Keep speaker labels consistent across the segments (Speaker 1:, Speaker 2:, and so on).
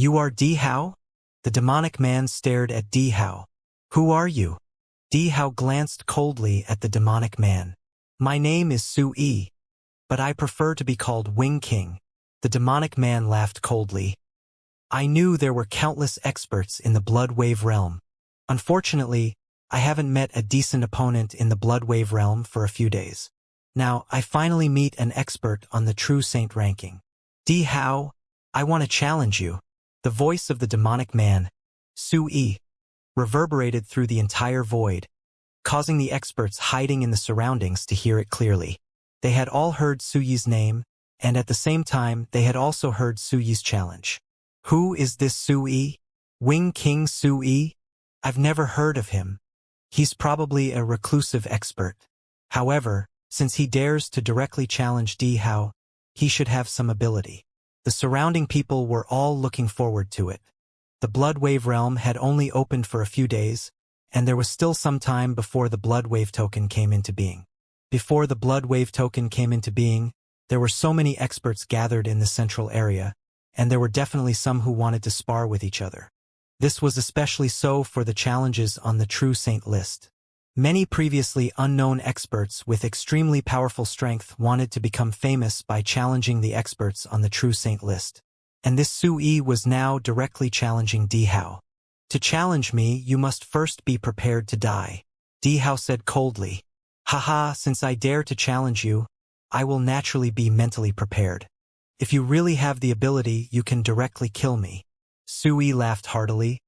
Speaker 1: You are Di Hao? The demonic man stared at Di Hao. Who are you? Di Hao glanced coldly at the demonic man. My name is Su Yi, but I prefer to be called Wing King. The demonic man laughed coldly. I knew there were countless experts in the Blood Wave realm. Unfortunately, I haven't met a decent opponent in the Blood Wave realm for a few days. Now, I finally meet an expert on the True Saint ranking. Di Hao, I want to challenge you. The voice of the demonic man, Su Yi, reverberated through the entire void, causing the experts hiding in the surroundings to hear it clearly. They had all heard Su Yi's name, and at the same time they had also heard Su Yi's challenge. Who is this Su Yi? Wing King Su Yi? I've never heard of him. He's probably a reclusive expert. However, since he dares to directly challenge Di Hao, he should have some ability. The surrounding people were all looking forward to it. The Blood Wave realm had only opened for a few days, and there was still some time before the Blood Wave token came into being. Before the Blood Wave token came into being, there were so many experts gathered in the central area, and there were definitely some who wanted to spar with each other. This was especially so for the challenges on the True Saint list. Many previously unknown experts with extremely powerful strength wanted to become famous by challenging the experts on the True Saint list. And this Su Yi was now directly challenging Di Hao. To challenge me, you must first be prepared to die. Di Hao said coldly. Haha, since I dare to challenge you, I will naturally be mentally prepared. If you really have the ability, you can directly kill me. Su Yi laughed heartily.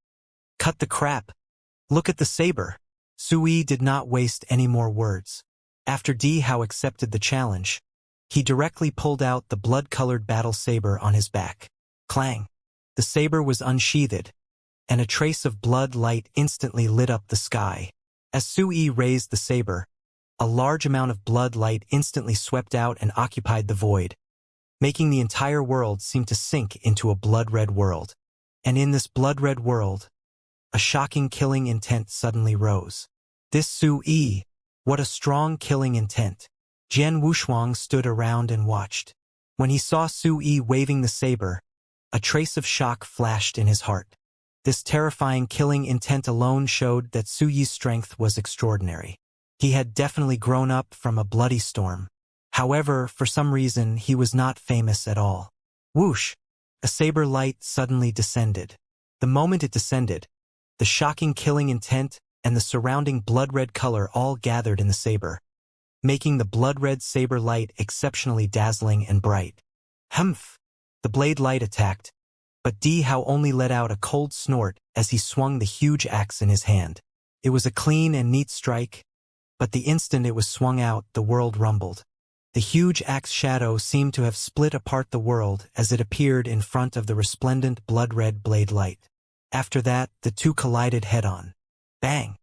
Speaker 1: Cut the crap. Look at the saber. Su Yi did not waste any more words. After Di Hao accepted the challenge, he directly pulled out the blood-colored battle saber on his back. Clang! The saber was unsheathed, and a trace of blood light instantly lit up the sky. As Su Yi raised the saber, a large amount of blood light instantly swept out and occupied the void, making the entire world seem to sink into a blood-red world. And in this blood-red world, a shocking killing intent suddenly rose. This Su Yi, what a strong killing intent. Jian Wushuang stood around and watched. When he saw Su Yi waving the saber, a trace of shock flashed in his heart. This terrifying killing intent alone showed that Su Yi's strength was extraordinary. He had definitely grown up from a bloody storm. However, for some reason, he was not famous at all. Whoosh! A saber light suddenly descended. The moment it descended, the shocking killing intent and the surrounding blood-red color all gathered in the saber, making the blood-red saber light exceptionally dazzling and bright. Humph! The blade light attacked, but Di Hao only let out a cold snort as he swung the huge axe in his hand. It was a clean and neat strike, but the instant it was swung out, the world rumbled. The huge axe shadow seemed to have split apart the world as it appeared in front of the resplendent blood-red blade light. After that, the two collided head-on. Bang!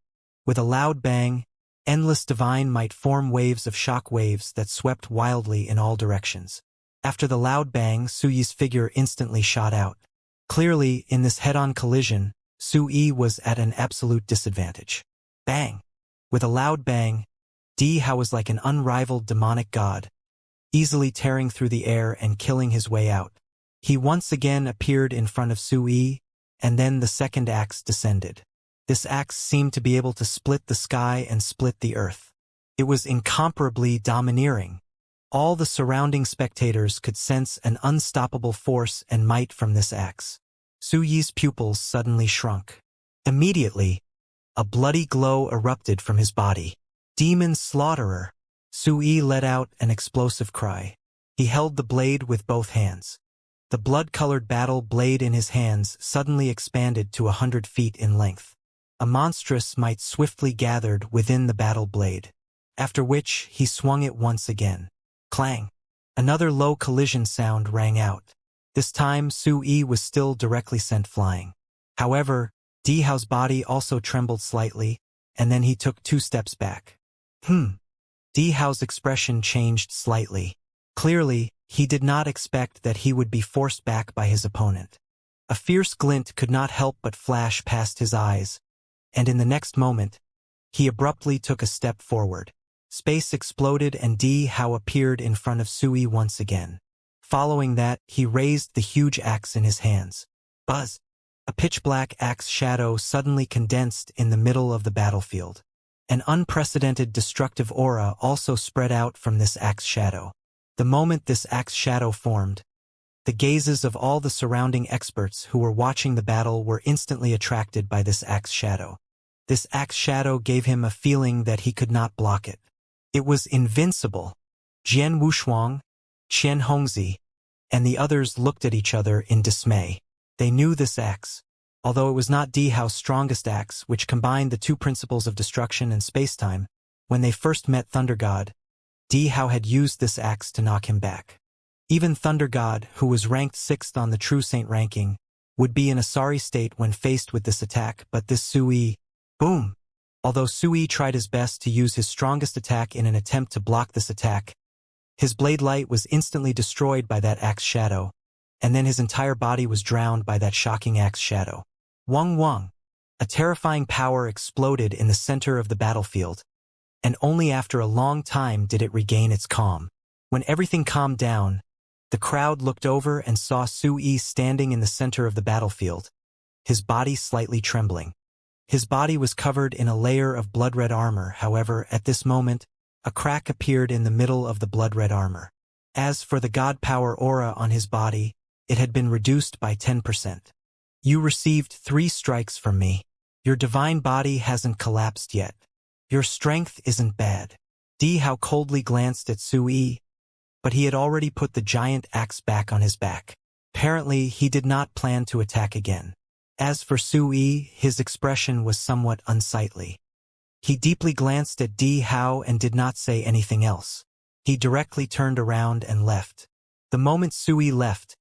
Speaker 1: With a loud bang, endless divine might form waves of shock waves that swept wildly in all directions. After the loud bang, Su Yi's figure instantly shot out. Clearly, in this head-on collision, Su Yi was at an absolute disadvantage. Bang! With a loud bang, Di Hao was like an unrivaled demonic god, easily tearing through the air and killing his way out. He once again appeared in front of Su Yi, and then the second axe descended. This axe seemed to be able to split the sky and split the earth. It was incomparably domineering. All the surrounding spectators could sense an unstoppable force and might from this axe. Su Yi's pupils suddenly shrunk. Immediately, a bloody glow erupted from his body. Demon Slaughterer! Su Yi let out an explosive cry. He held the blade with both hands. The blood-colored battle blade in his hands suddenly expanded to 100 feet in length. A monstrous might swiftly gathered within the battle blade, after which he swung it once again. Clang! Another low collision sound rang out. This time Su Yi was still directly sent flying. However, Di Hao's body also trembled slightly, and then he took 2 steps back. Di Hao's expression changed slightly. Clearly, he did not expect that he would be forced back by his opponent. A fierce glint could not help but flash past his eyes, and in the next moment, he abruptly took a step forward. Space exploded and Di Hao appeared in front of Su Yi once again. Following that, he raised the huge axe in his hands. Buzz! A pitch-black axe shadow suddenly condensed in the middle of the battlefield. An unprecedented destructive aura also spread out from this axe shadow. The moment this axe shadow formed, the gazes of all the surrounding experts who were watching the battle were instantly attracted by this axe shadow. This axe shadow gave him a feeling that he could not block it. It was invincible. Jian Wushuang, Qian Hongzi, and the others looked at each other in dismay. They knew this axe. Although it was not Dihao's strongest axe, which combined the two principles of destruction and spacetime, when they first met Thunder God, Dihao had used this axe to knock him back. Even Thunder God, who was ranked 6th on the True Saint ranking, would be in a sorry state when faced with this attack, but this Sui, boom! Although Sui tried his best to use his strongest attack in an attempt to block this attack, his blade light was instantly destroyed by that axe shadow, and then his entire body was drowned by that shocking axe shadow. Wang Wang! A terrifying power exploded in the center of the battlefield, and only after a long time did it regain its calm. When everything calmed down, the crowd looked over and saw Sui standing in the center of the battlefield, his body slightly trembling. His body was covered in a layer of blood-red armor. However, at this moment, a crack appeared in the middle of the blood-red armor. As for the god power aura on his body, it had been reduced by 10%. You received 3 strikes from me. Your divine body hasn't collapsed yet. Your strength isn't bad. Dihao coldly glanced at Sui, but he had already put the giant axe back on his back. Apparently, he did not plan to attack again. As for Sui, his expression was somewhat unsightly. He deeply glanced at Dihao and did not say anything else. He directly turned around and left. The moment Sui left,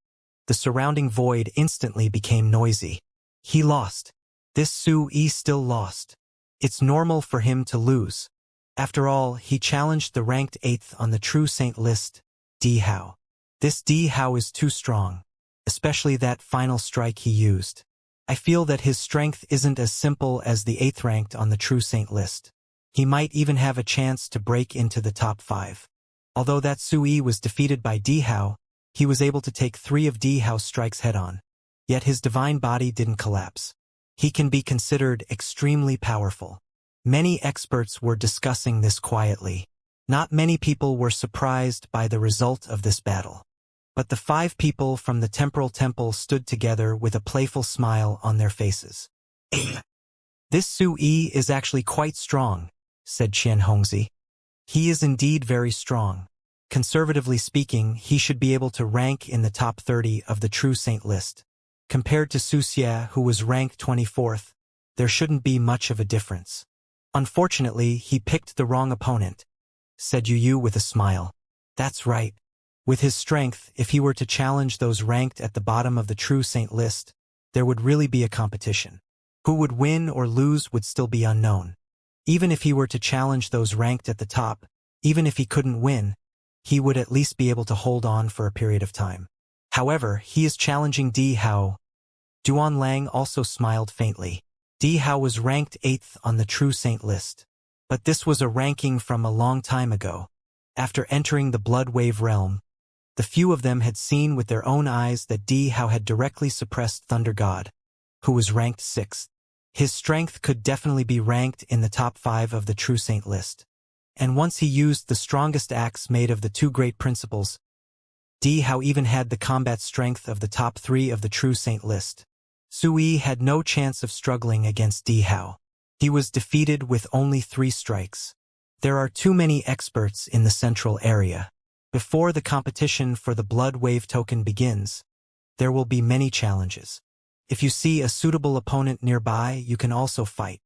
Speaker 1: the surrounding void instantly became noisy. He lost. This Sui still lost. It's normal for him to lose. After all, he challenged the ranked 8th on the True Saint list, Dihao. This Dihao is too strong, especially that final strike he used. I feel that his strength isn't as simple as the 8th ranked on the True Saint list. He might even have a chance to break into the top 5. Although that Sui was defeated by Dihao, he was able to take 3 of Dihao's strikes head-on. Yet his divine body didn't collapse. He can be considered extremely powerful. Many experts were discussing this quietly. Not many people were surprised by the result of this battle. But the 5 people from the Temporal Temple stood together with a playful smile on their faces. This Sui is actually quite strong, said Qian Hongzi. He is indeed very strong. Conservatively speaking, he should be able to rank in the top 30 of the True Saint list. Compared to Wuxia, who was ranked 24th, there shouldn't be much of a difference. Unfortunately, he picked the wrong opponent, said Yu with a smile. That's right. With his strength, if he were to challenge those ranked at the bottom of the True Saint list, there would really be a competition. Who would win or lose would still be unknown. Even if he were to challenge those ranked at the top, even if he couldn't win, he would at least be able to hold on for a period of time. However, he is challenging Dihao. Duan Lang also smiled faintly. Dihao was ranked 8th on the True Saint list. But this was a ranking from a long time ago. After entering the Blood Wave realm, the few of them had seen with their own eyes that Dihao had directly suppressed Thunder God, who was ranked 6th. His strength could definitely be ranked in the top 5 of the True Saint list. And once he used the strongest axe made of the 2 great principles, Dihao even had the combat strength of the top 3 of the True Saint list. Sui had no chance of struggling against Dihao. He was defeated with only 3 strikes. There are too many experts in the central area. Before the competition for the Blood Wave token begins, there will be many challenges. If you see a suitable opponent nearby, you can also fight.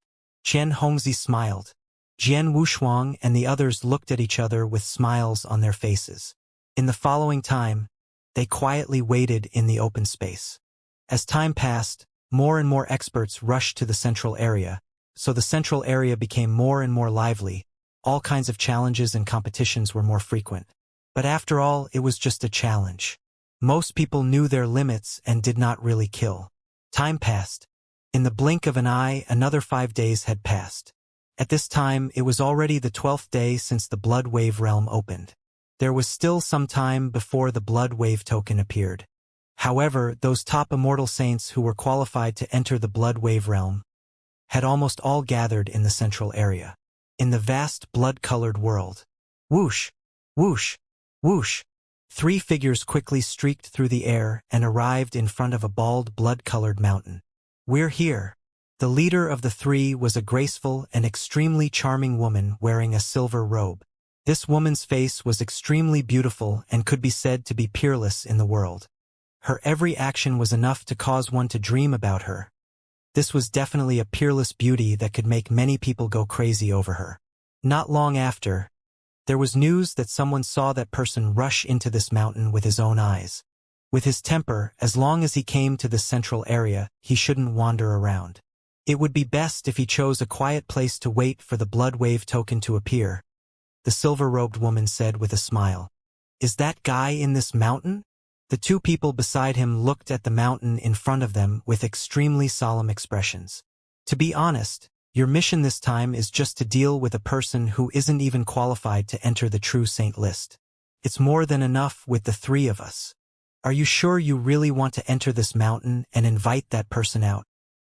Speaker 1: Qian Hongzi smiled. Jian Wushuang and the others looked at each other with smiles on their faces. In the following time, they quietly waited in the open space. As time passed, more and more experts rushed to the central area, so the central area became more and more lively. All kinds of challenges and competitions were more frequent. But after all, it was just a challenge. Most people knew their limits and did not really kill. Time passed. In the blink of an eye, another 5 days had passed. At this time, it was already the 12th day since the Blood Wave realm opened. There was still some time before the Blood Wave token appeared. However, those top immortal saints who were qualified to enter the blood wave realm had almost all gathered in the central area. In the vast blood-colored world. Whoosh! Whoosh! Whoosh! 3 figures quickly streaked through the air and arrived in front of a bald blood-colored mountain. We're here. The leader of the 3 was a graceful and extremely charming woman wearing a silver robe. This woman's face was extremely beautiful and could be said to be peerless in the world. Her every action was enough to cause one to dream about her. This was definitely a peerless beauty that could make many people go crazy over her. Not long after, there was news that someone saw that person rush into this mountain with his own eyes. With his temper, as long as he came to this central area, he shouldn't wander around. It would be best if he chose a quiet place to wait for the blood wave token to appear, the silver-robed woman said with a smile. Is that guy in this mountain? The 2 people beside him looked at the mountain in front of them with extremely solemn expressions. To be honest, your mission this time is just to deal with a person who isn't even qualified to enter the true saint list. It's more than enough with the 3 of us. Are you sure you really want to enter this mountain and invite that person out?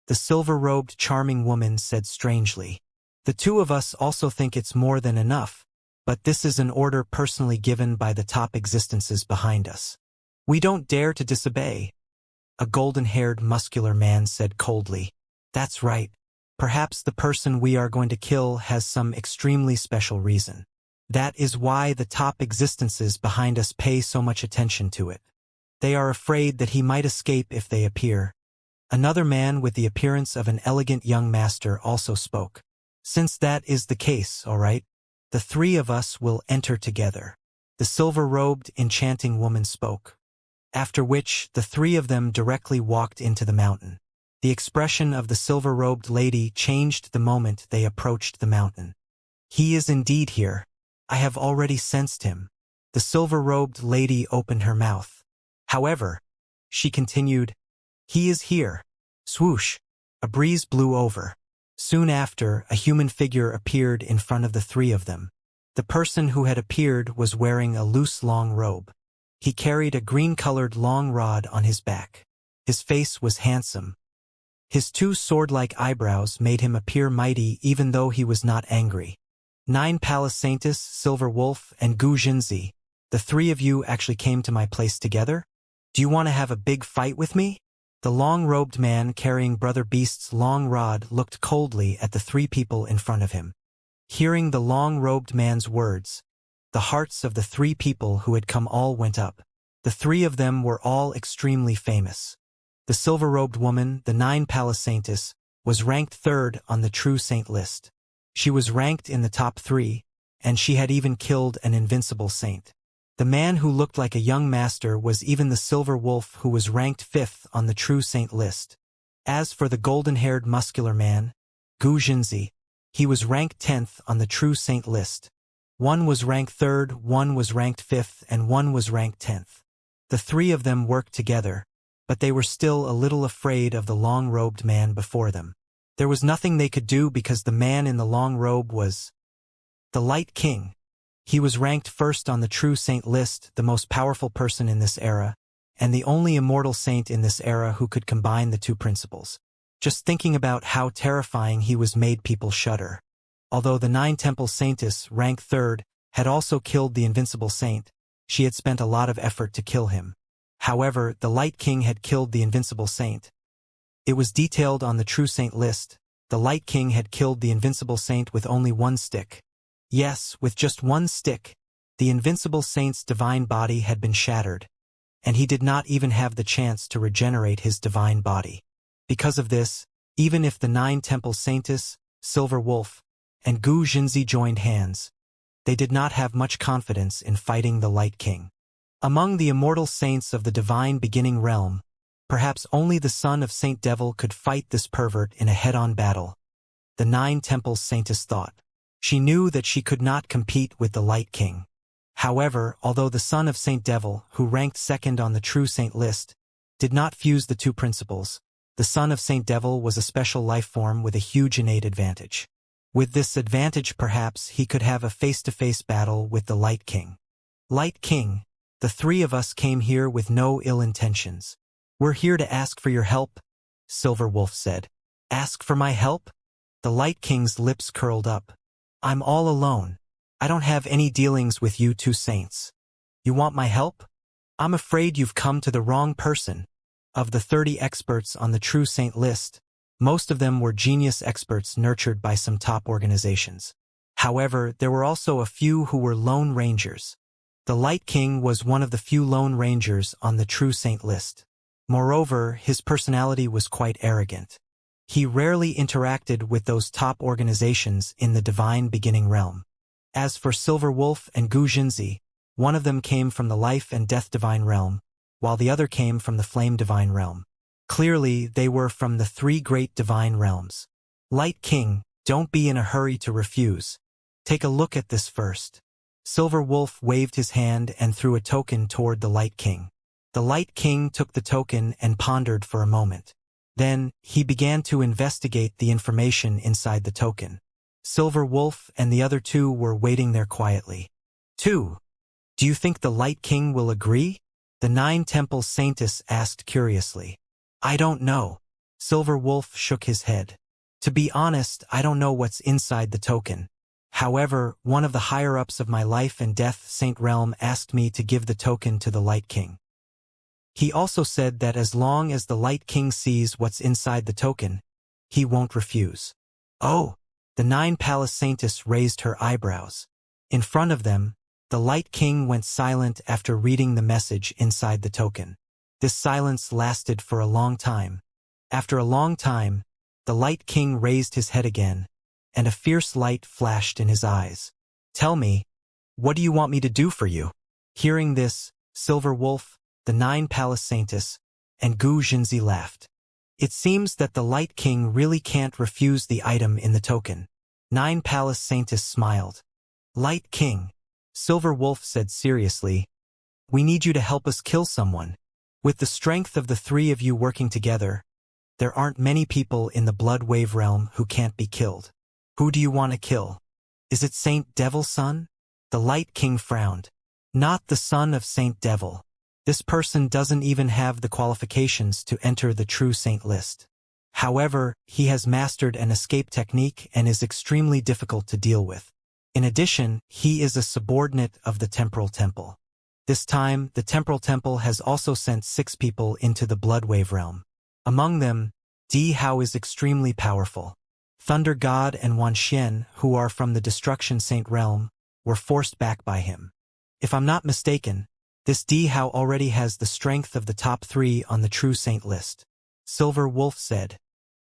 Speaker 1: The silver-robed charming woman said strangely. The 2 of us also think it's more than enough, but this is an order personally given by the top existences behind us. We don't dare to disobey. A golden-haired muscular man said coldly. That's right. Perhaps the person we are going to kill has some extremely special reason. That is why the top existences behind us pay so much attention to it. They are afraid that he might escape if they appear. Another man with the appearance of an elegant young master also spoke. Since that is the case, all right, the 3 of us will enter together. The silver-robed, enchanting woman spoke. After which, the 3 of them directly walked into the mountain. The expression of the silver-robed lady changed the moment they approached the mountain. He is indeed here. I have already sensed him. The silver-robed lady opened her mouth. However, she continued, he is here. Swoosh! A breeze blew over. Soon after, a human figure appeared in front of the 3 of them. The person who had appeared was wearing a loose long robe. He carried a green-colored long rod on his back. His face was handsome. His 2 sword-like eyebrows made him appear mighty even though he was not angry. 9 Palace Saintess, Silver Wolf, and Gu Jinzi, the 3 of you actually came to my place together? Do you want to have a big fight with me? The long-robed man carrying Brother Beast's long rod looked coldly at the 3 people in front of him. Hearing the long-robed man's words, the hearts of the 3 people who had come all went up. The 3 of them were all extremely famous. The silver-robed woman, the 9 Palace Saintess, was ranked 3rd on the true saint list. She was ranked in the top 3, and she had even killed an invincible saint. The man who looked like a young master was even the silver wolf who was ranked 5th on the true saint list. As for the golden-haired muscular man, Gu Jinzi, he was ranked 10th on the true saint list. One was ranked 3rd, one was ranked 5th, and one was ranked 10th. The 3 of them worked together, but they were still a little afraid of the long-robed man before them. There was nothing they could do because the man in the long robe was the Light King. He was ranked 1st on the true saint list, the most powerful person in this era, and the only immortal saint in this era who could combine the 2 principles. Just thinking about how terrifying he was made people shudder. Although the 9 Temple Saintess, ranked 3rd, had also killed the invincible saint, she had spent a lot of effort to kill him. However, the Light King had killed the invincible saint. It was detailed on the true saint list. The Light King had killed the invincible saint with only 1 stick. Yes, with just 1 stick, the invincible saint's divine body had been shattered, and he did not even have the chance to regenerate his divine body. Because of this, even if the 9 Temple Saintess, Silver Wolf, and Gu Jinzi joined hands, they did not have much confidence in fighting the Light King. Among the immortal saints of the divine beginning realm, perhaps only the son of Saint Devil could fight this pervert in a head-on battle. The 9 Temple Saintess thought. She knew that she could not compete with the Light King. However, although the son of Saint Devil, who ranked 2nd on the true saint list, did not fuse the 2 principles, the son of Saint Devil was a special life form with a huge innate advantage. With this advantage, perhaps he could have a face-to-face battle with the Light King. Light King, the 3 of us came here with no ill intentions. We're here to ask for your help, Silver Wolf said. Ask for my help? The Light King's lips curled up. I'm all alone. I don't have any dealings with you two saints. You want my help? I'm afraid you've come to the wrong person. Of the 30 experts on the True Saint list, most of them were genius experts nurtured by some top organizations. However, there were also a few who were lone rangers. The Light King was one of the few lone rangers on the True Saint list. Moreover, his personality was quite arrogant. He rarely interacted with those top organizations in the divine beginning realm. As for Silver Wolf and Gu Jinzi, one of them came from the life and death divine realm, while the other came from the flame divine realm. Clearly, they were from the three great divine realms. Light King, don't be in a hurry to refuse. Take a look at this first. Silver Wolf waved his hand and threw a token toward the Light King. The Light King took the token and pondered for a moment. Then, he began to investigate the information inside the token. Silver Wolf and the other two were waiting there quietly. 2. Do you think the Light King will agree? The Nine Temple Saintess asked curiously. I don't know. Silver Wolf shook his head. To be honest, I don't know what's inside the token. However, one of the higher-ups of my life and death saint realm asked me to give the token to the Light King. He also said that as long as the Light King sees what's inside the token, he won't refuse. Oh! The Nine Palace Saintess raised her eyebrows. In front of them, the Light King went silent after reading the message inside the token. This silence lasted for a long time. After a long time, the Light King raised his head again, and a fierce light flashed in his eyes. Tell me, what do you want me to do for you? Hearing this, Silver Wolf, the Nine Palace Saintess, and Gu Jinzi laughed. It seems that the Light King really can't refuse the item in the token. Nine Palace Saintess smiled. Light King, Silver Wolf said seriously, we need you to help us kill someone. With the strength of the three of you working together, there aren't many people in the Blood Wave realm who can't be killed. Who do you want to kill? Is it Saint Devil Son? The Light King frowned. Not the son of Saint Devil. This person doesn't even have the qualifications to enter the True Saint list. However, he has mastered an escape technique and is extremely difficult to deal with. In addition, he is a subordinate of the Temporal Temple. This time, the Temporal Temple has also sent 6 people into the Blood Wave realm. Among them, Di Hao is extremely powerful. Thunder God and Wan Xian, who are from the Destruction Saint realm, were forced back by him. If I'm not mistaken, this Di Hao already has the strength of the top 3 on the True Saint list. Silver Wolf said.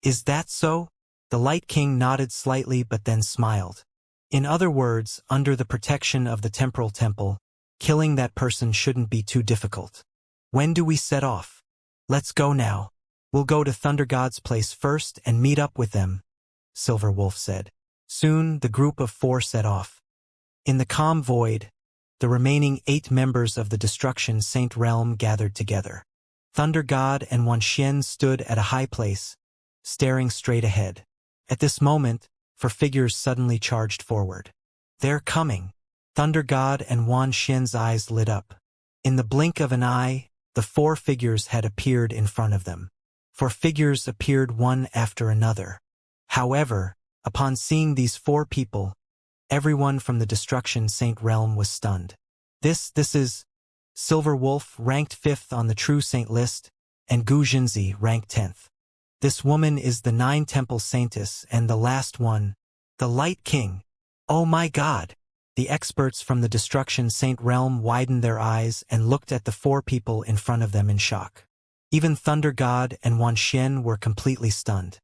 Speaker 1: Is that so? The Light King nodded slightly but then smiled. In other words, under the protection of the Temporal Temple, killing that person shouldn't be too difficult. When do we set off? Let's go now. We'll go to Thunder God's place first and meet up with them, Silver Wolf said. Soon, the group of 4 set off. In the calm void, the remaining 8 members of the Destruction Saint realm gathered together. Thunder God and Wan Xian stood at a high place, staring straight ahead. At this moment, 4 figures suddenly charged forward. They're coming. Thunder God and Wan Xian's eyes lit up. In the blink of an eye, the 4 figures had appeared in front of them. 4 figures appeared one after another. However, upon seeing these 4 people, everyone from the Destruction Saint realm was stunned. This is Silver Wolf, ranked 5th on the True Saint list, and Gu Jinzi, ranked 10th. This woman is the 9 Temple Saintess and the last one, the Light King. Oh my God! The experts from the Destruction Saint realm widened their eyes and looked at the 4 people in front of them in shock. Even Thunder God and Wan Xian were completely stunned.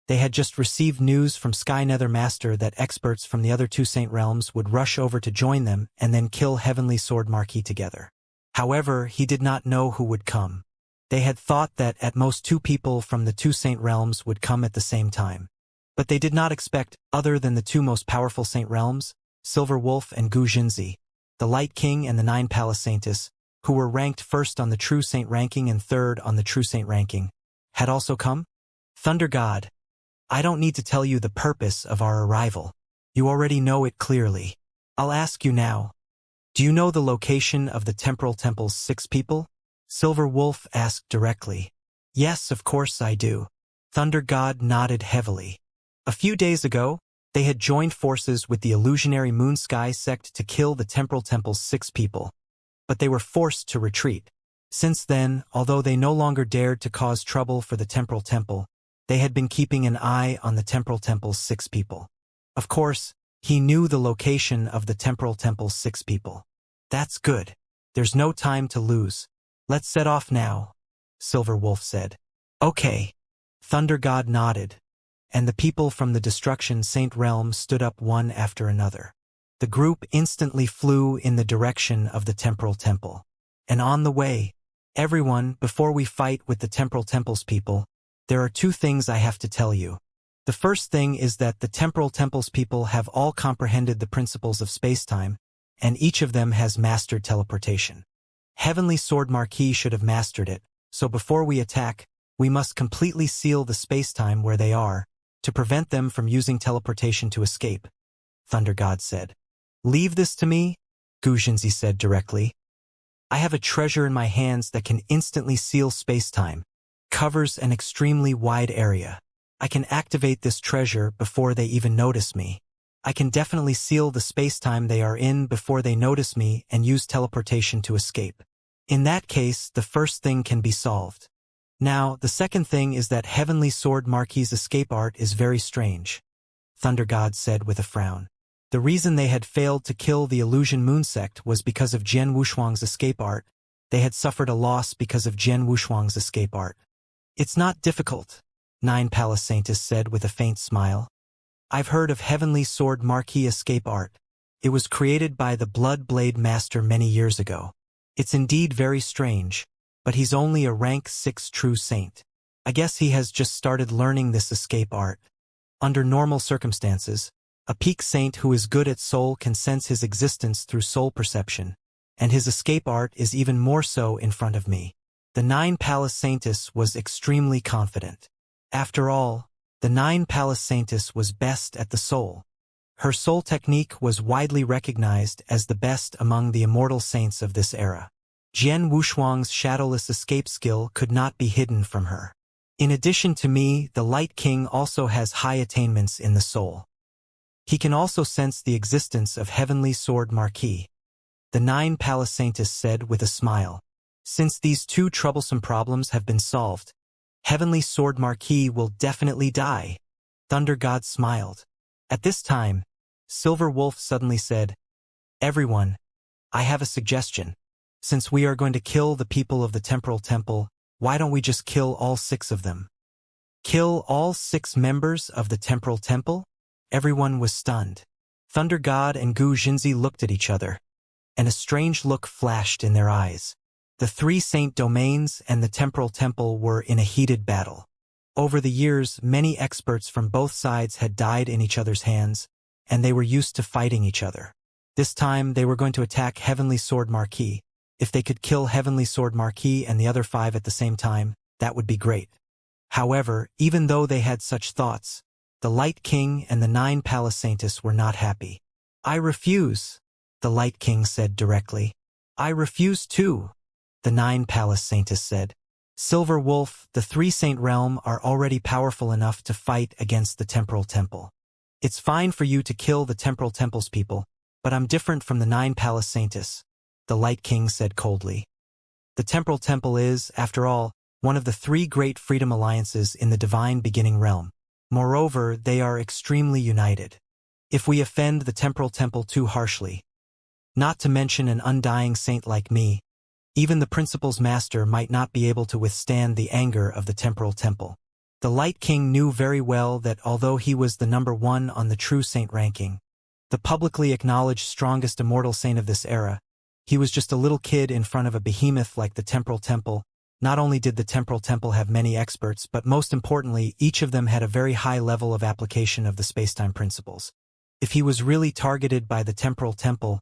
Speaker 1: They had just received news from Sky Nether Master that experts from the other 2 Saint realms would rush over to join them and then kill Heavenly Sword Marquis together. However, he did not know who would come. They had thought that at most 2 people from the 2 Saint realms would come at the same time. But they did not expect other than the 2 most powerful Saint realms, Silver Wolf and Gu Jinzi, the Light King and the 9 Palace Saintess, who were ranked 1st on the True Saint ranking and 3rd on the True Saint ranking, had also come? Thunder God, I don't need to tell you the purpose of our arrival. You already know it clearly. I'll ask you now. Do you know the location of the Temporal Temple's 6 people? Silver Wolf asked directly. Yes, of course I do. Thunder God nodded heavily. A few days ago, they had joined forces with the illusionary Moonsky sect to kill the Temporal Temple's 6 people. But they were forced to retreat. Since then, although they no longer dared to cause trouble for the Temporal Temple, they had been keeping an eye on the Temporal Temple's 6 people. Of course, he knew the location of the Temporal Temple's 6 people. That's good. There's no time to lose. Let's set off now, Silver Wolf said. Okay. Thunder God nodded, and the people from the Destruction Saint realm stood up one after another. The group instantly flew in the direction of the Temporal Temple. And on the way, everyone, before we fight with the Temporal Temple's people, there are 2 things I have to tell you. The first thing is that the Temporal Temple's people have all comprehended the principles of spacetime, and each of them has mastered teleportation. Heavenly Sword Marquis should have mastered it, so before we attack, we must completely seal the spacetime where they are, to prevent them from using teleportation to escape, Thunder God said. Leave this to me, Gu Jinzi said directly. I have a treasure in my hands that can instantly seal spacetime, covers an extremely wide area. I can activate this treasure before they even notice me. I can definitely seal the spacetime they are in before they notice me and use teleportation to escape. In that case, the first thing can be solved. Now, the second thing is that Heavenly Sword Marquis' escape art is very strange, Thunder God said with a frown. The reason they had failed to kill the Illusion Moon Sect was because of Jian Wushuang's escape art. They had suffered a loss because of Jian Wushuang's escape art. It's not difficult, Nine Palace Saintess said with a faint smile. I've heard of Heavenly Sword Marquis escape art. It was created by the Blood Blade Master many years ago. It's indeed very strange, but he's only a rank 6 true saint. I guess he has just started learning this escape art. Under normal circumstances, a peak saint who is good at soul can sense his existence through soul perception, and his escape art is even more so in front of me. The Nine Palace Saintess was extremely confident. After all, the Nine Palace Saintess was best at the soul. Her soul technique was widely recognized as the best among the immortal saints of this era. Jian Wushuang's shadowless escape skill could not be hidden from her. In addition to me, the Light King also has high attainments in the soul. He can also sense the existence of Heavenly Sword Marquis. The Nine Palace Saintess said with a smile. Since these 2 troublesome problems have been solved, Heavenly Sword Marquis will definitely die. Thunder God smiled. At this time, Silver Wolf suddenly said, Everyone, I have a suggestion. Since we are going to kill the people of the Temporal Temple, why don't we just kill all 6 of them? Kill all 6 members of the Temporal Temple? Everyone was stunned. Thunder God and Gu Jinzi looked at each other, and a strange look flashed in their eyes. The 3 saint domains and the Temporal Temple were in a heated battle. Over the years, many experts from both sides had died in each other's hands, and they were used to fighting each other. This time, they were going to attack Heavenly Sword Marquis. If they could kill Heavenly Sword Marquis and the other 5 at the same time, that would be great. However, even though they had such thoughts, the Light King and the Nine Palace Saintess were not happy. I refuse, the Light King said directly. I refuse too, the Nine Palace Saintess said. Silver Wolf, the 3 Saint Realm are already powerful enough to fight against the Temporal Temple. It's fine for you to kill the Temporal Temple's people, but I'm different from the Nine Palace Saintess, the Light King said coldly. The Temporal Temple is, after all, one of the 3 great freedom alliances in the Divine Beginning Realm. Moreover, they are extremely united. If we offend the Temporal Temple too harshly, not to mention an undying saint like me, even the Principal's Master might not be able to withstand the anger of the Temporal Temple. The Light King knew very well that although he was the number 1 on the true saint ranking, the publicly acknowledged strongest immortal saint of this era, he was just a little kid in front of a behemoth like the Temporal Temple. Not only did the Temporal Temple have many experts, but most importantly, each of them had a very high level of application of the spacetime principles. If he was really targeted by the Temporal Temple,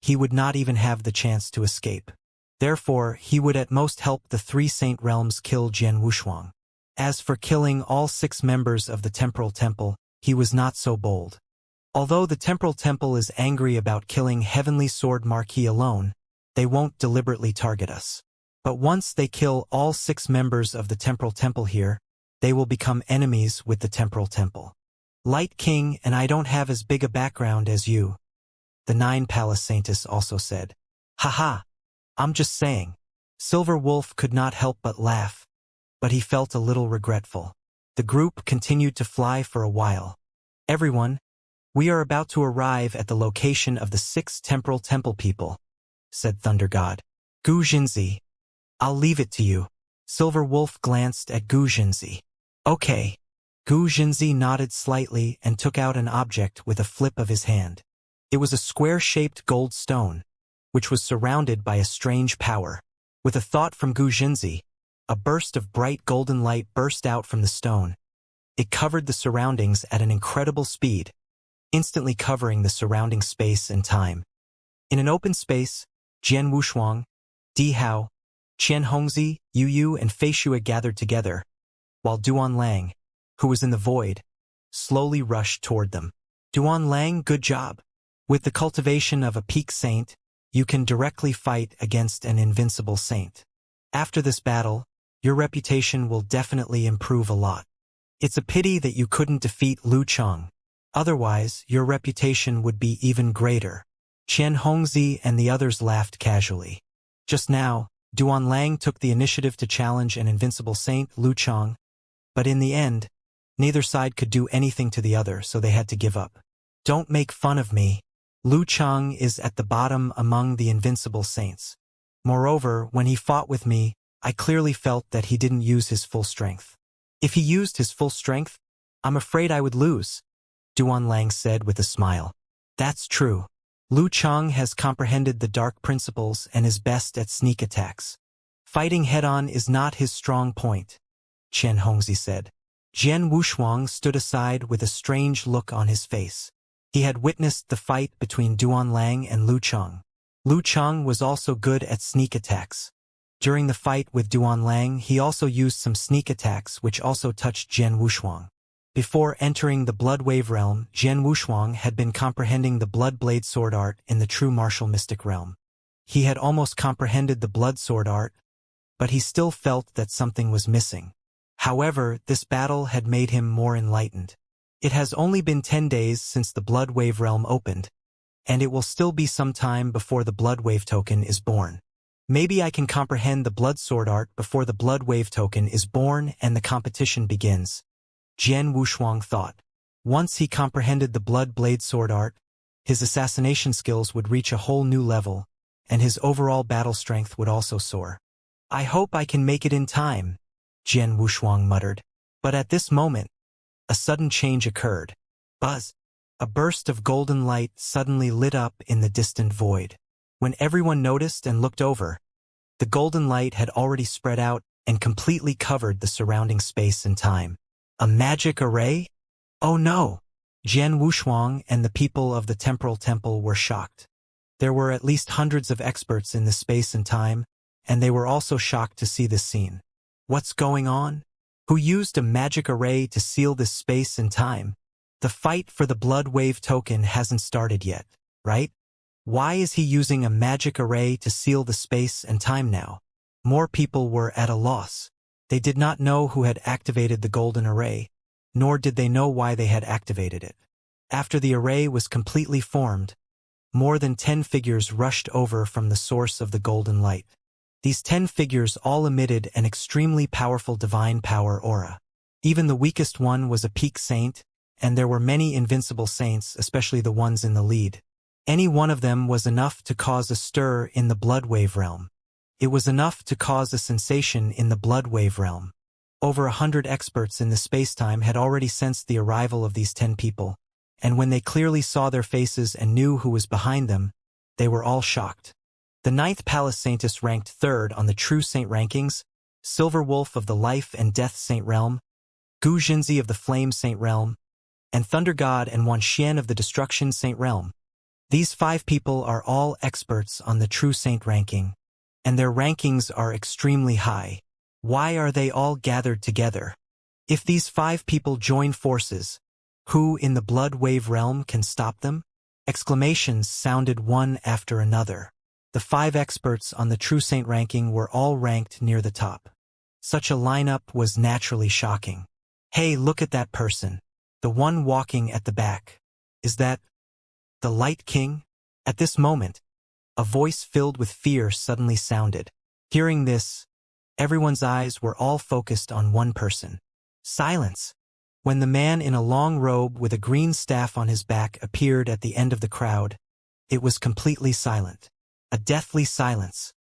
Speaker 1: he would not even have the chance to escape. Therefore, he would at most help the 3 Saint Realms kill Jian Wushuang. As for killing all 6 members of the Temporal Temple, he was not so bold. Although the Temporal Temple is angry about killing Heavenly Sword Marquis alone, they won't deliberately target us. But once they kill all 6 members of the temporal temple here, they will become enemies with the temporal temple. Light King, and I don't have as big a background as you, the 9 Palace Saintess also said. Haha, I'm just saying. Silver Wolf could not help but laugh, but he felt a little regretful. The group continued to fly for a while. Everyone, we are about to arrive at the location of the 6 temporal temple people, said Thunder God. Gu Jinzi, I'll leave it to you. Silver Wolf glanced at Gu Jinzi. Okay. Gu Jinzi nodded slightly and took out an object with a flip of his hand. It was a square-shaped gold stone, which was surrounded by a strange power. With a thought from Gu Jinzi, a burst of bright golden light burst out from the stone. It covered the surroundings at an incredible speed, instantly covering the surrounding space and time. In an open space, Jian Wushuang, Di Hao, Qian Hongzi, Yu Yu, and Fei Shue gathered together, while Duan Lang, who was in the void, slowly rushed toward them. Duan Lang, good job. With the cultivation of a peak saint, you can directly fight against an invincible saint. After this battle, your reputation will definitely improve a lot. It's a pity that you couldn't defeat Lu Cheng. Otherwise, your reputation would be even greater. Qian Hongzi and the others laughed casually. Just now, Duan Lang took the initiative to challenge an invincible saint, Lu Cheng, but in the end, neither side could do anything to the other, so they had to give up. Don't make fun of me. Lu Cheng is at the bottom among the invincible saints. Moreover, when he fought with me, I clearly felt that he didn't use his full strength. If he used his full strength, I'm afraid I would lose, Duan Lang said with a smile. That's true. Lu Cheng has comprehended the dark principles and is best at sneak attacks. Fighting head-on is not his strong point, Qian Hongzi said. Jian Wushuang stood aside with a strange look on his face. He had witnessed the fight between Duan Lang and Lu Cheng. Lu Cheng was also good at sneak attacks. During the fight with Duan Lang, he also used some sneak attacks which also touched Jian Wushuang. Before entering the Blood Wave realm, Jian Wushuang had been comprehending the Blood Blade sword art in the true martial mystic realm. He had almost comprehended the Blood sword art, but he still felt that something was missing. However, this battle had made him more enlightened. It has only been 10 days since the Blood Wave realm opened, and it will still be some time before the Blood Wave token is born. Maybe I can comprehend the Blood Sword art before the Blood Wave token is born and the competition begins, Jian Wushuang thought. Once he comprehended the Blood Blade Sword art, his assassination skills would reach a whole new level, and his overall battle strength would also soar. I hope I can make it in time, Jian Wushuang muttered. But at this moment, a sudden change occurred. Buzz! A burst of golden light suddenly lit up in the distant void. When everyone noticed and looked over, the golden light had already spread out and completely covered the surrounding space and time. A magic array? Oh no! Jian Wushuang and the people of the Temporal Temple were shocked. There were at least hundreds of experts in the space and time, and they were also shocked to see this scene. What's going on? Who used a magic array to seal this space and time? The fight for the Blood Wave token hasn't started yet, right? Why is he using a magic array to seal the space and time now? More people were at a loss. They did not know who had activated the golden array, nor did they know why they had activated it. After the array was completely formed, more than 10 figures rushed over from the source of the golden light. These 10 figures all emitted an extremely powerful divine power aura. Even the weakest one was a peak saint, and there were many invincible saints, especially the ones in the lead. Any one of them was enough to cause a stir in the Blood Wave realm. It was enough to cause a sensation in the Blood Wave realm. Over 100 experts in the spacetime had already sensed the arrival of these 10 people, and when they clearly saw their faces and knew who was behind them, they were all shocked. The 9th Palace Saintess ranked 3rd on the True Saint rankings, Silver Wolf of the Life and Death Saint realm, Gu Jinzi of the Flame Saint realm, and Thunder God and Wan Xian of the Destruction Saint realm. These 5 people are all experts on the True Saint ranking, and their rankings are extremely high. Why are they all gathered together? If these 5 people join forces, who in the Blood Wave realm can stop them? Exclamations sounded one after another. The 5 experts on the True Saint ranking were all ranked near the top. Such a lineup was naturally shocking. Hey, look at that person. The one walking at the back. Is that the Light King? At this moment, a voice filled with fear suddenly sounded. Hearing this, everyone's eyes were all focused on one person. Silence. When the man in a long robe with a green staff on his back appeared at the end of the crowd, it was completely silent. A deathly silence.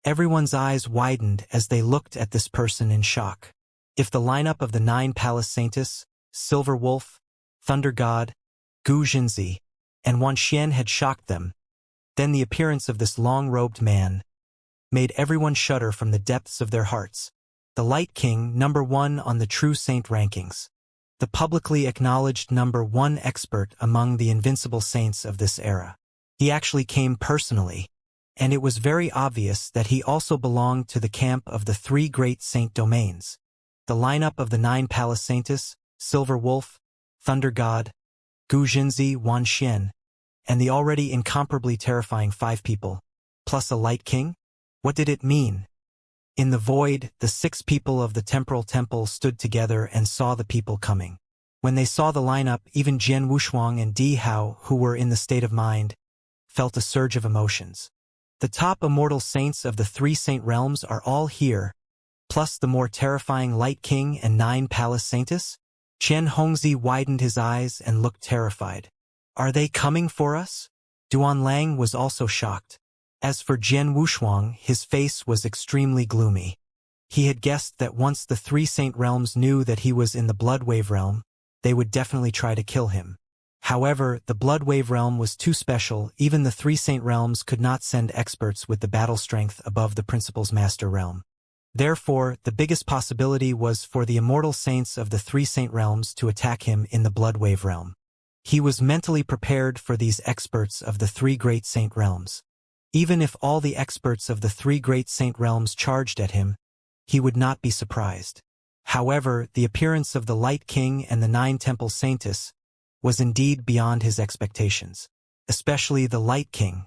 Speaker 1: Everyone's eyes widened as they looked at this person in shock. If the lineup of the 9 Palace Saints, Silver Wolf, Thunder God, Gu Jinzi, and Wan Xian had shocked them, then the appearance of this long-robed man made everyone shudder from the depths of their hearts. The Light King, number 1 on the True Saint rankings. The publicly acknowledged number 1 expert among the invincible saints of this era. He actually came personally, and it was very obvious that he also belonged to the camp of the 3 great saint domains. The lineup of the 9 Palace Saints, Silver Wolf, Thunder God, Gu Jinzi, Wan Xian, and the already incomparably terrifying 5 people, plus a Light King? What did it mean? In the void, the 6 people of the temporal temple stood together and saw the people coming. When they saw the lineup, even Jian Wushuang and Di Hao, who were in the state of mind, felt a surge of emotions. The top immortal saints of the 3 saint realms are all here, plus the more terrifying Light King and 9 Palace Saints? Chen Hongzi widened his eyes and looked terrified. Are they coming for us? Duan Lang was also shocked. As for Jian Wushuang, his face was extremely gloomy. He had guessed that once the 3 saint realms knew that he was in the Bloodwave realm, they would definitely try to kill him. However, the Bloodwave realm was too special. Even the 3 saint realms could not send experts with the battle strength above the Principal's Master realm. Therefore, the biggest possibility was for the immortal saints of the 3 saint realms to attack him in the Bloodwave realm. He was mentally prepared for these experts of the 3 great saint realms. Even if all the experts of the 3 great saint realms charged at him, he would not be surprised. However, the appearance of the Light King and the 9 Temple Saints was indeed beyond his expectations, especially the Light King.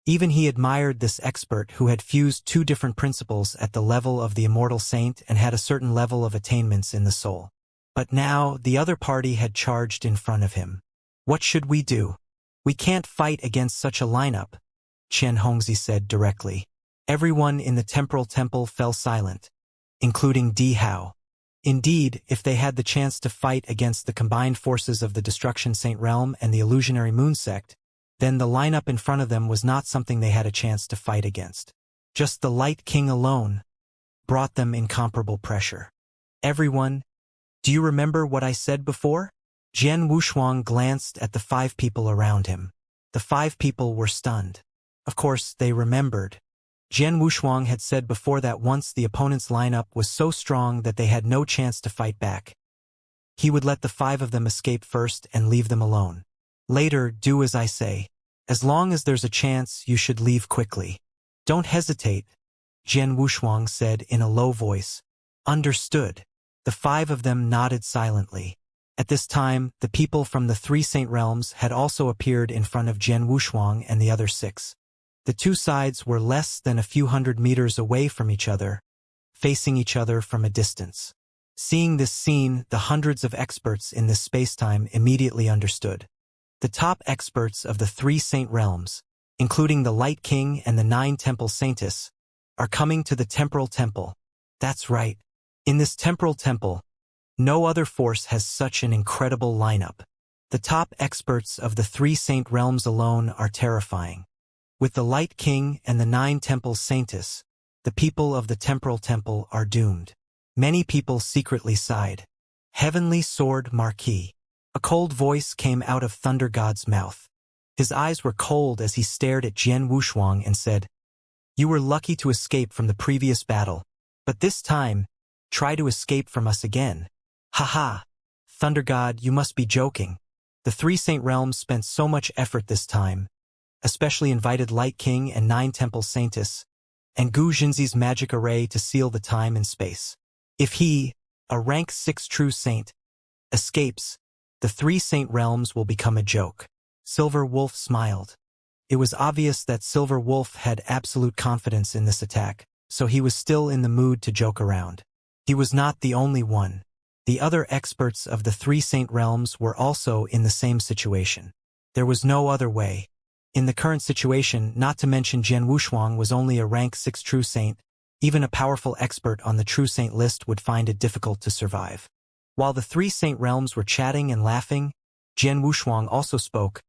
Speaker 1: Even he admired this expert who had fused 2 different principles at the level of the immortal saint and had a certain level of attainments in the soul. But now, the other party had charged in front of him. What should we do? We can't fight against such a lineup, Chen Hongzi said directly. Everyone in the temporal temple fell silent, including Di Hao. Indeed, if they had the chance to fight against the combined forces of the Destruction Saint Realm and the Illusionary Moon Sect, then the lineup in front of them was not something they had a chance to fight against. Just the Light King alone brought them incomparable pressure. Everyone, do you remember what I said before? Jian Wushuang glanced at the 5 people around him. The 5 people were stunned. Of course, they remembered. Jian Wushuang had said before that once the opponent's lineup was so strong that they had no chance to fight back, he would let the 5 of them escape first and leave them alone. Later, do as I say. As long as there's a chance, you should leave quickly. Don't hesitate, Jian Wushuang said in a low voice. Understood. The 5 of them nodded silently. At this time, the people from the 3 saint realms had also appeared in front of Jian Wushuang and the other 6. The 2 sides were less than a few hundred meters away from each other, facing each other from a distance. Seeing this scene, the hundreds of experts in this spacetime immediately understood. The top experts of the 3 saint realms, including the Light King and the 9 Temple Saints, are coming to the temporal temple. That's right. In this temporal temple, no other force has such an incredible lineup. The top experts of the 3 saint realms alone are terrifying. With the Light King and the 9 Temple Saints, the people of the temporal temple are doomed. Many people secretly sighed. Heavenly Sword Marquis. A cold voice came out of Thunder God's mouth. His eyes were cold as he stared at Jian Wushuang and said, "You were lucky to escape from the previous battle, but this time, try to escape from us again." "Ha-ha! Thunder God, you must be joking. The 3 saint realms spent so much effort this time, especially invited Light King and 9 Temple Saints, and Gu Jinzi's magic array to seal the time and space. If he, a rank 6 true saint, escapes, the 3 saint realms will become a joke." Silver Wolf smiled. It was obvious that Silver Wolf had absolute confidence in this attack, so he was still in the mood to joke around. He was not the only one. The other experts of the three Saint Realms were also in the same situation. There was no other way. In the current situation, not to mention Jian Wushuang was only a rank 6 true saint, even a powerful expert on the true saint list would find it difficult to survive. While the three Saint Realms were chatting and laughing, Jian Wushuang also spoke.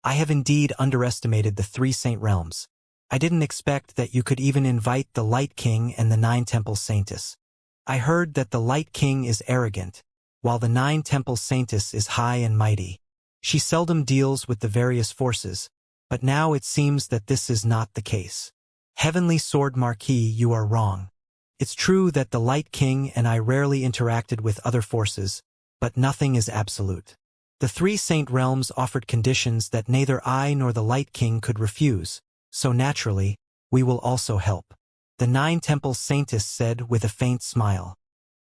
Speaker 1: I have indeed underestimated the three Saint Realms. I didn't expect that you could even invite the Light King and the 9 Temple Saintess. I heard that the Light King is arrogant, while the 9 Temple Saintess is high and mighty. She seldom deals with the various forces, but now it seems that this is not the case. Heavenly Sword Marquis, you are wrong. It's true that the Light King and I rarely interacted with other forces, but nothing is absolute. The three Saint Realms offered conditions that neither I nor the Light King could refuse, so naturally, we will also help. The 9 Temple Saintess said with a faint smile.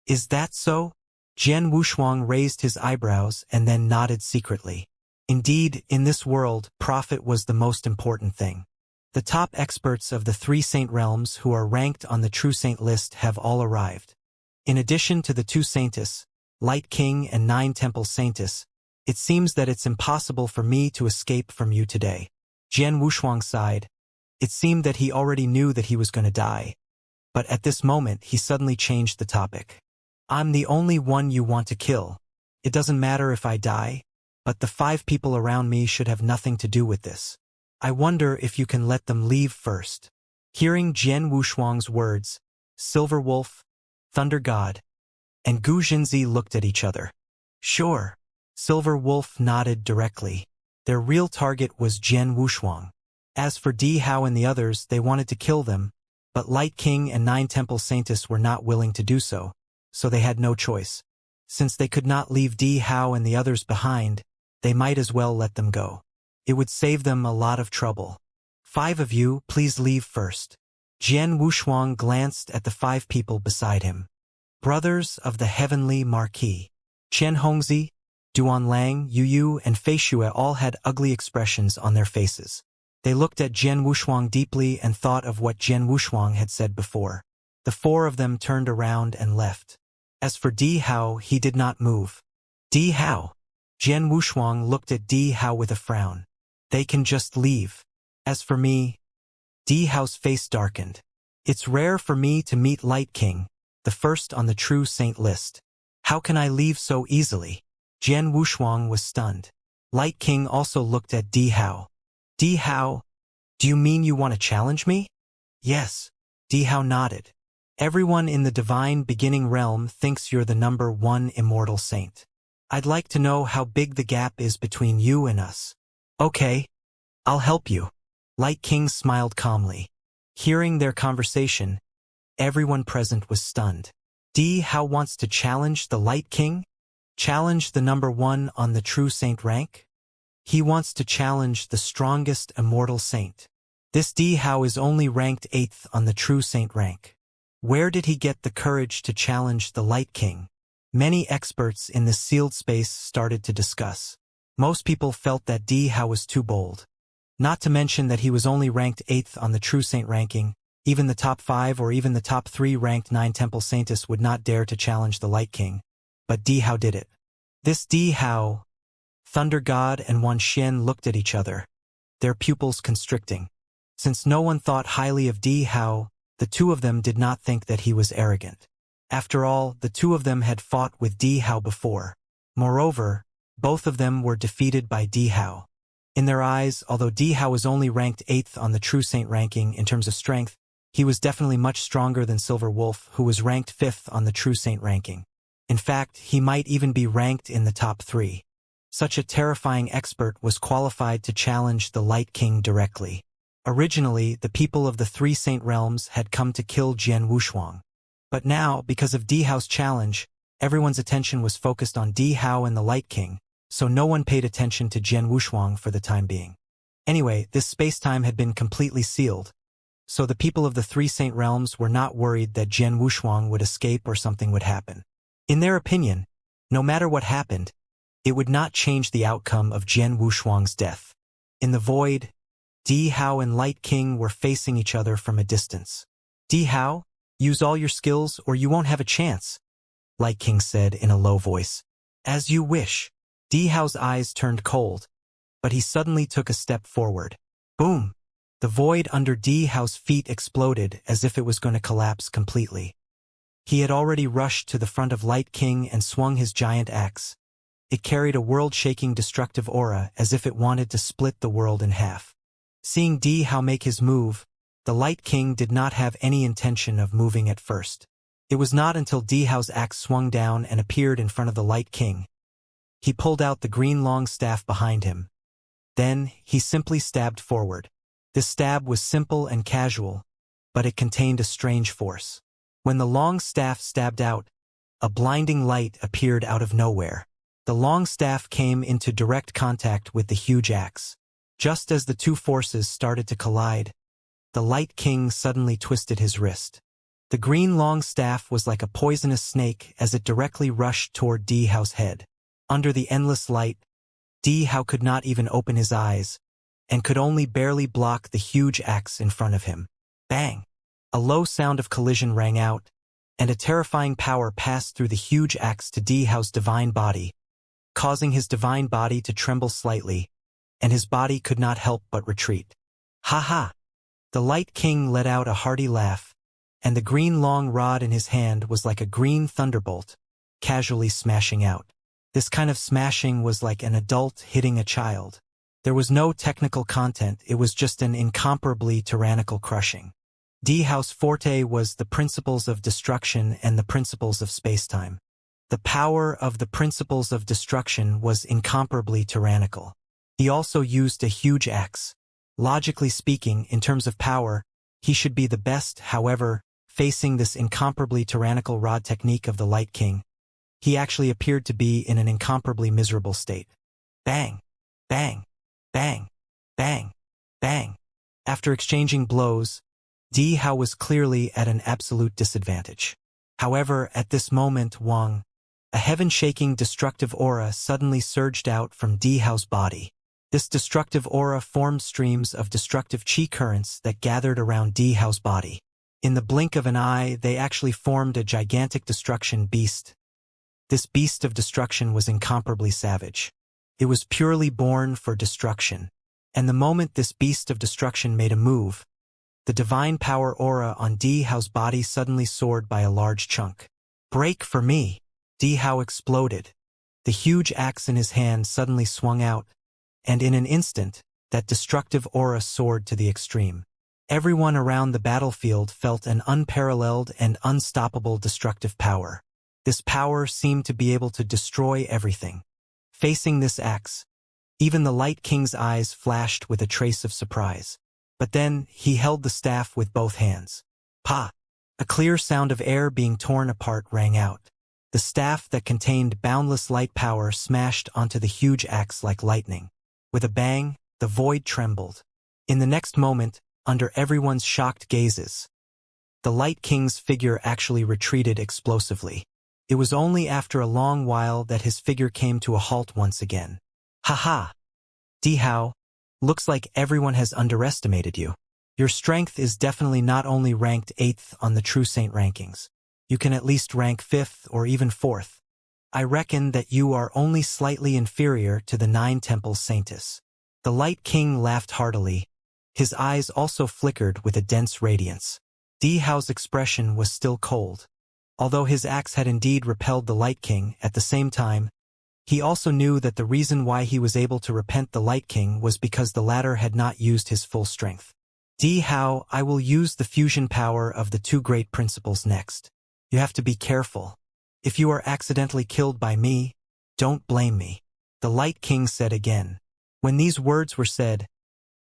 Speaker 1: Is that so? Jian Wushuang raised his eyebrows and then nodded secretly. Indeed, in this world, profit was the most important thing. The top experts of the three Saint Realms who are ranked on the True Saint list have all arrived. In addition to the 2 Saintess, Light King and 9 Temple Saintess, it seems that it's impossible for me to escape from you today. Jian Wushuang sighed. It seemed that he already knew that he was going to die. But at this moment, he suddenly changed the topic. I'm the only one you want to kill. It doesn't matter if I die, but the 5 people around me should have nothing to do with this. I wonder if you can let them leave first. Hearing Jian Wushuang's words, Silver Wolf, Thunder God, and Gu Jinzi looked at each other. Sure. Silver Wolf nodded directly. Their real target was Jian Wushuang. As for Di Hao and the others, they wanted to kill them, but Light King and 9 Temple Saintess were not willing to do so, so they had no choice. Since they could not leave Di Hao and the others behind, they might as well let them go. It would save them a lot of trouble. 5 of you, please leave first. Jian Wushuang glanced at the 5 people beside him. Brothers of the Heavenly Marquis. Chen Hongzi, Duan Lang, Yu Yu, and Fei Xue all had ugly expressions on their faces. They looked at Jian Wushuang deeply and thought of what Jian Wushuang had said before. The 4 of them turned around and left. As for Di Hao, he did not move. Di Hao. Jian Wushuang looked at Di Hao with a frown. They can just leave. As for me, Di Hao's face darkened. It's rare for me to meet Light King, the first on the True Saint list. How can I leave so easily? Jian Wushuang was stunned. Light King also looked at Di Hao. Di Hao, do you mean you want to challenge me? Yes. Di Hao nodded. Everyone in the Divine Beginning Realm thinks you're the number 1 immortal saint. I'd like to know how big the gap is between you and us. Okay. I'll help you. Light King smiled calmly. Hearing their conversation, everyone present was stunned. Di Hao wants to challenge the Light King? Challenge the number 1 on the True Saint rank? He wants to challenge the strongest immortal saint. This Di Hao is only ranked 8th on the True Saint rank. Where did he get the courage to challenge the Light King? Many experts in the sealed space started to discuss. Most people felt that Di Hao was too bold. Not to mention that he was only ranked 8th on the True Saint ranking. Even the top 5 or even the top 3 ranked 9 Temple Saintess would not dare to challenge the Light King. But Di Hao did it. This Di Hao, Thunder God and Wan Xian looked at each other, their pupils constricting. Since no one thought highly of Di Hao, the 2 of them did not think that he was arrogant. After all, the 2 of them had fought with Di Hao before. Moreover, both of them were defeated by Di Hao. In their eyes, although Di Hao was only ranked 8th on the True Saint ranking in terms of strength, he was definitely much stronger than Silver Wolf, who was ranked 5th on the True Saint ranking. In fact, he might even be ranked in the top 3. Such a terrifying expert was qualified to challenge the Light King directly. Originally, the people of the 3 Saint Realms had come to kill Jian Wushuang. But now, because of Di Hao's challenge, everyone's attention was focused on Di Hao and the Light King, so no one paid attention to Jian Wushuang for the time being. Anyway, this space-time had been completely sealed, so the people of the 3 Saint Realms were not worried that Jian Wushuang would escape or something would happen. In their opinion, no matter what happened, it would not change the outcome of Jian Wushuang's death. In the void, Di Hao and Light King were facing each other from a distance. Di Hao, use all your skills or you won't have a chance, Light King said in a low voice. As you wish. Di Hao's eyes turned cold, but he suddenly took a step forward. Boom! The void under Di Hao's feet exploded as if it was going to collapse completely. He had already rushed to the front of Light King and swung his giant axe. It carried a world-shaking destructive aura as if it wanted to split the world in half. Seeing Di Hao make his move, the Light King did not have any intention of moving at first. It was not until Di Hao's axe swung down and appeared in front of the Light King. He pulled out the green long staff behind him. Then, he simply stabbed forward. This stab was simple and casual, but it contained a strange force. When the long staff stabbed out, a blinding light appeared out of nowhere. The long staff came into direct contact with the huge axe. Just as the two forces started to collide, the Light King suddenly twisted his wrist. The green long staff was like a poisonous snake as it directly rushed toward Di Hao's head. Under the endless light, Di Hao could not even open his eyes, and could only barely block the huge axe in front of him. Bang! A low sound of collision rang out, and a terrifying power passed through the huge axe to Di Hao's divine body, causing his divine body to tremble slightly, and his body could not help but retreat. Ha ha! The Light King let out a hearty laugh, and the green long rod in his hand was like a green thunderbolt, casually smashing out. This kind of smashing was like an adult hitting a child. There was no technical content, it was just an incomparably tyrannical crushing. Di Hao's forte was the principles of destruction and the principles of spacetime. The power of the principles of destruction was incomparably tyrannical. He also used a huge axe. Logically speaking, in terms of power, he should be the best. However, facing this incomparably tyrannical rod technique of the Light King, he actually appeared to be in an incomparably miserable state. Bang! Bang! Bang! Bang! Bang! After exchanging blows, Di Hao was clearly at an absolute disadvantage. However, at this moment, a heaven-shaking destructive aura suddenly surged out from Di Hao's body. This destructive aura formed streams of destructive chi currents that gathered around Di Hao's body. In the blink of an eye, they actually formed a gigantic destruction beast. This beast of destruction was incomparably savage. It was purely born for destruction. And the moment this beast of destruction made a move, the divine power aura on Di Hao's body suddenly soared by a large chunk. Break for me! Di Hao exploded. The huge axe in his hand suddenly swung out, and in an instant, that destructive aura soared to the extreme. Everyone around the battlefield felt an unparalleled and unstoppable destructive power. This power seemed to be able to destroy everything. Facing this axe, even the Light King's eyes flashed with a trace of surprise. But then, he held the staff with both hands. Pa! A clear sound of air being torn apart rang out. The staff that contained boundless light power smashed onto the huge axe like lightning. With a bang, the void trembled. In the next moment, under everyone's shocked gazes, the Light King's figure actually retreated explosively. It was only after a long while that his figure came to a halt once again. Ha! Di Hao, looks like everyone has underestimated you. Your strength is definitely not only ranked 8th on the True Saint rankings. You can at least rank 5th or even 4th. I reckon that you are only slightly inferior to the 9 Temples Saintess. The Light King laughed heartily. His eyes also flickered with a dense radiance. Di Hao's expression was still cold. Although his axe had indeed repelled the Light King, at the same time, he also knew that the reason why he was able to repent the Light King was because the latter had not used his full strength. Di Hao, I will use the fusion power of the two great principles next. You have to be careful. If you are accidentally killed by me, don't blame me. The Light King said again. When these words were said,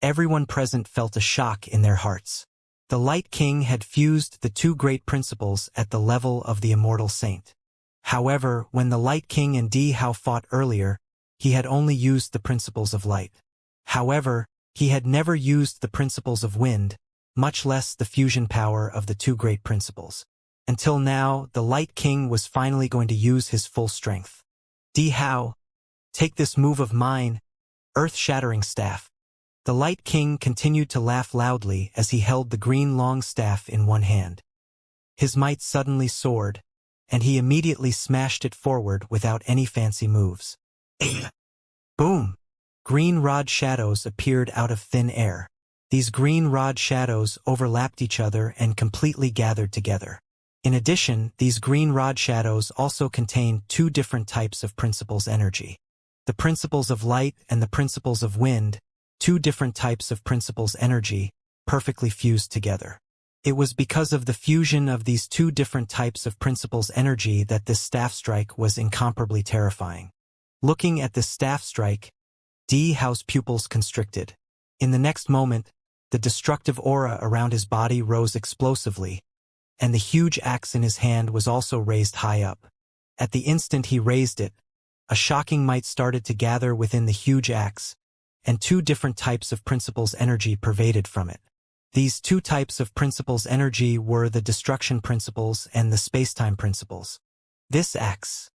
Speaker 1: everyone present felt a shock in their hearts. The Light King had fused the two great principles at the level of the Immortal Saint. However, when the Light King and Di Hao fought earlier, he had only used the principles of light. However, he had never used the principles of wind, much less the fusion power of the two great principles. Until now, the Light King was finally going to use his full strength. Di Hao, take this move of mine, earth-shattering staff. The Light King continued to laugh loudly as he held the green long staff in one hand. His might suddenly soared, and he immediately smashed it forward without any fancy moves. Boom! Green rod shadows appeared out of thin air. These green rod shadows overlapped each other and completely gathered together. In addition, these green rod shadows also contained two different types of principles energy. The principles of light and the principles of wind, two different types of principles energy, perfectly fused together. It was because of the fusion of these two different types of principles energy that this staff strike was incomparably terrifying. Looking at this staff strike, D Hao's pupils constricted. In the next moment, the destructive aura around his body rose explosively, and the huge axe in his hand was also raised high up. At the instant he raised it, a shocking might started to gather within the huge axe, and two different types of principles energy pervaded from it. These two types of principles energy were the destruction principles and the spacetime principles. This axe,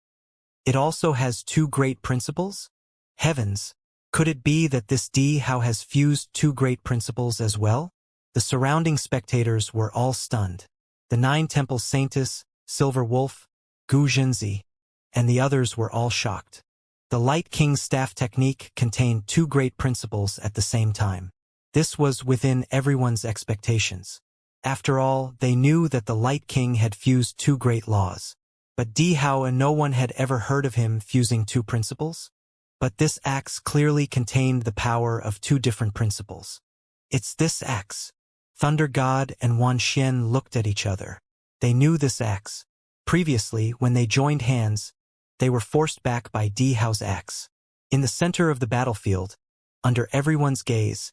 Speaker 1: it also has two great principles? Heavens! Could it be that this D Hao has fused two great principles as well? The surrounding spectators were all stunned. The 9 Temple Saintess, Silver Wolf, Gu Zhenzi, and the others were all shocked. The Light King's staff technique contained two great principles at the same time. This was within everyone's expectations. After all, they knew that the Light King had fused two great laws. But D Hao and no one had ever heard of him fusing two principles? But this axe clearly contained the power of two different principles. It's this axe. Thunder God and Wan Xian looked at each other. They knew this axe. Previously, when they joined hands, they were forced back by D Hao's axe. In the center of the battlefield, under everyone's gaze,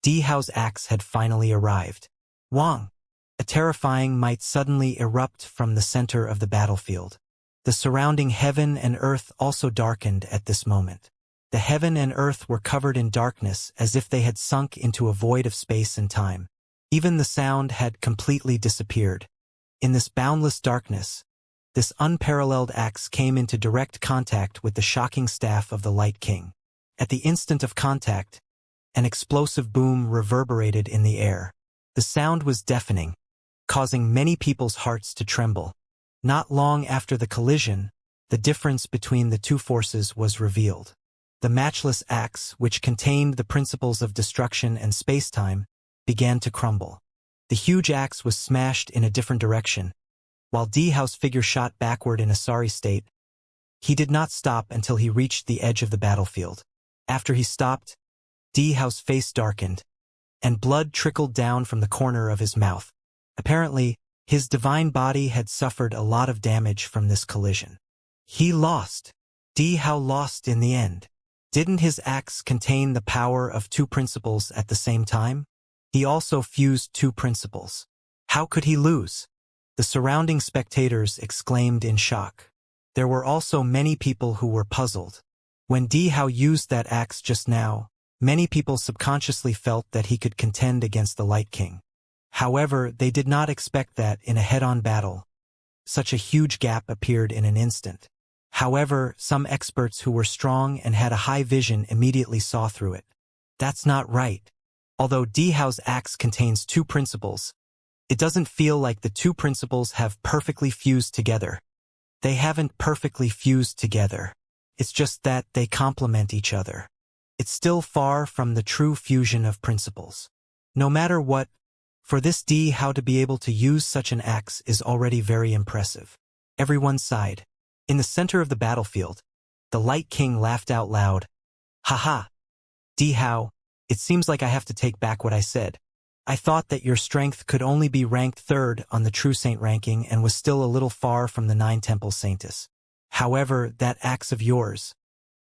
Speaker 1: D Hao's axe had finally arrived. Wang! A terrifying might suddenly erupt from the center of the battlefield. The surrounding heaven and earth also darkened at this moment. The heaven and earth were covered in darkness as if they had sunk into a void of space and time. Even the sound had completely disappeared. In this boundless darkness, this unparalleled axe came into direct contact with the shocking staff of the Light King. At the instant of contact, an explosive boom reverberated in the air. The sound was deafening, causing many people's hearts to tremble. Not long after the collision, the difference between the two forces was revealed. The matchless axe, which contained the principles of destruction and spacetime, began to crumble. The huge axe was smashed in a different direction, while D Hao's figure shot backward in a sorry state. He did not stop until he reached the edge of the battlefield. After he stopped, D Hao's face darkened, and blood trickled down from the corner of his mouth. Apparently, his divine body had suffered a lot of damage from this collision. He lost. D Hao lost in the end. Didn't his axe contain the power of two principles at the same time? He also fused two principles. How could he lose? The surrounding spectators exclaimed in shock. There were also many people who were puzzled. When D Hao used that axe just now, many people subconsciously felt that he could contend against the Light King. However, they did not expect that in a head-on battle, such a huge gap appeared in an instant. However, some experts who were strong and had a high vision immediately saw through it. That's not right. Although D Hao's axe contains two principles, it doesn't feel like the two principles have perfectly fused together. They haven't perfectly fused together. It's just that they complement each other. It's still far from the true fusion of principles. No matter what, for this D Hao to be able to use such an axe is already very impressive. Everyone sighed. In the center of the battlefield, the Light King laughed out loud. Haha! D Hao, it seems like I have to take back what I said. I thought that your strength could only be ranked 3rd on the True Saint ranking and was still a little far from the 9 Temple Saintess. However, that axe of yours,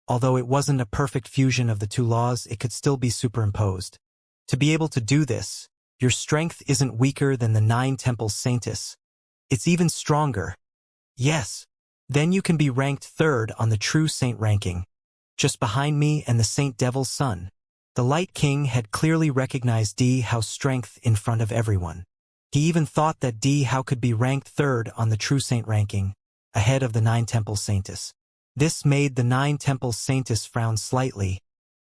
Speaker 1: although it wasn't a perfect fusion of the two laws, it could still be superimposed. To be able to do this, your strength isn't weaker than the 9 Temple Saintess. It's even stronger. Yes. Then you can be ranked 3rd on the True Saint ranking, just behind me and the Saint Devil's son. The Light King had clearly recognized D Hao's strength in front of everyone. He even thought that D Hao could be ranked 3rd on the True Saint ranking, ahead of the 9 Temple Saintess. This made the 9 Temple Saintess frown slightly,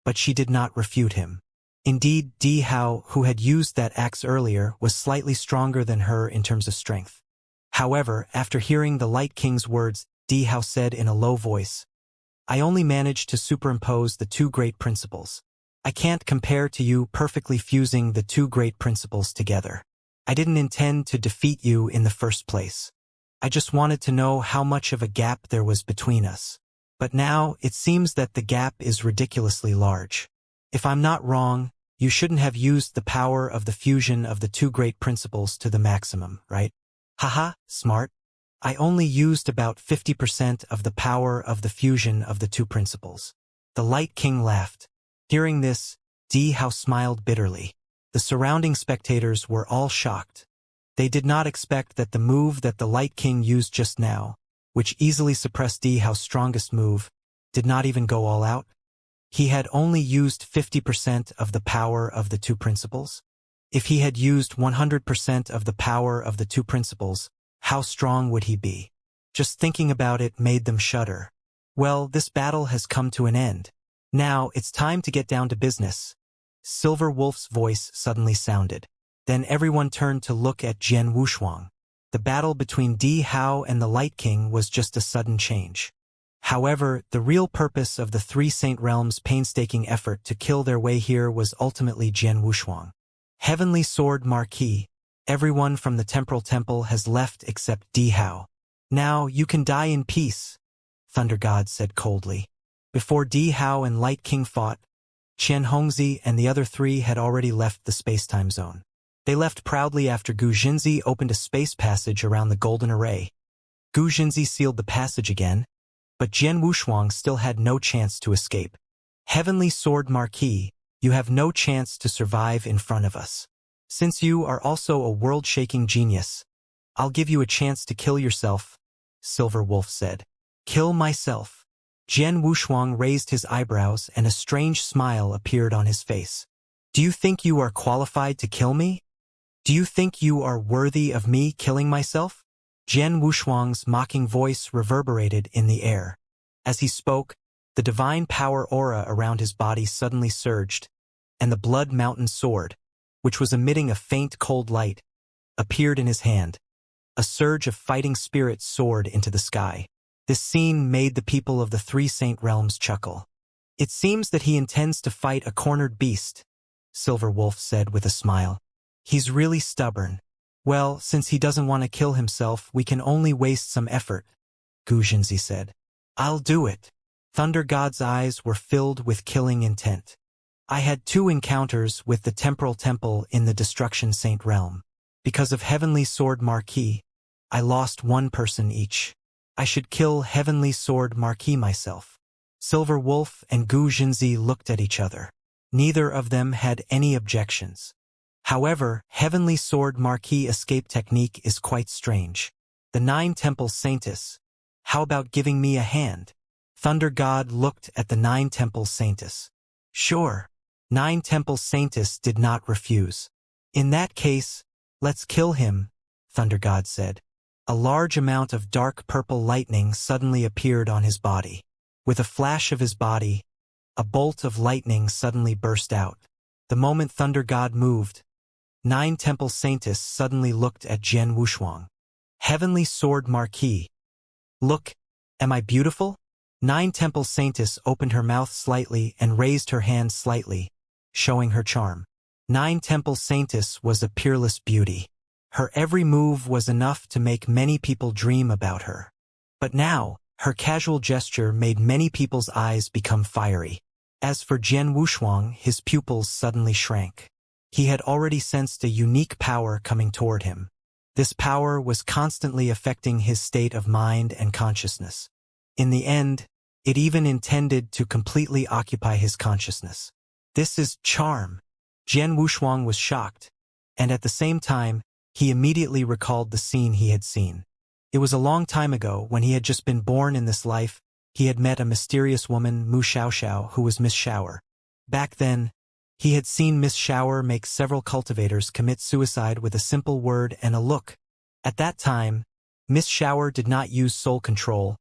Speaker 1: but she did not refute him. Indeed, Di Hao, who had used that axe earlier, was slightly stronger than her in terms of strength. However, after hearing the Light King's words, Di Hao said in a low voice, "I only managed to superimpose the two great principles. I can't compare to you perfectly fusing the two great principles together. I didn't intend to defeat you in the first place. I just wanted to know how much of a gap there was between us. But now, it seems that the gap is ridiculously large. If I'm not wrong, you shouldn't have used the power of the fusion of the two great principles to the maximum, right? Haha, smart. I only used about 50% of the power of the fusion of the two principles." The Light King laughed. Hearing this, Di Hao smiled bitterly. The surrounding spectators were all shocked. They did not expect that the move that the Light King used just now, which easily suppressed Di Hao's strongest move, did not even go all out. He had only used 50% of the power of the two principles. If he had used 100% of the power of the two principles, how strong would he be? Just thinking about it made them shudder. Well, this battle has come to an end. Now, it's time to get down to business. Silver Wolf's voice suddenly sounded. Then everyone turned to look at Jian Wushuang. The battle between Di Hao and the Light King was just a sudden change. However, the real purpose of the three Saint Realms' painstaking effort to kill their way here was ultimately Jian Wushuang. Heavenly Sword Marquis, everyone from the Temporal Temple has left except Di Hao. Now you can die in peace, Thunder God said coldly. Before Di Hao and Light King fought, Qian Hongzi and the other three had already left the space-time zone. They left proudly after Gu Jinzi opened a space passage around the Golden Array. Gu Jinzi sealed the passage again, but Jian Wushuang still had no chance to escape. Heavenly Sword Marquis, you have no chance to survive in front of us. Since you are also a world-shaking genius, I'll give you a chance to kill yourself, Silver Wolf said. Kill myself. Jian Wushuang raised his eyebrows and a strange smile appeared on his face. Do you think you are qualified to kill me? Do you think you are worthy of me killing myself? Jian Wushuang's mocking voice reverberated in the air. As he spoke, the divine power aura around his body suddenly surged, and the Blood Mountain sword, which was emitting a faint cold light, appeared in his hand. A surge of fighting spirits soared into the sky. This scene made the people of the three Saint Realms chuckle. It seems that he intends to fight a cornered beast, Silver Wolf said with a smile. He's really stubborn. Well, since he doesn't want to kill himself, we can only waste some effort, Gu Jinzi said. I'll do it. Thunder God's eyes were filled with killing intent. I had 2 encounters with the Temporal Temple in the Destruction Saint Realm. Because of Heavenly Sword Marquis, I lost 1 person each. I should kill Heavenly Sword Marquis myself. Silver Wolf and Gu Jinzi looked at each other. Neither of them had any objections. However, Heavenly Sword Marquis escape technique is quite strange. The 9 Temple Saintess. How about giving me a hand? Thunder God looked at the 9 Temple Saintess. Sure. 9 Temple Saintess did not refuse. In that case, let's kill him, Thunder God said. A large amount of dark purple lightning suddenly appeared on his body. With a flash of his body, a bolt of lightning suddenly burst out. The moment Thunder God moved, 9 Temple Saintess suddenly looked at Jian Wushuang. Heavenly Sword Marquis. Look, am I beautiful? 9 Temple Saintess opened her mouth slightly and raised her hand slightly, showing her charm. 9 Temple Saintess was a peerless beauty. Her every move was enough to make many people dream about her. But now, her casual gesture made many people's eyes become fiery. As for Jian Wushuang, his pupils suddenly shrank. He had already sensed a unique power coming toward him. This power was constantly affecting his state of mind and consciousness. In the end, it even intended to completely occupy his consciousness. This is charm. Jian Wushuang was shocked, and at the same time, he immediately recalled the scene he had seen. It was a long time ago, when he had just been born in this life, he had met a mysterious woman, Mu Xiaoxiao, who was Miss Shower. Back then, he had seen Miss Shower make several cultivators commit suicide with a simple word and a look. At that time, Miss Shower did not use soul control,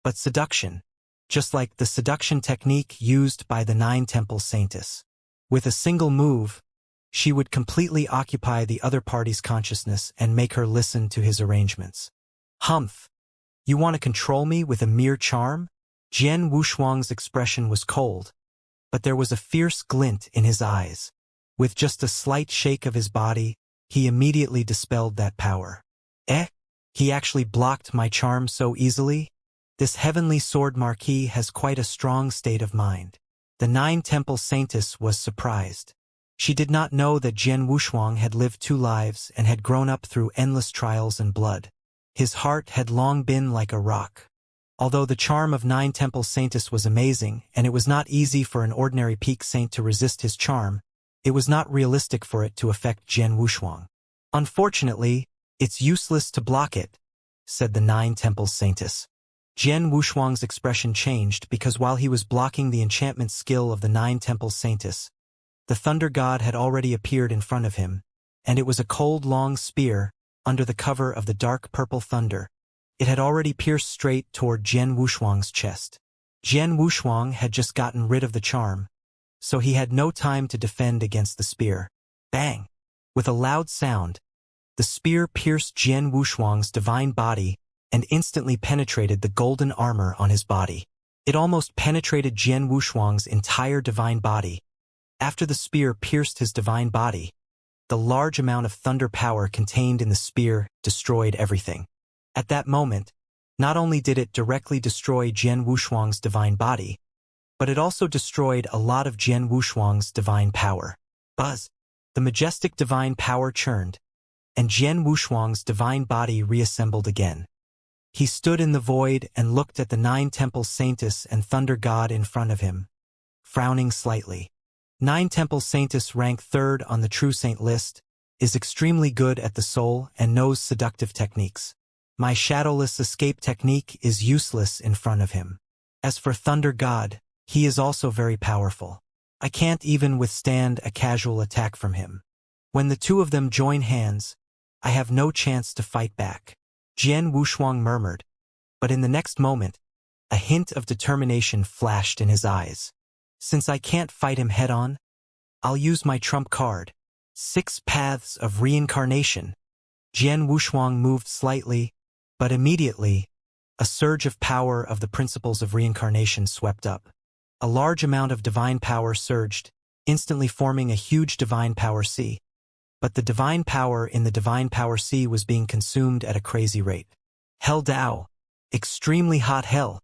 Speaker 1: but seduction, just like the seduction technique used by the 9 Temple Saintess. With a single move, she would completely occupy the other party's consciousness and make her listen to his arrangements. Humph! You want to control me with a mere charm? Jian Wushuang's expression was cold, but there was a fierce glint in his eyes. With just a slight shake of his body, he immediately dispelled that power. He actually blocked my charm so easily? This heavenly sword marquis has quite a strong state of mind. The Nine-Temple Saintess was surprised. She did not know that Jian Wushuang had lived 2 lives and had grown up through endless trials and blood. His heart had long been like a rock. Although the charm of Nine-Temple Saintess was amazing, and it was not easy for an ordinary peak saint to resist his charm, it was not realistic for it to affect Jian Wushuang. Unfortunately, it's useless to block it, said the Nine-Temple Saintess. Jian Wushuang's expression changed because while he was blocking the enchantment skill of the Nine-Temple Saintess, the Thunder God had already appeared in front of him, and it was a cold long spear, under the cover of the dark purple thunder. It had already pierced straight toward Jian Wushuang's chest. Jian Wushuang had just gotten rid of the charm, so he had no time to defend against the spear. Bang! With a loud sound, the spear pierced Jian Wushuang's divine body and instantly penetrated the golden armor on his body. It almost penetrated Jian Wushuang's entire divine body. After the spear pierced his divine body, the large amount of thunder power contained in the spear destroyed everything. At that moment, not only did it directly destroy Jian Wushuang's divine body, but it also destroyed a lot of Jian Wushuang's divine power. Buzz! The majestic divine power churned, and Jian Wushuang's divine body reassembled again. He stood in the void and looked at the Nine-Temple Saintess and Thunder God in front of him, frowning slightly. Nine-Temple Saintess, rank 3rd on the True Saint list, is extremely good at the soul and knows seductive techniques. My shadowless escape technique is useless in front of him. As for Thunder God, he is also very powerful. I can't even withstand a casual attack from him. When the 2 of them join hands, I have no chance to fight back. Jian Wushuang murmured, but in the next moment, a hint of determination flashed in his eyes. Since I can't fight him head-on, I'll use my trump card, 6 Paths of Reincarnation. Jian Wushuang moved slightly, but immediately, a surge of power of the principles of reincarnation swept up. A large amount of divine power surged, instantly forming a huge divine power sea. But the divine power in the divine power sea was being consumed at a crazy rate. Hell Dao, extremely hot hell.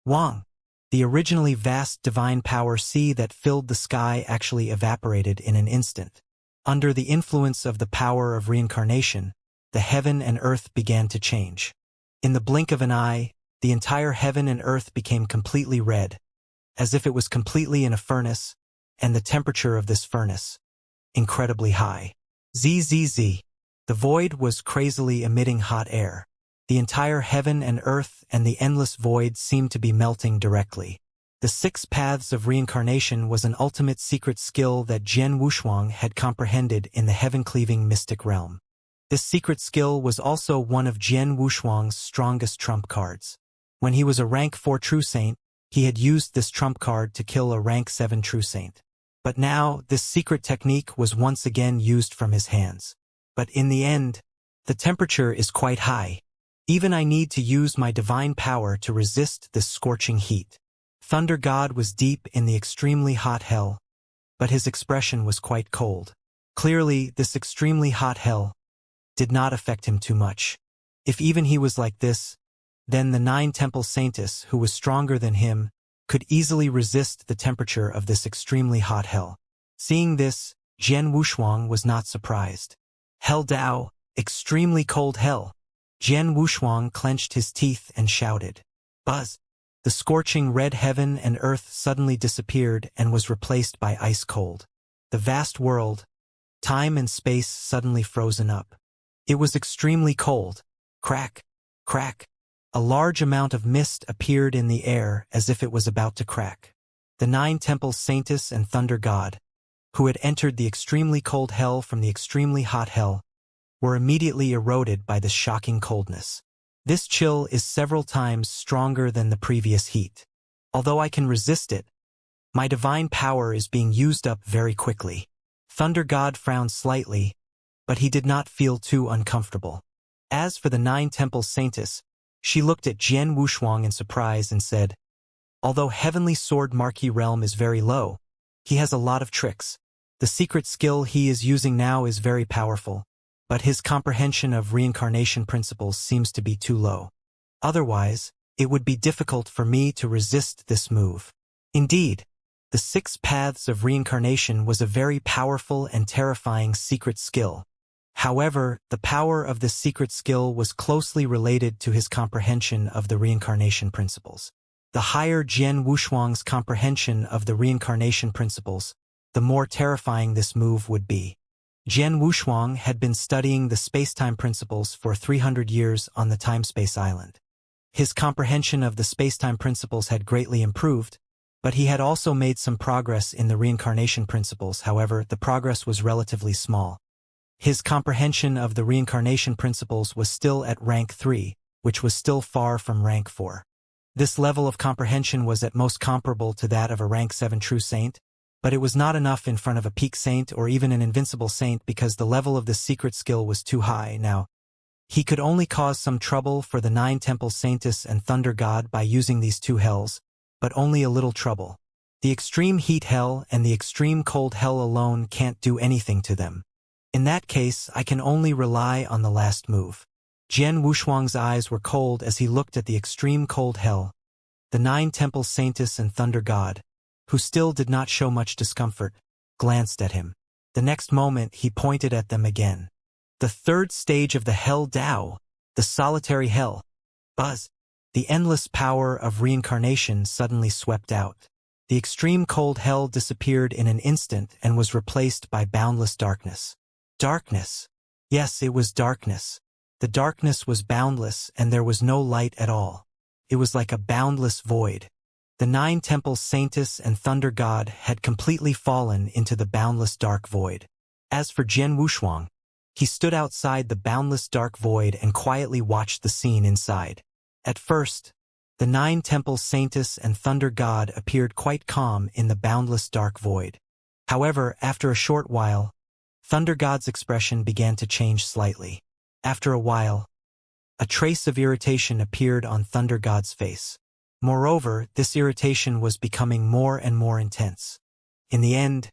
Speaker 1: Wang. The originally vast divine power sea that filled the sky actually evaporated in an instant. Under the influence of the power of reincarnation, the heaven and earth began to change. In the blink of an eye, the entire heaven and earth became completely red, as if it was completely in a furnace, and the temperature of this furnace, incredibly high. ZZZ. The void was crazily emitting hot air. The entire heaven and earth and the endless void seemed to be melting directly. The 6 Paths of Reincarnation was an ultimate secret skill that Jian Wushuang had comprehended in the heaven-cleaving mystic realm. This secret skill was also one of Jian Wushuang's strongest trump cards. When he was a rank 4 True Saint, he had used this trump card to kill a rank 7 True Saint. But now, this secret technique was once again used from his hands. But in the end, the temperature is quite high. Even I need to use my divine power to resist this scorching heat. Thunder God was deep in the extremely hot hell, but his expression was quite cold. Clearly, this extremely hot hell did not affect him too much. If even he was like this, then the Nine-Temple Saintess, who was stronger than him, could easily resist the temperature of this extremely hot hell. Seeing this, Jian Wushuang was not surprised. Hell Dao, extremely cold hell. Jian Wushuang clenched his teeth and shouted. Buzz! The scorching red heaven and earth suddenly disappeared and was replaced by ice cold. The vast world, time and space suddenly frozen up. It was extremely cold. Crack, crack. A large amount of mist appeared in the air as if it was about to crack. The Nine-Temple Saintess and Thunder God, who had entered the extremely cold hell from the extremely hot hell, were immediately eroded by this shocking coldness. This chill is several times stronger than the previous heat. Although I can resist it, My divine power is being used up very quickly. Thunder God frowned slightly, but he did not feel too uncomfortable. As for the 9 Temple Saintess, she looked at Jian Wushuang in surprise and said, although Heavenly Sword Marquis Realm is very low, he has a lot of tricks. The secret skill he is using now is very powerful, but his comprehension of reincarnation principles seems to be too low. Otherwise, it would be difficult for me to resist this move. Indeed, the 6 Paths of Reincarnation was a very powerful and terrifying secret skill. However, the power of this secret skill was closely related to his comprehension of the reincarnation principles. The higher Jian Wushuang's comprehension of the reincarnation principles, the more terrifying this move would be. Jian Wushuang had been studying the space-time principles for 300 years on the time-space island. His comprehension of the space-time principles had greatly improved, but he had also made some progress in the reincarnation principles. However, the progress was relatively small. His comprehension of the reincarnation principles was still at rank 3, which was still far from rank 4. This level of comprehension was at most comparable to that of a rank 7 true saint, but it was not enough in front of a peak saint or even an invincible saint because the level of this secret skill was too high. Now, he could only cause some trouble for the 9 Temple Saintess and Thunder God by using these 2 hells, but only a little trouble. The extreme heat hell and the extreme cold hell alone can't do anything to them. In that case, I can only rely on the last move. Jian Wushuang's eyes were cold as he looked at the extreme cold hell, the 9 Temple Saintess and Thunder God, who still did not show much discomfort, glanced at him. The next moment he pointed at them again. The 3rd stage of the Hell Dao, the solitary hell. Buzz. The endless power of reincarnation suddenly swept out. The extreme cold hell disappeared in an instant and was replaced by boundless darkness. Darkness. Yes, it was darkness. The darkness was boundless and there was no light at all. It was like a boundless void. The 9 Temple Saintess and Thunder God had completely fallen into the boundless dark void. As for Jian Wushuang, he stood outside the boundless dark void and quietly watched the scene inside. At first, the 9 Temple Saintess and Thunder God appeared quite calm in the boundless dark void. However, after a short while, Thunder God's expression began to change slightly. After a while, a trace of irritation appeared on Thunder God's face. Moreover, this irritation was becoming more and more intense. In the end,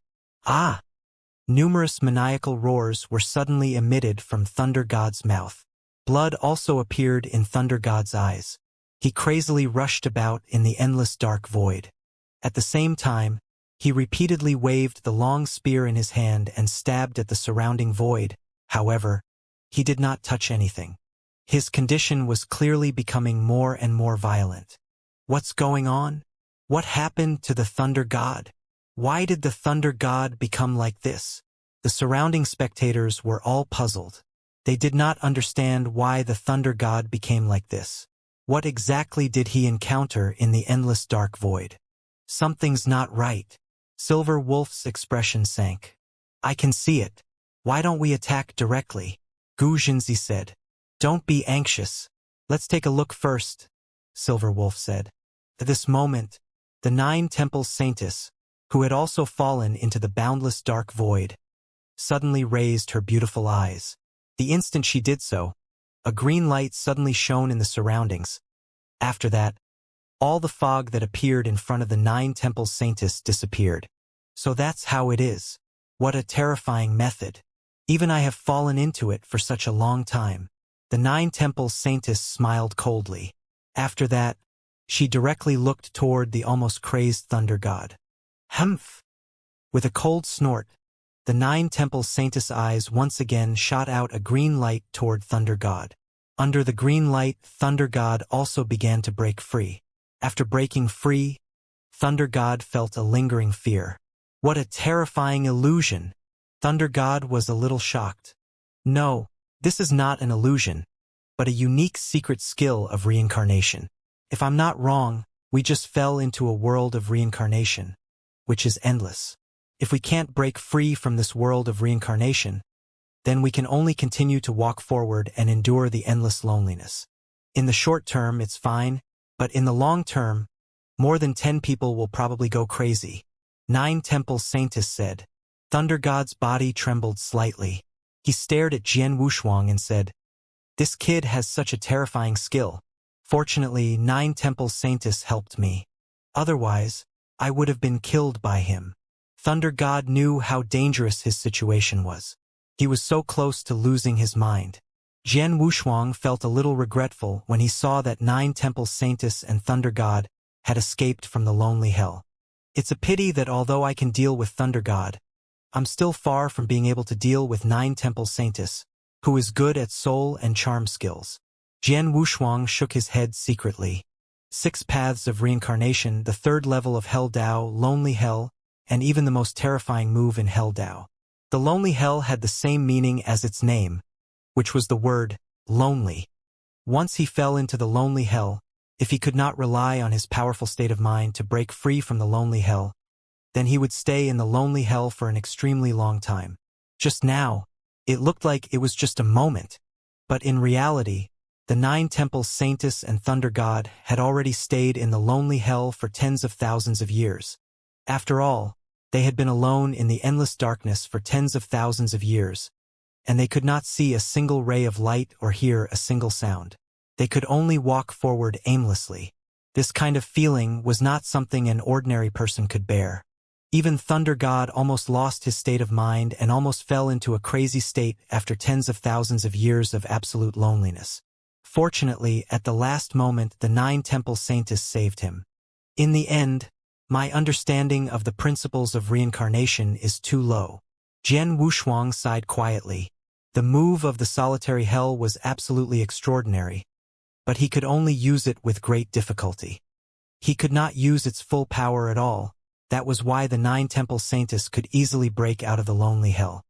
Speaker 1: numerous maniacal roars were suddenly emitted from Thunder God's mouth. Blood also appeared in Thunder God's eyes. He crazily rushed about in the endless dark void. At the same time, he repeatedly waved the long spear in his hand and stabbed at the surrounding void. However, he did not touch anything. His condition was clearly becoming more and more violent. What's going on? What happened to the Thunder God? Why did the Thunder God become like this? The surrounding spectators were all puzzled. They did not understand why the Thunder God became like this. What exactly did he encounter in the endless dark void? Something's not right. Silver Wolf's expression sank. I can see it. Why don't we attack directly? Gu Jinzi said. Don't be anxious. Let's take a look first, Silver Wolf said. At this moment, the 9 Temple Saintess, who had also fallen into the boundless dark void, suddenly raised her beautiful eyes. The instant she did so, a green light suddenly shone in the surroundings. After that, all the fog that appeared in front of the 9 Temple Saintess disappeared. So that's how it is. What a terrifying method. Even I have fallen into it for such a long time. The 9 Temple Saintess smiled coldly. After that, she directly looked toward the almost crazed Thunder God. Humph! With a cold snort, the 9 Temple Saintess' eyes once again shot out a green light toward Thunder God. Under the green light, Thunder God also began to break free. After breaking free, Thunder God felt a lingering fear. What a terrifying illusion! Thunder God was a little shocked. No, this is not an illusion, but a unique secret skill of reincarnation. If I'm not wrong, we just fell into a world of reincarnation, which is endless. If we can't break free from this world of reincarnation, then we can only continue to walk forward and endure the endless loneliness. In the short term, it's fine, but in the long term, more than 10 people will probably go crazy. Nine Temple Saintess said. Thunder God's body trembled slightly. He stared at Jian Wushuang and said, "This kid has such a terrifying skill. Fortunately, Nine Temple Saintess helped me. Otherwise, I would have been killed by him." Thunder God knew how dangerous his situation was. He was so close to losing his mind. Jian Wushuang felt a little regretful when he saw that Nine Temple Saintess and Thunder God had escaped from the lonely hell. It's a pity that although I can deal with Thunder God, I'm still far from being able to deal with Nine Temple Saintess, who is good at soul and charm skills. Jian Wushuang shook his head secretly. 6 paths of reincarnation, the 3rd level of Hell Dao, Lonely Hell, and even the most terrifying move in Hell Dao. The Lonely Hell had the same meaning as its name, which was the word lonely. Once he fell into the lonely hell, if he could not rely on his powerful state of mind to break free from the lonely hell, then he would stay in the lonely hell for an extremely long time. Just now, it looked like it was just a moment, but in reality, the 9 Temple Saintess and Thunder God had already stayed in the lonely hell for tens of thousands of years. After all, they had been alone in the endless darkness for tens of thousands of years, and they could not see a single ray of light or hear a single sound. They could only walk forward aimlessly. This kind of feeling was not something an ordinary person could bear. Even Thunder God almost lost his state of mind and almost fell into a crazy state after tens of thousands of years of absolute loneliness. Fortunately, at the last moment, the 9 Temple Saintess saved him. In the end, my understanding of the principles of reincarnation is too low. Jian Wushuang sighed quietly. The move of the solitary hell was absolutely extraordinary, but he could only use it with great difficulty. He could not use its full power at all. That was why the 9 Temple Saintess could easily break out of the lonely hell.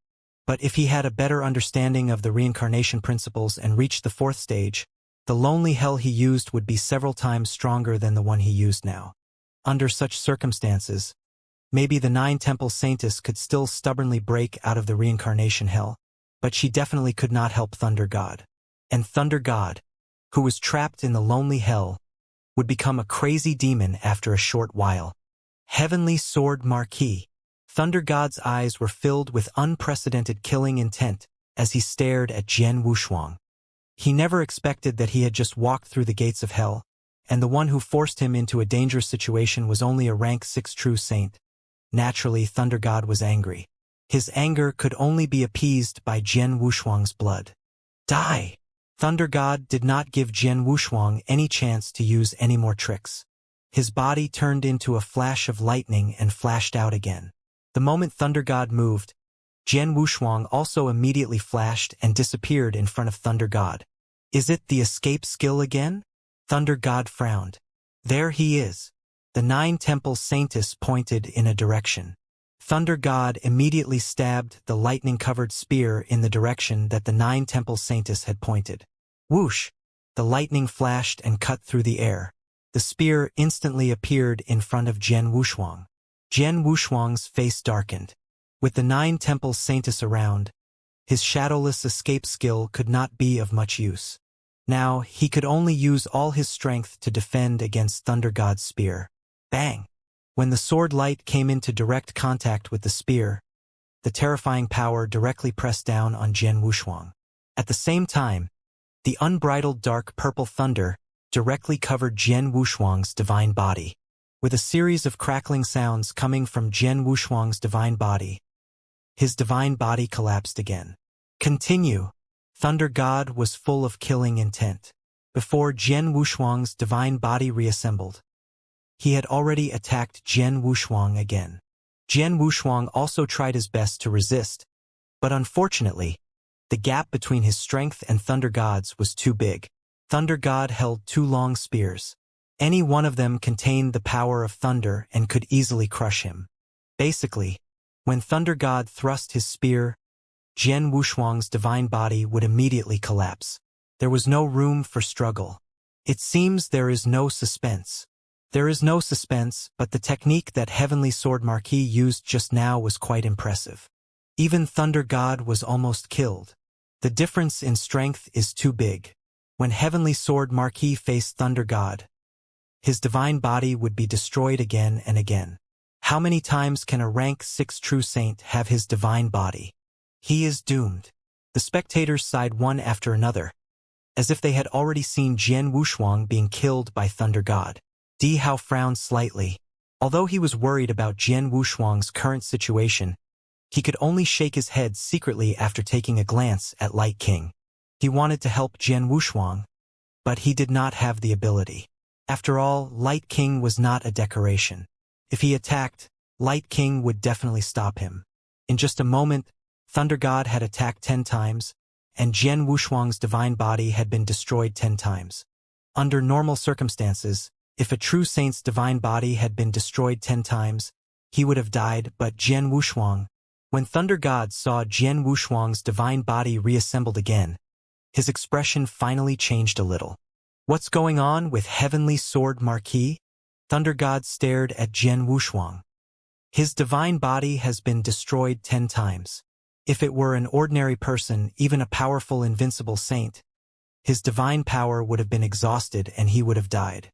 Speaker 1: But if he had a better understanding of the reincarnation principles and reached the 4th stage, the lonely hell he used would be several times stronger than the one he used now. Under such circumstances, maybe the 9 Temple Saintess could still stubbornly break out of the reincarnation hell, but she definitely could not help Thunder God. And Thunder God, who was trapped in the lonely hell, would become a crazy demon after a short while. Heavenly Sword Marquis. Thunder God's eyes were filled with unprecedented killing intent as he stared at Jian Wushuang. He never expected that he had just walked through the gates of hell, and the one who forced him into a dangerous situation was only a rank 6 true saint. Naturally, Thunder God was angry. His anger could only be appeased by Jian Wushuang's blood. Die! Thunder God did not give Jian Wushuang any chance to use any more tricks. His body turned into a flash of lightning and flashed out again. The moment Thunder God moved, Jian Wushuang also immediately flashed and disappeared in front of Thunder God. Is it the escape skill again? Thunder God frowned. There he is. The 9 Temple Saintess pointed in a direction. Thunder God immediately stabbed the lightning-covered spear in the direction that the 9 Temple Saintess had pointed. Whoosh! The lightning flashed and cut through the air. The spear instantly appeared in front of Jian Wushuang. Jian Wushuang's face darkened. With the 9 Temple Saintess around, his shadowless escape skill could not be of much use. Now, he could only use all his strength to defend against Thunder God's spear. Bang! When the sword light came into direct contact with the spear, the terrifying power directly pressed down on Jian Wushuang. At the same time, the unbridled dark purple thunder directly covered Jian Wushuang's divine body. With a series of crackling sounds coming from Jian Wushuang's divine body, his divine body collapsed again. Continue. Thunder God was full of killing intent. Before Jian Wushuang's divine body reassembled, he had already attacked Jian Wushuang again. Jian Wushuang also tried his best to resist, but unfortunately, the gap between his strength and Thunder God's was too big. Thunder God held 2 long spears. Any one of them contained the power of thunder and could easily crush him. Basically, when Thunder God thrust his spear, Jian Wushuang's divine body would immediately collapse. There was no room for struggle. It seems there is no suspense. There is no suspense, but the technique that Heavenly Sword Marquis used just now was quite impressive. Even Thunder God was almost killed. The difference in strength is too big. When Heavenly Sword Marquis faced Thunder God, his divine body would be destroyed again and again. How many times can a rank 6 true saint have his divine body? He is doomed. The spectators sighed one after another, as if they had already seen Jian Wushuang being killed by Thunder God. Di Hao frowned slightly. Although he was worried about Jian Wushuang's current situation, he could only shake his head secretly after taking a glance at Light King. He wanted to help Jian Wushuang, but he did not have the ability. After all, Light King was not a decoration. If he attacked, Light King would definitely stop him. In just a moment, Thunder God had attacked 10 times, and Jian Wushuang's divine body had been destroyed 10 times. Under normal circumstances, if a true saint's divine body had been destroyed 10 times, he would have died, but Jian Wushuang, when Thunder God saw Jian Wushuang's divine body reassembled again, his expression finally changed a little. What's going on with Heavenly Sword Marquis? Thunder God stared at Jian Wushuang. His divine body has been destroyed 10 times. If it were an ordinary person, even a powerful invincible saint, his divine power would have been exhausted and he would have died.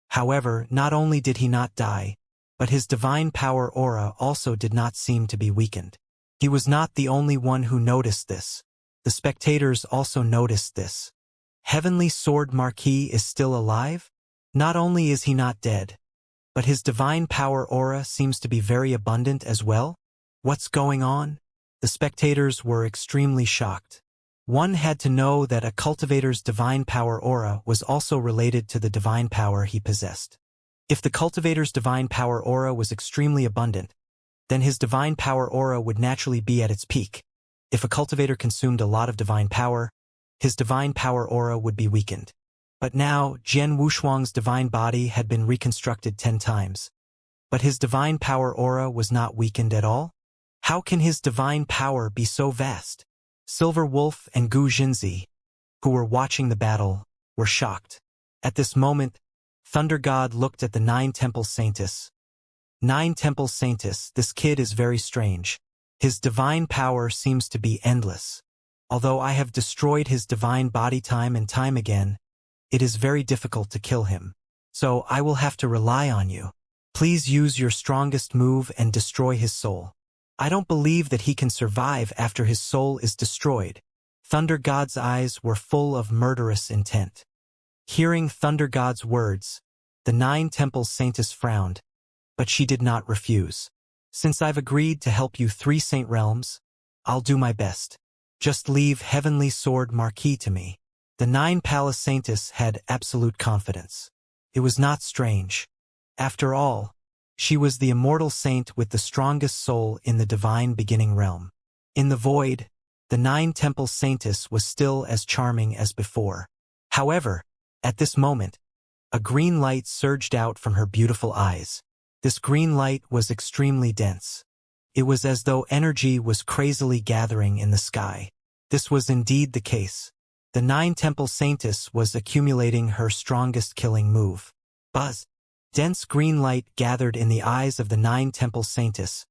Speaker 1: However, not only did he not die, but his divine power aura also did not seem to be weakened. He was not the only one who noticed this. The spectators also noticed this. Heavenly Sword Marquis is still alive? Not only is he not dead, but his divine power aura seems to be very abundant as well? What's going on? The spectators were extremely shocked. One had to know that a cultivator's divine power aura was also related to the divine power he possessed. If the cultivator's divine power aura was extremely abundant, then his divine power aura would naturally be at its peak. If a cultivator consumed a lot of divine power, his divine power aura would be weakened. But now, Jian Wushuang's divine body had been reconstructed 10 times. But his divine power aura was not weakened at all? How can his divine power be so vast? Silver Wolf and Gu Jinzi, who were watching the battle, were shocked. At this moment, Thunder God looked at the 9 Temple Saintess. 9 Temple Saintess, this kid is very strange. His divine power seems to be endless. Although I have destroyed his divine body time and time again, it is very difficult to kill him. So I will have to rely on you. Please use your strongest move and destroy his soul. I don't believe that he can survive after his soul is destroyed. Thunder God's eyes were full of murderous intent. Hearing Thunder God's words, the 9 Temple Saintess frowned, but she did not refuse. Since I've agreed to help you 3 Saint Realms, I'll do my best. Just leave Heavenly Sword Marquis to me. The 9 Palace Saintess had absolute confidence. It was not strange. After all, she was the immortal saint with the strongest soul in the divine beginning realm. In the void, the 9 Temple Saintess was still as charming as before. However, at this moment, a green light surged out from her beautiful eyes. This green light was extremely dense. It was as though energy was crazily gathering in the sky. This was indeed the case. The 9 Temple Saintess was accumulating her strongest killing move. Buzz. Dense green light gathered in the eyes of the 9 Temple Saintess,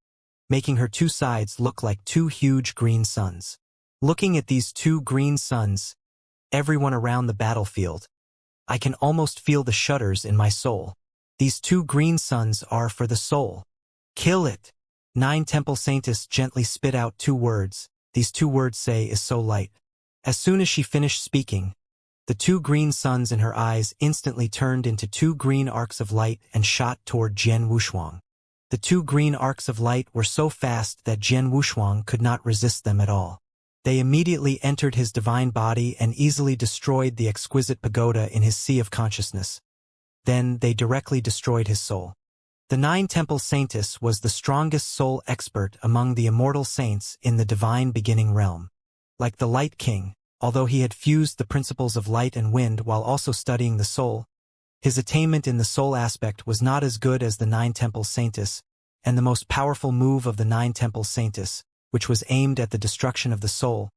Speaker 1: making her 2 sides look like 2 huge green suns. Looking at these 2 green suns, everyone around the battlefield, I can almost feel the shudders in my soul. These 2 green suns are for the soul. Kill it. 9 Temple Saintess gently spit out 2 words. These 2 words say is so light. As soon as she finished speaking, the 2 green suns in her eyes instantly turned into 2 green arcs of light and shot toward Jian Wushuang. The 2 green arcs of light were so fast that Jian Wushuang could not resist them at all. They immediately entered his divine body and easily destroyed the exquisite pagoda in his sea of consciousness. Then they directly destroyed his soul. The 9 Temple Saintess was the strongest soul expert among the immortal saints in the divine beginning realm. Like the Light King, although he had fused the principles of light and wind while also studying the soul, his attainment in the soul aspect was not as good as the 9 Temple Saintess, and the most powerful move of the 9 Temple Saintess, which was aimed at the destruction of the soul,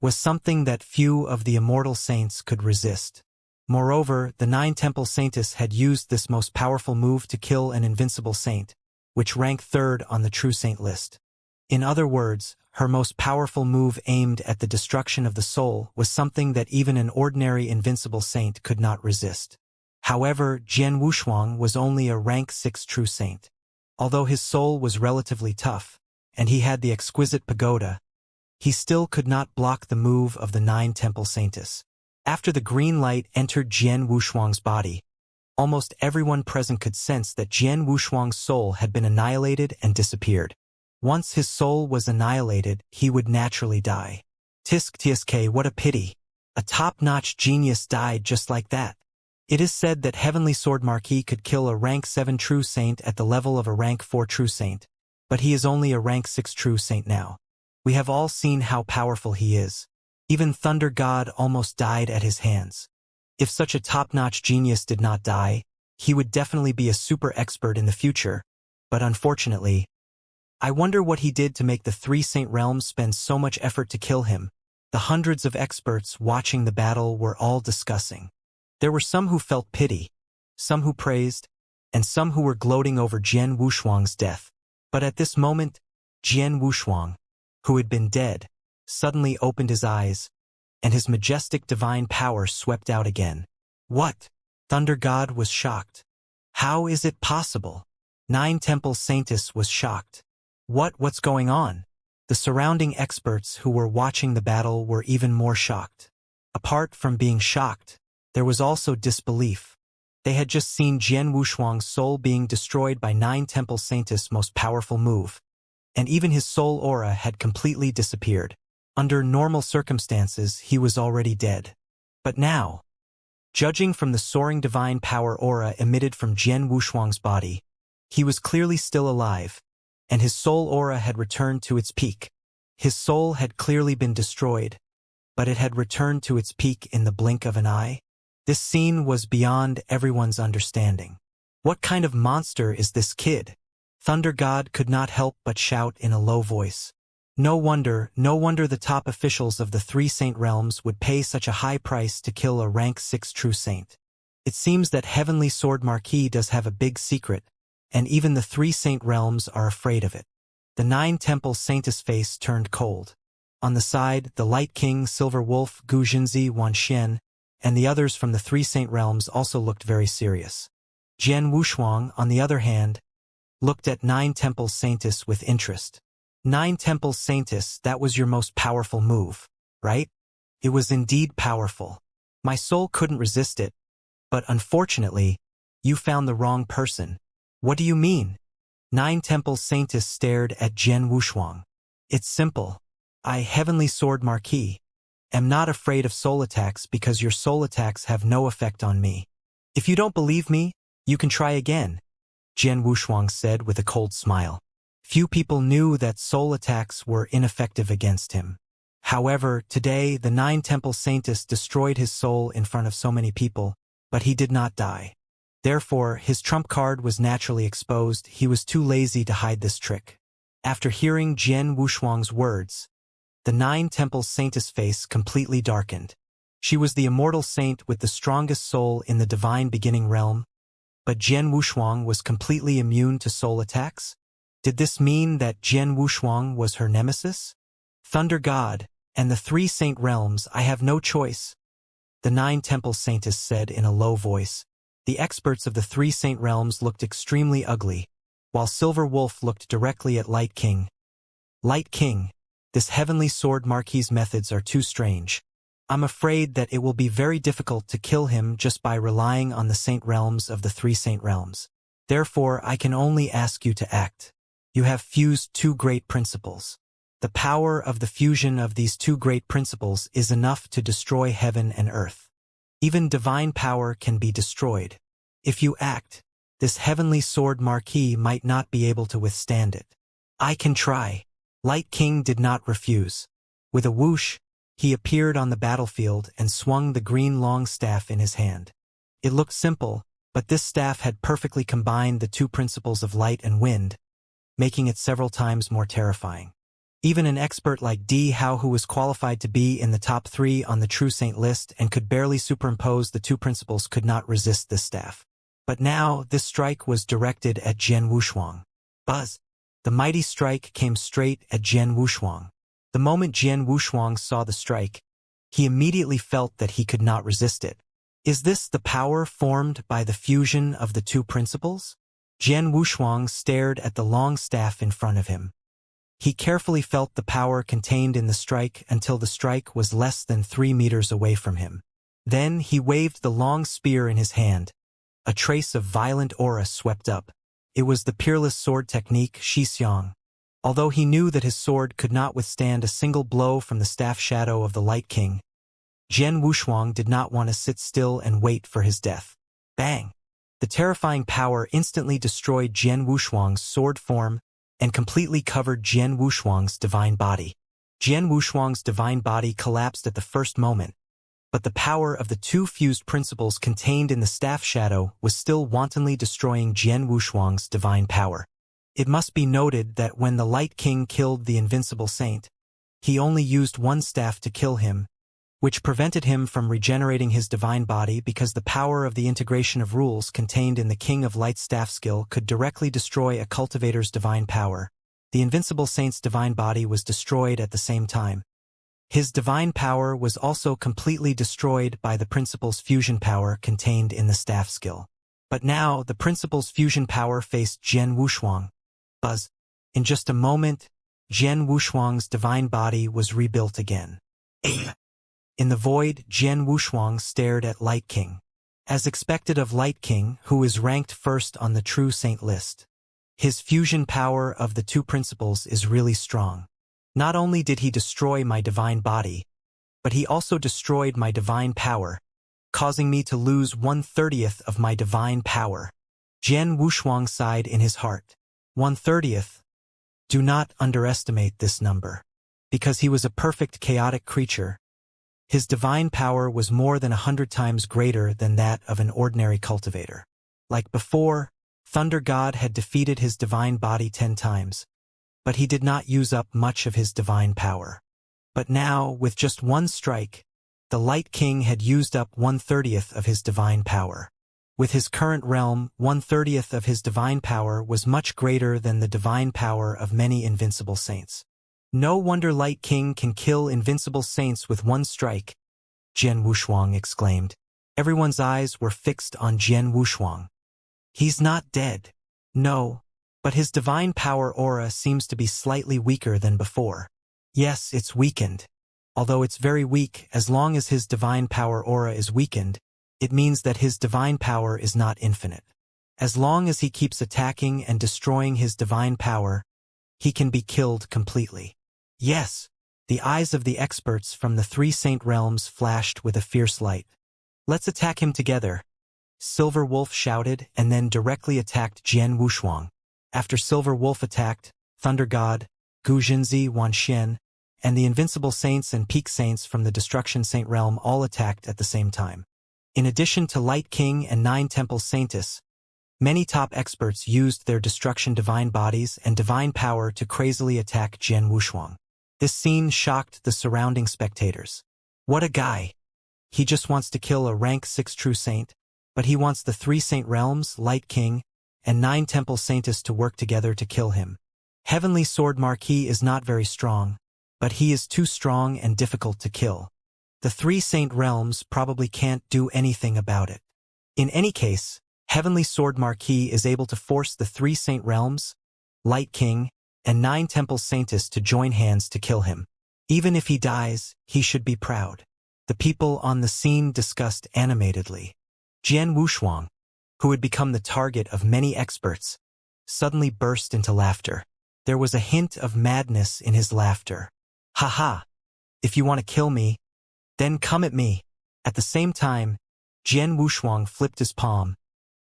Speaker 1: was something that few of the immortal saints could resist. Moreover, the 9 Temple Saintess had used this most powerful move to kill an invincible saint, which ranked 3rd on the true saint list. In other words, her most powerful move aimed at the destruction of the soul was something that even an ordinary invincible saint could not resist. However, Jian Wushuang was only a rank 6 true saint. Although his soul was relatively tough, and he had the exquisite pagoda, he still could not block the move of the 9 temple saintess. After the green light entered Jian Wushuang's body, almost everyone present could sense that Jian Wushuang's soul had been annihilated and disappeared. Once his soul was annihilated, he would naturally die. Tsk, what a pity. A top-notch genius died just like that. It is said that Heavenly Sword Marquis could kill a rank 7 true saint at the level of a rank 4 true saint, but he is only a rank 6 true saint now. We have all seen how powerful he is. Even Thunder God almost died at his hands. If such a top-notch genius did not die, he would definitely be a super expert in the future, but unfortunately, I wonder what he did to make the 3 Saint Realms spend so much effort to kill him. The hundreds of experts watching the battle were all discussing. There were some who felt pity, some who praised, and some who were gloating over Jian Wushuang's death. But at this moment, Jian Wushuang, who had been dead, suddenly opened his eyes, and his majestic divine power swept out again. What? Thunder God was shocked. How is it possible? 9 Temple Saintess was shocked. What's going on? The surrounding experts who were watching the battle were even more shocked. Apart from being shocked, there was also disbelief. They had just seen Jian Wushuang's soul being destroyed by 9 Temple Saintess' most powerful move, and even his soul aura had completely disappeared. Under normal circumstances, he was already dead. But now, judging from the soaring divine power aura emitted from Jian Wushuang's body, he was clearly still alive, and his soul aura had returned to its peak. His soul had clearly been destroyed, but it had returned to its peak in the blink of an eye. This scene was beyond everyone's understanding. What kind of monster is this kid? Thunder God could not help but shout in a low voice. No wonder the top officials of the 3 Saint Realms would pay such a high price to kill a rank 6 true saint. It seems that Heavenly Sword Marquis does have a big secret, and even the 3 Saint Realms are afraid of it. The 9 Temple Saintess' face turned cold. On the side, the Light King, Silver Wolf, Gu Jinzi, Wan Xian, and the others from the 3 Saint Realms also looked very serious. Jian Wushuang, on the other hand, looked at 9 Temple Saintess with interest. 9 Temple Saintess, that was your most powerful move, right? It was indeed powerful. My soul couldn't resist it, but unfortunately, you found the wrong person. What do you mean? 9 Temple Saintess stared at Jian Wushuang. It's simple. I, Heavenly Sword Marquis, am not afraid of soul attacks because your soul attacks have no effect on me. If you don't believe me, you can try again, Jian Wushuang said with a cold smile. Few people knew that soul attacks were ineffective against him. However, today the 9 Temple Saintess destroyed his soul in front of so many people, but he did not die. Therefore, his trump card was naturally exposed. He was too lazy to hide this trick. After hearing Jian Wushuang's words, the 9 Temple Saintess' face completely darkened. She was the immortal saint with the strongest soul in the divine beginning realm, but Jian Wushuang was completely immune to soul attacks? Did this mean that Jian Wushuang was her nemesis? Thunder God, and the 3 Saint Realms, I have no choice, the 9 Temple Saintess said in a low voice. The experts of the 3 Saint Realms looked extremely ugly, while Silver Wolf looked directly at Light King. Light King, this Heavenly Sword Marquis' methods are too strange. I'm afraid that it will be very difficult to kill him just by relying on the Saint Realms of the 3 Saint Realms. Therefore, I can only ask you to act. You have fused 2 great principles. The power of the fusion of these 2 great principles is enough to destroy heaven and earth. Even divine power can be destroyed. If you act, this Heavenly Sword Marquis might not be able to withstand it. I can try. Light King did not refuse. With a whoosh, he appeared on the battlefield and swung the green long staff in his hand. It looked simple, but this staff had perfectly combined the 2 principles of light and wind, making it several times more terrifying. Even an expert like Di Hao, who was qualified to be in the top 3 on the True Saint list and could barely superimpose the 2 principles, could not resist this staff. But now, this strike was directed at Jian Wushuang. Buzz! The mighty strike came straight at Jian Wushuang. The moment Jian Wushuang saw the strike, he immediately felt that he could not resist it. Is this the power formed by the fusion of the 2 principles? Jian Wushuang stared at the long staff in front of him. He carefully felt the power contained in the strike until the strike was less than 3 meters away from him. Then he waved the long spear in his hand. A trace of violent aura swept up. It was the peerless sword technique Xianxia. Although he knew that his sword could not withstand a single blow from the staff shadow of the Light King, Jian Wushuang did not want to sit still and wait for his death. Bang! The terrifying power instantly destroyed Jian Wushuang's sword form and completely covered Jian Wushuang's divine body. Jian Wushuang's divine body collapsed at the first moment, but the power of the two fused principles contained in the staff shadow was still wantonly destroying Jian Wushuang's divine power. It must be noted that when the Light King killed the invincible saint, he only used one staff to kill him, which prevented him from regenerating his divine body because the power of the integration of rules contained in the King of Light's staff skill could directly destroy a cultivator's divine power. The invincible saint's divine body was destroyed at the same time. His divine power was also completely destroyed by the principle's fusion power contained in the staff skill. But now the principle's fusion power faced Jian Wushuang. Buzz. In just a moment, Jian Wushuang's divine body was rebuilt again. In the void, Jian Wushuang stared at Light King. As expected of Light King, who is ranked first on the true saint list. His fusion power of the two principles is really strong. Not only did he destroy my divine body, but he also destroyed my divine power, causing me to lose 1/30th of my divine power. Jian Wushuang sighed in his heart. 1/30th? Do not underestimate this number. Because he was a perfect chaotic creature, his divine power was more than 100 times greater than that of an ordinary cultivator. Like before, Thunder God had defeated his divine body 10 times, but he did not use up much of his divine power. But now, with just one strike, the Light King had used up 1/30th of his divine power. With his current realm, 1/30th of his divine power was much greater than the divine power of many invincible saints. No wonder Light King can kill invincible saints with one strike, Jian Wushuang exclaimed. Everyone's eyes were fixed on Jian Wushuang. He's not dead. No, but his divine power aura seems to be slightly weaker than before. Yes, it's weakened. Although it's very weak, as long as his divine power aura is weakened, it means that his divine power is not infinite. As long as he keeps attacking and destroying his divine power, he can be killed completely. Yes, the eyes of the experts from the 3 saint realms flashed with a fierce light. Let's attack him together, Silver Wolf shouted and then directly attacked Jian Wushuang. After Silver Wolf attacked, Thunder God, Gu Jinzi Wanxian, and the invincible saints and peak saints from the Destruction Saint realm all attacked at the same time. In addition to Light King and 9 Temple Saintess, many top experts used their Destruction divine bodies and divine power to crazily attack Jian Wushuang. This scene shocked the surrounding spectators. What a guy! He just wants to kill a rank 6 true saint, but he wants the 3 saint realms, Light King, and 9 Temple Saintess to work together to kill him. Heavenly Sword Marquis is not very strong, but he is too strong and difficult to kill. The 3 saint realms probably can't do anything about it. In any case, Heavenly Sword Marquis is able to force the 3 saint realms, Light King, and 9 Temple Saintess to join hands to kill him. Even if he dies, he should be proud. The people on the scene discussed animatedly. Jian Wushuang, who had become the target of many experts, suddenly burst into laughter. There was a hint of madness in his laughter. Ha ha! If you want to kill me, then come at me. At the same time, Jian Wushuang flipped his palm,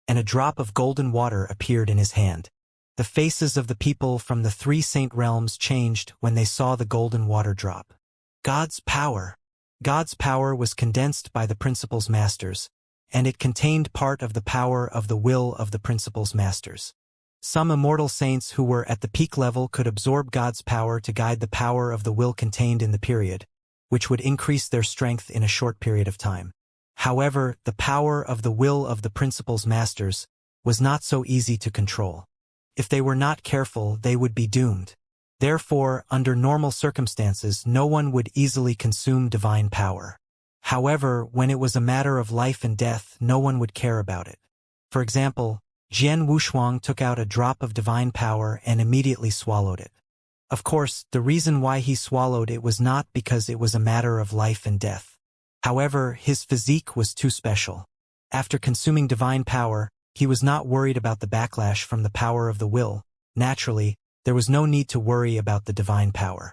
Speaker 1: and a drop of golden water appeared in his hand. The faces of the people from the 3 saint realms changed when they saw the golden water drop. God's power. God's power was condensed by the Principle's masters, and it contained part of the power of the will of the Principle's masters. Some immortal saints who were at the peak level could absorb God's power to guide the power of the will contained in the period, which would increase their strength in a short period of time. However, the power of the will of the Principle's masters was not so easy to control. If they were not careful, they would be doomed. Therefore, under normal circumstances, no one would easily consume divine power. However, when it was a matter of life and death, no one would care about it. For example, Jian Wushuang took out a drop of divine power and immediately swallowed it. Of course, the reason why he swallowed it was not because it was a matter of life and death. However, his physique was too special. After consuming divine power, he was not worried about the backlash from the power of the will. Naturally, there was no need to worry about the divine power.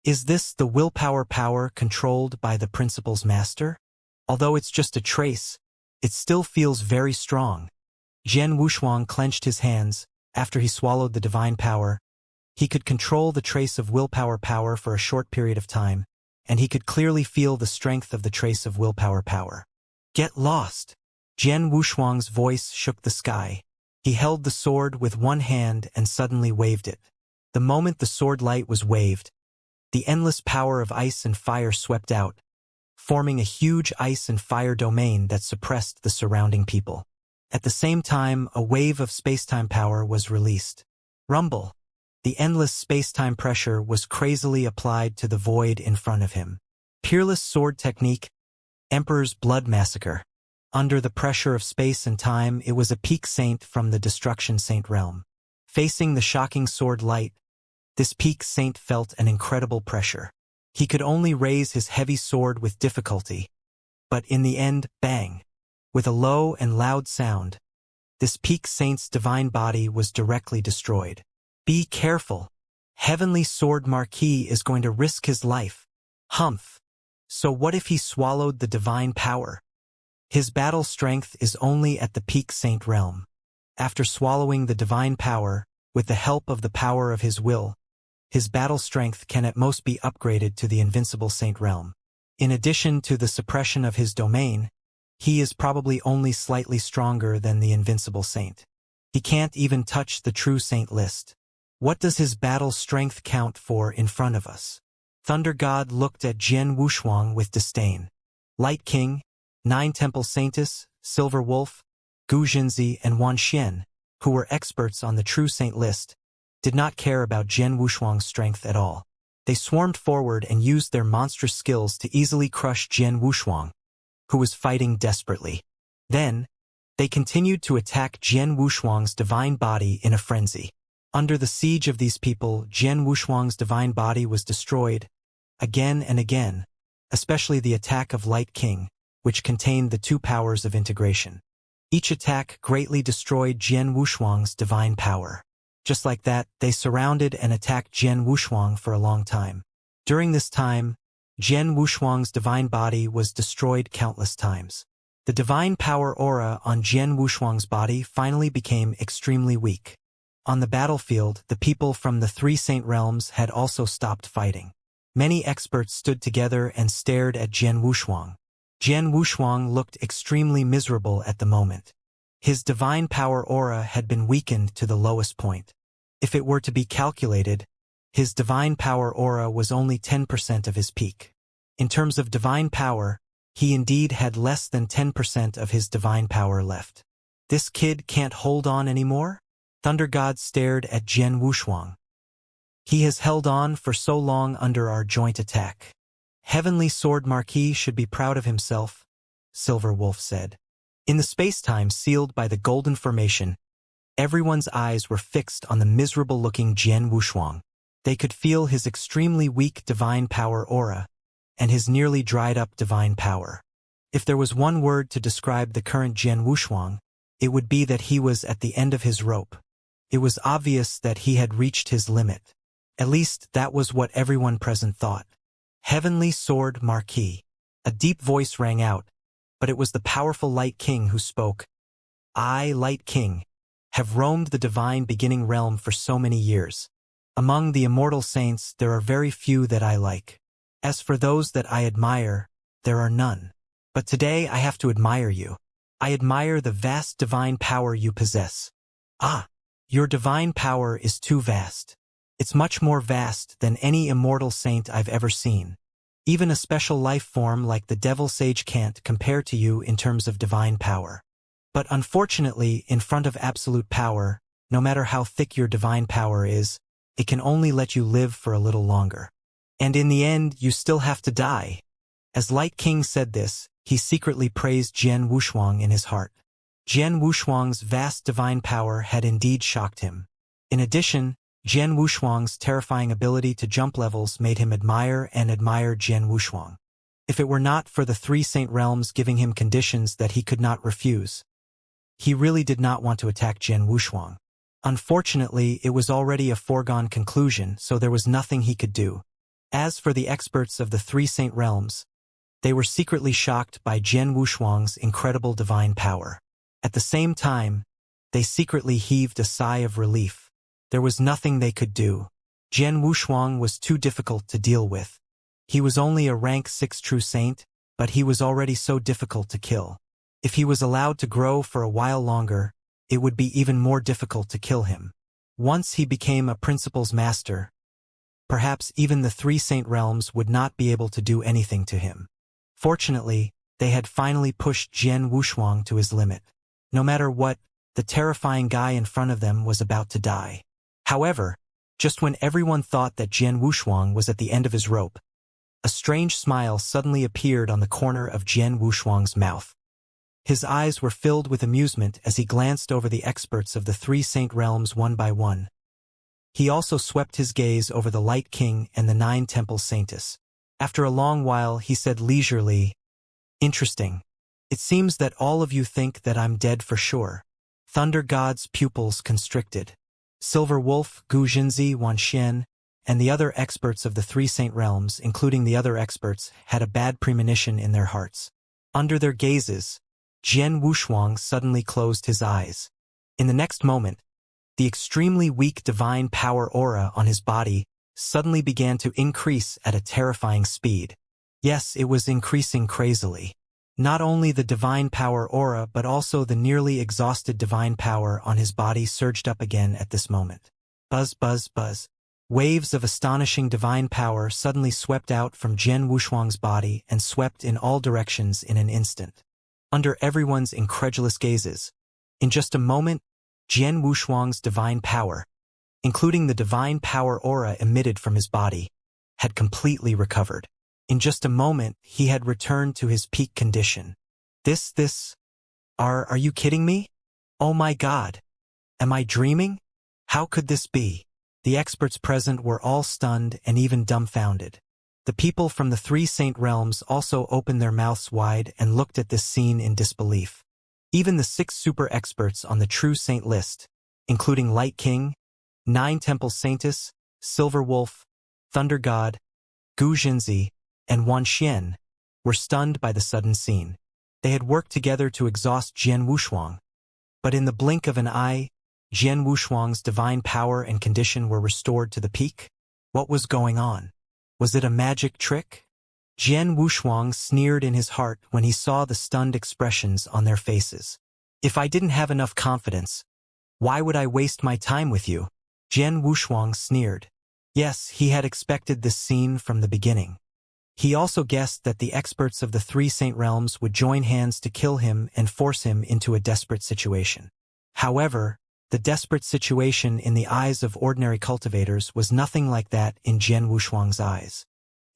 Speaker 1: Is this the willpower power controlled by the principal's master? Although it's just a trace, it still feels very strong. Jian Wushuang clenched his hands. After he swallowed the divine power, he could control the trace of willpower power for a short period of time, and he could clearly feel the strength of the trace of willpower power. Get lost! Jian Wushuang's voice shook the sky. He held the sword with one hand and suddenly waved it. The moment the sword light was waved, the endless power of ice and fire swept out, forming a huge ice and fire domain that suppressed the surrounding people. At the same time, a wave of spacetime power was released. Rumble! The endless spacetime pressure was crazily applied to the void in front of him. Peerless sword technique, Emperor's Blood Massacre. Under the pressure of space and time, it was a peak saint from the Destruction Saint realm. Facing the shocking sword light, this peak saint felt an incredible pressure. He could only raise his heavy sword with difficulty. But in the end, bang! With a low and loud sound, this peak saint's divine body was directly destroyed. Be careful. Heavenly Sword Marquis is going to risk his life. Humph. So what if he swallowed the divine power? His battle strength is only at the peak saint realm. After swallowing the divine power, with the help of the power of his will, his battle strength can at most be upgraded to the invincible saint realm. In addition to the suppression of his domain, he is probably only slightly stronger than the invincible saint. He can't even touch the true saint list. What does his battle strength count for in front of us? Thunder God looked at Jian Wushuang with disdain. Light King, Nine Temple Saintess, Silver Wolf, Gu Jinzi and Wan Xian, who were experts on the true saint list, did not care about Jian Wushuang's strength at all. They swarmed forward and used their monstrous skills to easily crush Jian Wushuang, who was fighting desperately. Then, they continued to attack Jian Wushuang's divine body in a frenzy. Under the siege of these people, Jian Wushuang's divine body was destroyed again and again, especially the attack of Light King, which contained the two powers of integration. Each attack greatly destroyed Jian Wushuang's divine power. Just like that, they surrounded and attacked Jian Wushuang for a long time. During this time, Jian Wushuang's divine body was destroyed countless times. The divine power aura on Jian Wushuang's body finally became extremely weak. On the battlefield, the people from the three saint realms had also stopped fighting. Many experts stood together and stared at Jian Wushuang. Jian Wushuang looked extremely miserable at the moment. His divine power aura had been weakened to the lowest point. If it were to be calculated, his divine power aura was only 10% of his peak. In terms of divine power, he indeed had less than 10% of his divine power left. This kid can't hold on anymore? Thunder God stared at Jian Wushuang. He has held on for so long under our joint attack. Heavenly Sword Marquis should be proud of himself, Silver Wolf said. In the space-time sealed by the Golden Formation, everyone's eyes were fixed on the miserable-looking Jian Wushuang. They could feel his extremely weak divine power aura, and his nearly dried-up divine power. If there was one word to describe the current Jian Wushuang, it would be that he was at the end of his rope. It was obvious that he had reached his limit. At least that was what everyone present thought. Heavenly Sword Marquis. A deep voice rang out, but it was the powerful Light King who spoke. I, Light King, have roamed the divine beginning realm for so many years. Among the immortal saints, there are very few that I like. As for those that I admire, there are none. But today I have to admire you. I admire the vast divine power you possess. Ah! Your divine power is too vast. It's much more vast than any immortal saint I've ever seen. Even a special life form like the Devil Sage can't compare to you in terms of divine power. But unfortunately, in front of absolute power, no matter how thick your divine power is, it can only let you live for a little longer. And in the end, you still have to die. As Light King said this, he secretly praised Jian Wushuang in his heart. Jian Wushuang's vast divine power had indeed shocked him. In addition, Jian Wushuang's terrifying ability to jump levels made him admire Jian Wushuang. If it were not for the three Saint Realms giving him conditions that he could not refuse, he really did not want to attack Jian Wushuang. Unfortunately, it was already a foregone conclusion, so there was nothing he could do. As for the experts of the three Saint Realms, they were secretly shocked by Jian Wushuang's incredible divine power. At the same time, they secretly heaved a sigh of relief. There was nothing they could do. Jian Wushuang was too difficult to deal with. He was only a rank 6 true saint, but he was already so difficult to kill. If he was allowed to grow for a while longer, it would be even more difficult to kill him. Once he became a principal's master, perhaps even the three Saint Realms would not be able to do anything to him. Fortunately, they had finally pushed Jian Wushuang to his limit. No matter what, the terrifying guy in front of them was about to die. However, just when everyone thought that Jian Wushuang was at the end of his rope, a strange smile suddenly appeared on the corner of Jian Wushuang's mouth. His eyes were filled with amusement as he glanced over the experts of the three Saint Realms one by one. He also swept his gaze over the Light King and the 9 Temple Saintess. After a long while, he said leisurely, "Interesting. It seems that all of you think that I'm dead for sure." Thunder God's pupils constricted. Silver Wolf, Gu Jinzi, Wan Xian, and the other experts of the three Saint Realms, including the other experts, had a bad premonition in their hearts. Under their gazes, Jian Wushuang suddenly closed his eyes. In the next moment, the extremely weak divine power aura on his body suddenly began to increase at a terrifying speed. Yes, it was increasing crazily. Not only the divine power aura but also the nearly exhausted divine power on his body surged up again at this moment. Buzz, buzz, buzz. Waves of astonishing divine power suddenly swept out from Jian Wushuang's body and swept in all directions in an instant. Under everyone's incredulous gazes, in just a moment, Jian Wushuang's divine power, including the divine power aura emitted from his body, had completely recovered. In just a moment, he had returned to his peak condition. Are you kidding me? Oh my God. Am I dreaming? How could this be? The experts present were all stunned and even dumbfounded. The people from the three Saint Realms also opened their mouths wide and looked at this scene in disbelief. Even the 6 super experts on the True Saint list, including Light King, 9 Temple Saintess, Silver Wolf, Thunder God, Gu Jinzi, and Wan Xian, were stunned by the sudden scene. They had worked together to exhaust Jian Wushuang, but in the blink of an eye, Jian Wushuang's divine power and condition were restored to the peak. What was going on? Was it a magic trick? Jian Wushuang sneered in his heart when he saw the stunned expressions on their faces. If I didn't have enough confidence, why would I waste my time with you? Jian Wushuang sneered. Yes, he had expected this scene from the beginning. He also guessed that the experts of the three Saint Realms would join hands to kill him and force him into a desperate situation. However, the desperate situation in the eyes of ordinary cultivators was nothing like that in Jian Wushuang's eyes.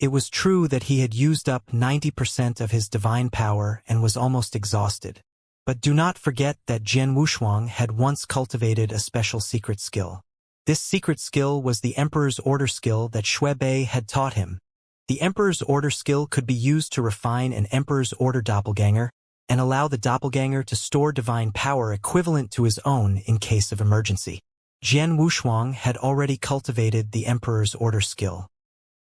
Speaker 1: It was true that he had used up 90% of his divine power and was almost exhausted. But do not forget that Jian Wushuang had once cultivated a special secret skill. This secret skill was the Emperor's Order skill that Shui Bei had taught him. The Emperor's Order skill could be used to refine an Emperor's Order doppelganger and allow the doppelganger to store divine power equivalent to his own in case of emergency. Jian Wushuang had already cultivated the Emperor's Order skill.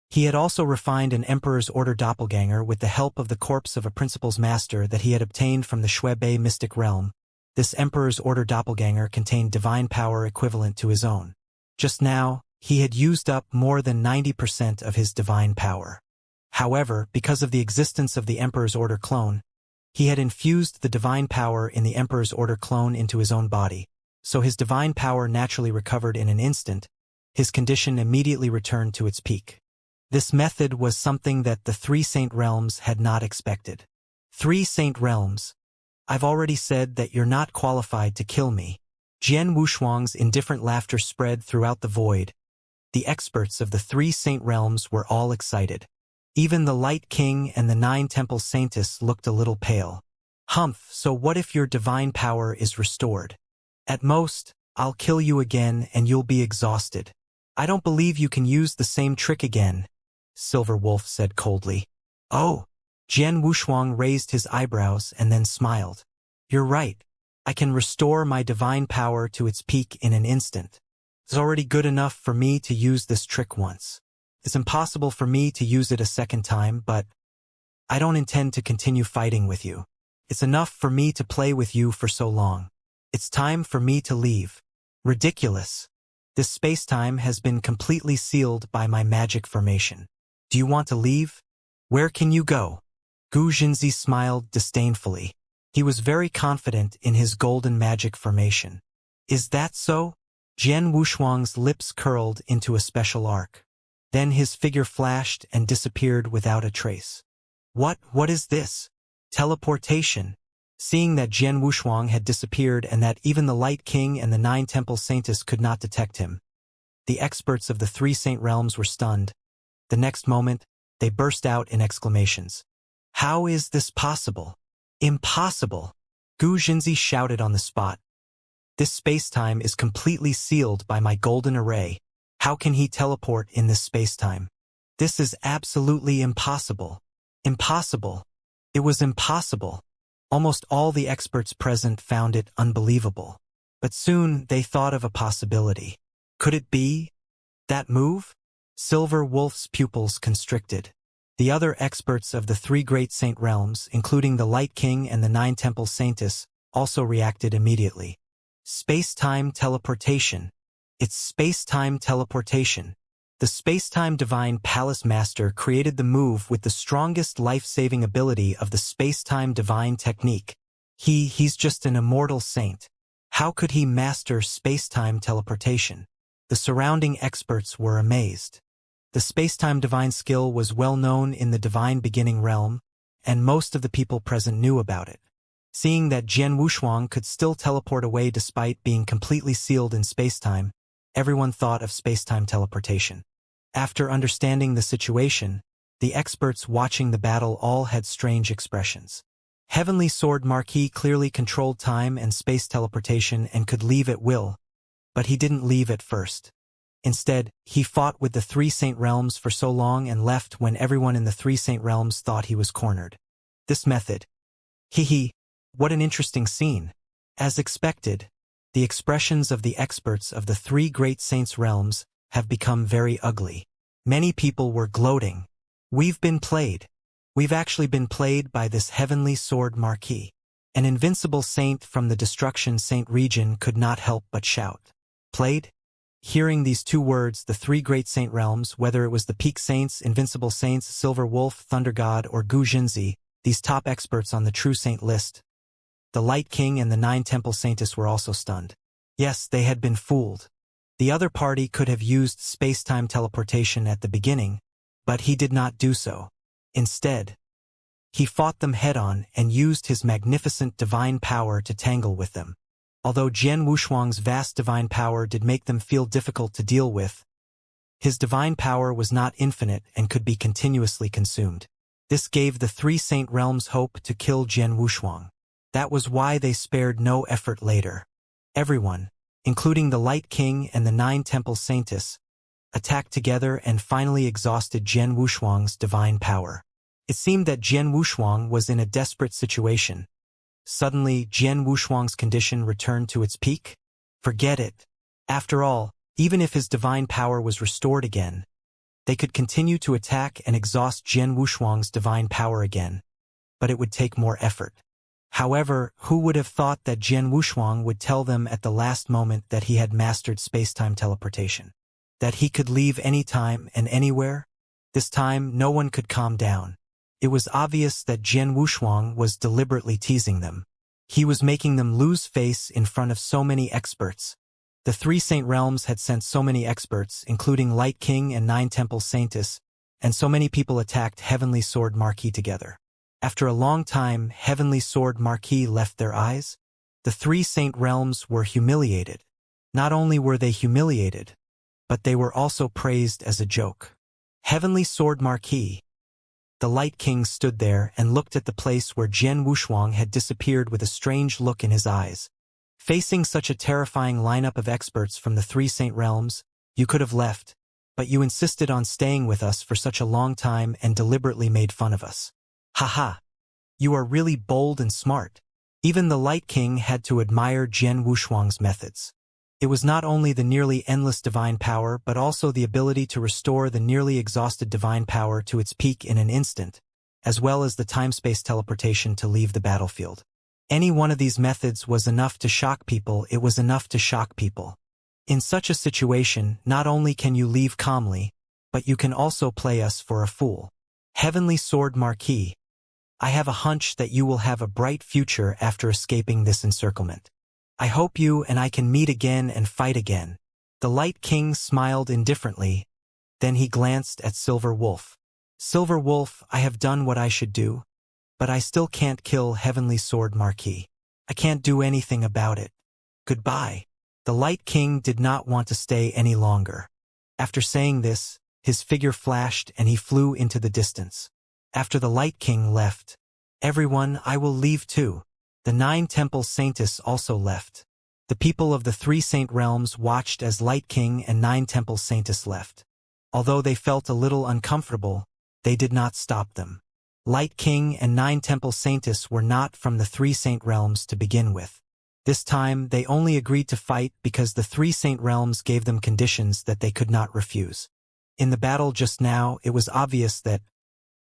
Speaker 1: He had also refined an Emperor's Order doppelganger with the help of the corpse of a principal's master that he had obtained from the Shui Bei mystic realm. This Emperor's Order doppelganger contained divine power equivalent to his own. Just now, he had used up more than 90% of his divine power. However, because of the existence of the Emperor's Order clone, he had infused the divine power in the Emperor's Order clone into his own body, so his divine power naturally recovered in an instant. His condition immediately returned to its peak. This method was something that the three Saint Realms had not expected. Three Saint Realms. I've already said that you're not qualified to kill me. Jian Wushuang's indifferent laughter spread throughout the void. The experts of the three Saint Realms were all excited. Even the Light King and the 9 Temple Saintess looked a little pale. Humph, so what if your divine power is restored? At most, I'll kill you again and you'll be exhausted. I don't believe you can use the same trick again, Silver Wolf said coldly. Oh, Jian Wushuang raised his eyebrows and then smiled. You're right. I can restore my divine power to its peak in an instant. It's already good enough for me to use this trick once. It's impossible for me to use it a second time, but I don't intend to continue fighting with you. It's enough for me to play with you for so long. It's time for me to leave. Ridiculous. This space-time has been completely sealed by my magic formation. Do you want to leave? Where can you go? Gu Jinzi smiled disdainfully. He was very confident in his golden magic formation. Is that so? Jian Wushuang's lips curled into a special arc. Then his figure flashed and disappeared without a trace. What is this? Teleportation. Seeing that Jian Wushuang had disappeared and that even the Light King and the 9 Temple Saintess could not detect him, the experts of the 3 Saint Realms were stunned. The next moment, they burst out in exclamations. How is this possible? Impossible! Gu Jinzi shouted on the spot. This space-time is completely sealed by my golden array. How can he teleport in this space-time? This is absolutely impossible. Impossible. It was impossible. Almost all the experts present found it unbelievable. But soon they thought of a possibility. Could it be that move? Silver Wolf's pupils constricted. The other experts of the 3 great saint realms, including the Light King and the 9 Temple Saintess, also reacted immediately. Space-time teleportation. It's space-time teleportation. The space-time divine palace master created the move with the strongest life-saving ability of the space-time divine technique. He's just an immortal saint. How could he master space-time teleportation? The surrounding experts were amazed. The space-time divine skill was well known in the divine beginning realm, and most of the people present knew about it. Seeing that Jian Wushuang could still teleport away despite being completely sealed in space-time, everyone thought of space-time teleportation. After understanding the situation, the experts watching the battle all had strange expressions. Heavenly Sword Marquis clearly controlled time and space teleportation and could leave at will, but he didn't leave at first. Instead, he fought with the 3 Saint Realms for so long and left when everyone in the 3 Saint Realms thought he was cornered. This method. What an interesting scene. As expected, the expressions of the experts of the 3 great saints' realms have become very ugly. Many people were gloating. We've been played. We've actually been played by this Heavenly Sword Marquis. An invincible saint from the Destruction Saint region could not help but shout. Played? Hearing these 2 words, the 3 great saint realms, whether it was the Peak Saints, Invincible Saints, Silver Wolf, Thunder God, or Gu Jinzi, these top experts on the true saint list, the Light King and the 9 Temple Saintess were also stunned. Yes, they had been fooled. The other party could have used space-time teleportation at the beginning, but he did not do so. Instead, he fought them head-on and used his magnificent divine power to tangle with them. Although Jian Wushuang's vast divine power did make them feel difficult to deal with, his divine power was not infinite and could be continuously consumed. This gave the 3 Saint Realms hope to kill Jian Wushuang. That was why they spared no effort later. Everyone, including the Light King and the 9 Temple Saintess, attacked together and finally exhausted Jian Wushuang's divine power. It seemed that Jian Wushuang was in a desperate situation. Suddenly, Jian Wushuang's condition returned to its peak? Forget it. After all, even if his divine power was restored again, they could continue to attack and exhaust Jian Wushuang's divine power again, but it would take more effort. However, who would have thought that Jian Wushuang would tell them at the last moment that he had mastered space-time teleportation? That he could leave any time and anywhere? This time, no one could calm down. It was obvious that Jian Wushuang was deliberately teasing them. He was making them lose face in front of so many experts. The 3 Saint Realms had sent so many experts, including Light King and 9 Temple Saintess, and so many people attacked Heavenly Sword Marquis together. After a long time, Heavenly Sword Marquis left their eyes. The 3 Saint Realms were humiliated. Not only were they humiliated, but they were also praised as a joke. Heavenly Sword Marquis. The Light King stood there and looked at the place where Jian Wushuang had disappeared with a strange look in his eyes. Facing such a terrifying lineup of experts from the three Saint Realms, you could have left, but you insisted on staying with us for such a long time and deliberately made fun of us. Haha. You are really bold and smart. Even the Light King had to admire Jian Wushuang's methods. It was not only the nearly endless divine power but also the ability to restore the nearly exhausted divine power to its peak in an instant, as well as the time-space teleportation to leave the battlefield. Any one of these methods was enough to shock people. It was enough to shock people. In such a situation, not only can you leave calmly, but you can also play us for a fool. Heavenly Sword Marquis, I have a hunch that you will have a bright future after escaping this encirclement. I hope you and I can meet again and fight again. The Light King smiled indifferently. Then he glanced at Silver Wolf. Silver Wolf, I have done what I should do, but I still can't kill Heavenly Sword Marquis. I can't do anything about it. Goodbye. The Light King did not want to stay any longer. After saying this, his figure flashed and he flew into the distance. After the Light King left, everyone, I will leave too. The 9 Temple Saintess also left. The people of the 3 Saint Realms watched as Light King and 9 Temple Saintess left. Although they felt a little uncomfortable, they did not stop them. Light King and 9 Temple Saintess were not from the 3 Saint Realms to begin with. This time, they only agreed to fight because the 3 Saint Realms gave them conditions that they could not refuse. In the battle just now, it was obvious that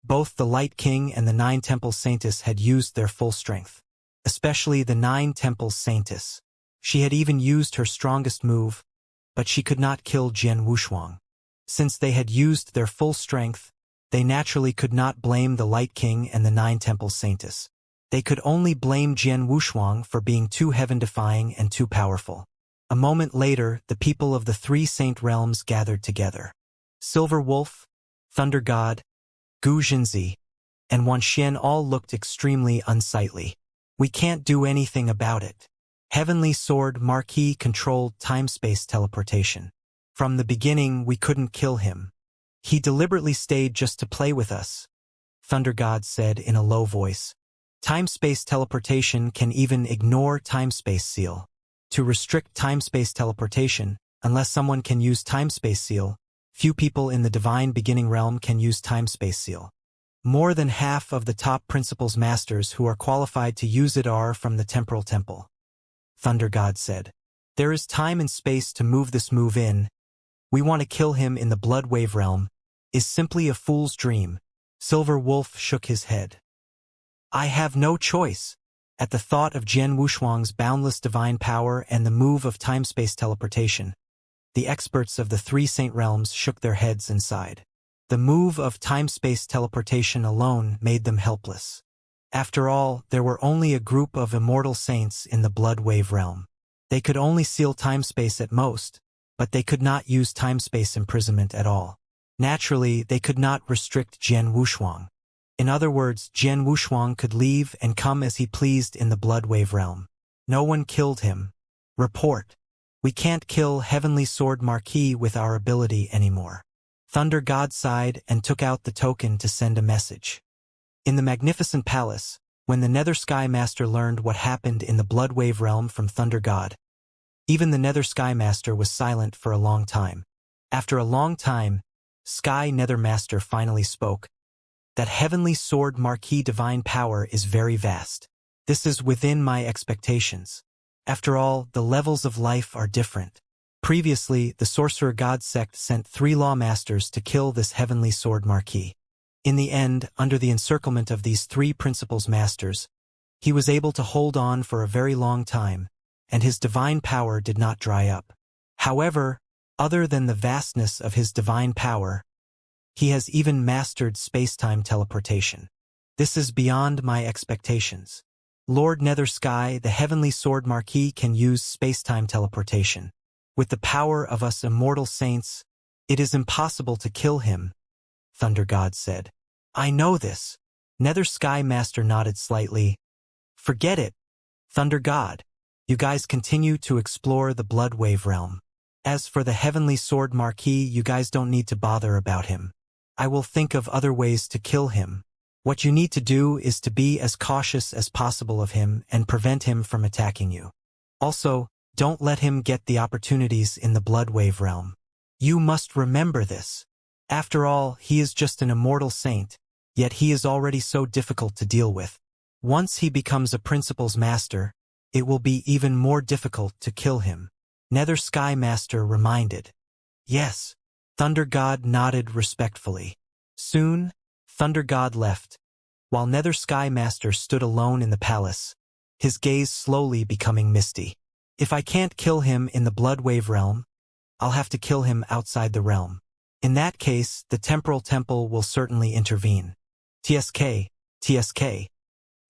Speaker 1: both the Light King and the 9 Temple Saintess had used their full strength. Especially the 9 Temple Saintess. She had even used her strongest move, but she could not kill Jian Wushuang. Since they had used their full strength, they naturally could not blame the Light King and the 9 Temple Saintess. They could only blame Jian Wushuang for being too heaven-defying and too powerful. A moment later, the people of the 3 Saint Realms gathered together. Silver Wolf, Thunder God, Gu Jinzi, and Wan Xian all looked extremely unsightly. We can't do anything about it. Heavenly Sword Marquis controlled time-space teleportation. From the beginning, we couldn't kill him. He deliberately stayed just to play with us, Thunder God said in a low voice. Time-space teleportation can even ignore time-space seal. To restrict time-space teleportation, unless someone can use time-space seal, few people in the Divine Beginning Realm can use time-space seal. More than half of the top Principles Masters who are qualified to use it are from the Temporal Temple. Thunder God said. There is time and space to move this move in. We want to kill him in the Blood Wave Realm. Is simply a fool's dream. Silver Wolf shook his head. I have no choice. At the thought of Jian Wushuang's boundless divine power and the move of time-space teleportation, the experts of the 3 Saint Realms shook their heads and sighed. The move of time-space teleportation alone made them helpless. After all, there were only a group of immortal saints in the Blood Wave Realm. They could only seal time-space at most, but they could not use time-space imprisonment at all. Naturally, they could not restrict Jian Wushuang. In other words, Jian Wushuang could leave and come as he pleased in the Blood Wave Realm. No one killed him. Report. We can't kill Heavenly Sword Marquis with our ability anymore. Thunder God sighed and took out the token to send a message. In the Magnificent Palace, when the Nether Sky Master learned what happened in the Blood Wave Realm from Thunder God, even the Nether Sky Master was silent for a long time. After a long time, Sky Nether Master finally spoke. That Heavenly Sword Marquis divine power is very vast. This is within my expectations. After all, the levels of life are different. Previously, the Sorcerer God sect sent 3 Law Masters to kill this Heavenly Sword Marquis. In the end, under the encirclement of these 3 Principles Masters, he was able to hold on for a very long time, and his divine power did not dry up. However, other than the vastness of his divine power, he has even mastered space-time teleportation. This is beyond my expectations. Lord Nether Sky, the Heavenly Sword Marquis can use space-time teleportation. With the power of us immortal saints, it is impossible to kill him, Thunder God said. I know this. Nether Sky Master nodded slightly. Forget it, Thunder God. You guys continue to explore the Blood Wave Realm. As for the Heavenly Sword Marquis, you guys don't need to bother about him. I will think of other ways to kill him. What you need to do is to be as cautious as possible of him and prevent him from attacking you. Also, don't let him get the opportunities in the blood wave realm. You must remember this. After all, he is just an immortal saint, yet he is already so difficult to deal with. Once he becomes a principal's master, it will be even more difficult to kill him. Nether Sky Master reminded. Yes. Thunder God nodded respectfully. Soon, Thunder God left, while Nether Sky Master stood alone in the palace, his gaze slowly becoming misty. If I can't kill him in the blood wave realm, I'll have to kill him outside the realm. In that case, the temporal temple will certainly intervene. TSK.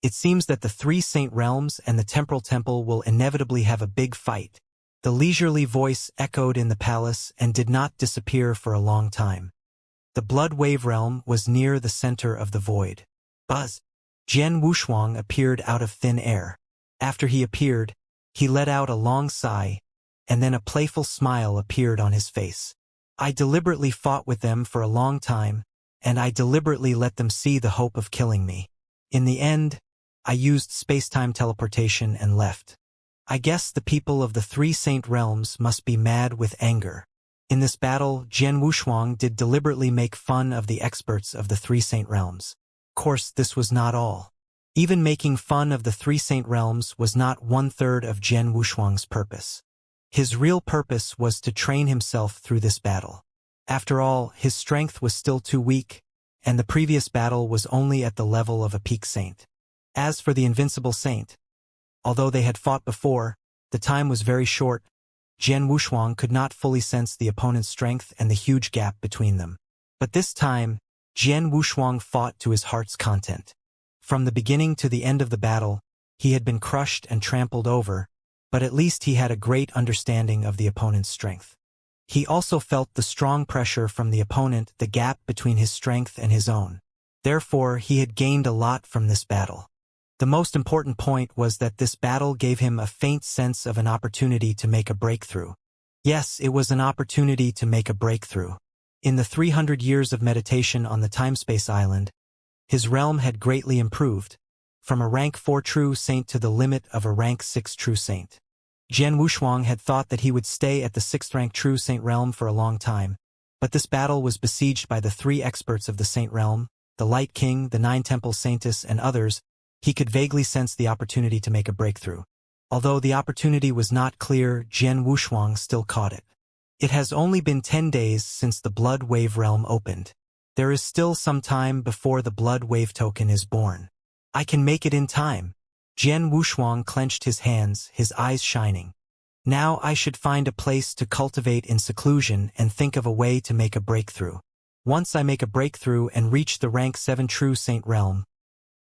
Speaker 1: It seems that the three saint realms and the temporal temple will inevitably have a big fight. The leisurely voice echoed in the palace and did not disappear for a long time. The blood wave realm was near the center of the void. Buzz. Jian Wushuang appeared out of thin air. After he appeared, he let out a long sigh, and then a playful smile appeared on his face. I deliberately fought with them for a long time, and I deliberately let them see the hope of killing me. In the end, I used space-time teleportation and left. I guess the people of the three saint realms must be mad with anger. In this battle, Jian Wushuang did deliberately make fun of the experts of the three saint realms. Of course, this was not all. Even making fun of the three saint realms was not 1/3 of Jian Wushuang's purpose. His real purpose was to train himself through this battle. After all, his strength was still too weak, and the previous battle was only at the level of a peak saint. As for the invincible saint, although they had fought before, the time was very short. Jian Wushuang could not fully sense the opponent's strength and the huge gap between them. But this time, Jian Wushuang fought to his heart's content. From the beginning to the end of the battle, he had been crushed and trampled over, but at least he had a great understanding of the opponent's strength. He also felt the strong pressure from the opponent, the gap between his strength and his own. Therefore, he had gained a lot from this battle. The most important point was that this battle gave him a faint sense of an opportunity to make a breakthrough. Yes, it was an opportunity to make a breakthrough. In the 300 years of meditation on the Timespace Island, his realm had greatly improved, from a rank 4 true saint to the limit of a rank 6 true saint. Jian Wushuang had thought that he would stay at the 6th rank true saint realm for a long time, but this battle was besieged by the three experts of the saint realm, the Light King, the 9 Temple Saintess, and others. He could vaguely sense the opportunity to make a breakthrough. Although the opportunity was not clear, Jian Wushuang still caught it. It has only been 10 days since the blood wave realm opened. There is still some time before the blood wave token is born. I can make it in time. Jian Wushuang clenched his hands, his eyes shining. Now I should find a place to cultivate in seclusion and think of a way to make a breakthrough. Once I make a breakthrough and reach the rank 7 true saint realm,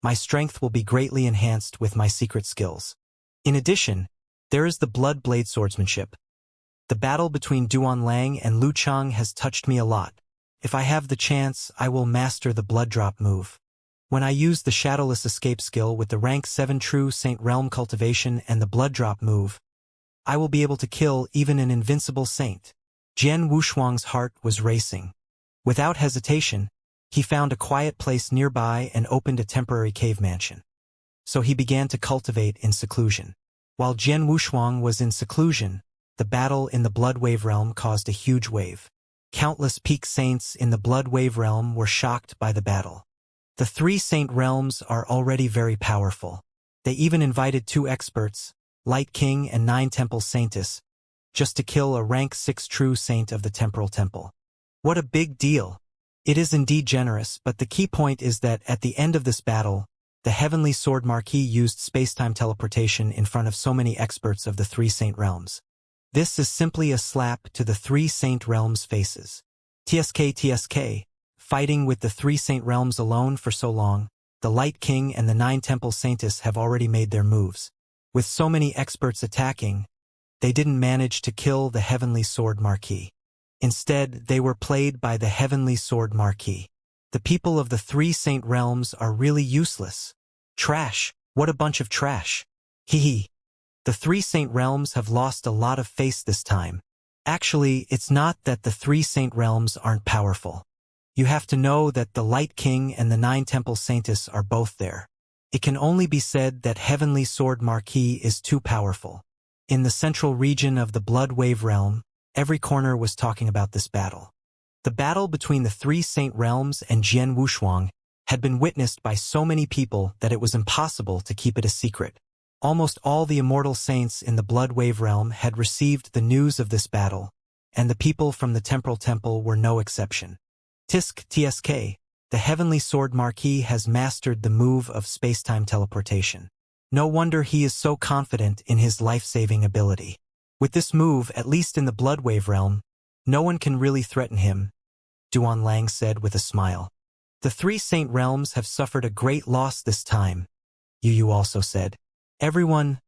Speaker 1: my strength will be greatly enhanced with my secret skills. In addition, there is the blood blade swordsmanship. The battle between Duan Lang and Lu Chang has touched me a lot. If I have the chance, I will master the blood drop move. When I use the shadowless escape skill with the rank 7 true saint realm cultivation and the blood drop move, I will be able to kill even an invincible saint. Jian Wushuang's heart was racing. Without hesitation, he found a quiet place nearby and opened a temporary cave mansion. So he began to cultivate in seclusion. While Jian Wushuang was in seclusion, the battle in the blood wave realm caused a huge wave. Countless peak saints in the blood wave realm were shocked by the battle. The three saint realms are already very powerful. They even invited 2 experts, Light King and 9 Temple Saintess, just to kill a rank 6 true saint of the temporal temple. What a big deal! It is indeed generous, but the key point is that at the end of this battle, the Heavenly Sword Marquis used space-time teleportation in front of so many experts of the three saint realms. This is simply a slap to the three saint realms' faces. TSK, fighting with the three saint realms alone for so long, the Light King and the 9 Temple Saintess have already made their moves. With so many experts attacking, they didn't manage to kill the Heavenly Sword Marquis. Instead, they were played by the Heavenly Sword Marquis. The people of the three saint realms are really useless. Trash. What a bunch of trash. Hee. The three saint realms have lost a lot of face this time. Actually, it's not that the three saint realms aren't powerful. You have to know that the Light King and the 9 Temple Saintess are both there. It can only be said that Heavenly Sword Marquis is too powerful. In the central region of the Blood Wave Realm, every corner was talking about this battle. The battle between the 3 Saint Realms and Jian Wushuang had been witnessed by so many people that it was impossible to keep it a secret. Almost all the immortal saints in the Blood Wave Realm had received the news of this battle, and the people from the Temporal Temple were no exception. TSK, the Heavenly Sword Marquis has mastered the move of space-time teleportation. No wonder he is so confident in his life-saving ability. With this move, at least in the Blood Wave Realm, no one can really threaten him, Duan Lang said with a smile. The 3 Saint Realms have suffered a great loss this time, Yu also said. Everyone,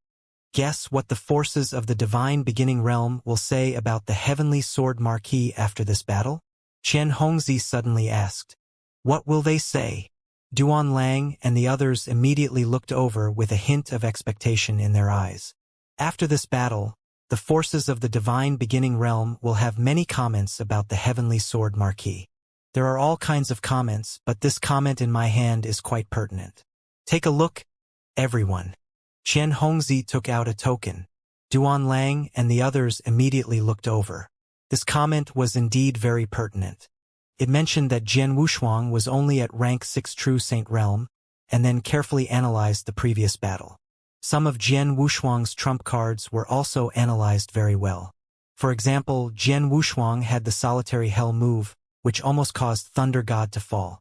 Speaker 1: guess what the forces of the Divine Beginning Realm will say about the Heavenly Sword Marquis after this battle? Chen Hongzi suddenly asked. What will they say? Duan Lang and the others immediately looked over with a hint of expectation in their eyes. After this battle, the forces of the Divine Beginning Realm will have many comments about the Heavenly Sword Marquis. There are all kinds of comments, but this comment in my hand is quite pertinent. Take a look, everyone. Chen Hongzi took out a token. Duan Lang and the others immediately looked over. This comment was indeed very pertinent. It mentioned that Jian Wushuang was only at rank 6 True Saint Realm, and then carefully analyzed the previous battle. Some of Jian Wushuang's trump cards were also analyzed very well. For example, Jian Wushuang had the Solitary Hell move, which almost caused Thunder God to fall.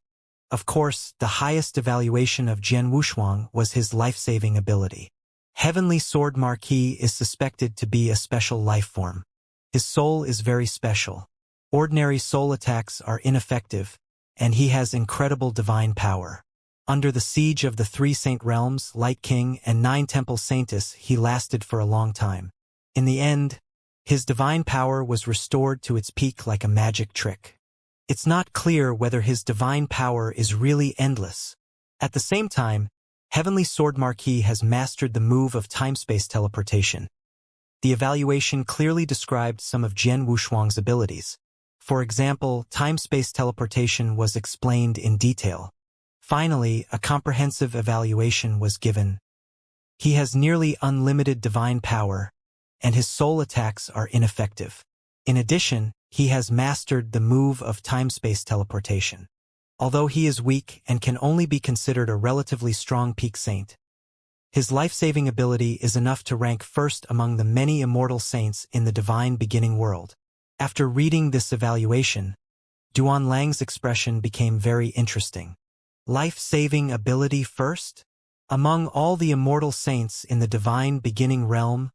Speaker 1: Of course, the highest evaluation of Jian Wushuang was his life-saving ability. Heavenly Sword Marquis is suspected to be a special life form. His soul is very special. Ordinary soul attacks are ineffective, and he has incredible divine power. Under the siege of the 3 Saint Realms, Light King, and 9 Temple Saintess, he lasted for a long time. In the end, his divine power was restored to its peak like a magic trick. It's not clear whether his divine power is really endless. At the same time, Heavenly Sword Marquis has mastered the move of time-space teleportation. The evaluation clearly described some of Jian Wushuang's abilities. For example, time-space teleportation was explained in detail. Finally, a comprehensive evaluation was given. He has nearly unlimited divine power, and his soul attacks are ineffective. In addition, he has mastered the move of time-space teleportation. Although he is weak and can only be considered a relatively strong peak saint, his life-saving ability is enough to rank first among the many immortal saints in the Divine Beginning world. After reading this evaluation, Duan Lang's expression became very interesting. Life-saving ability first? Among all the immortal saints in the Divine Beginning realm,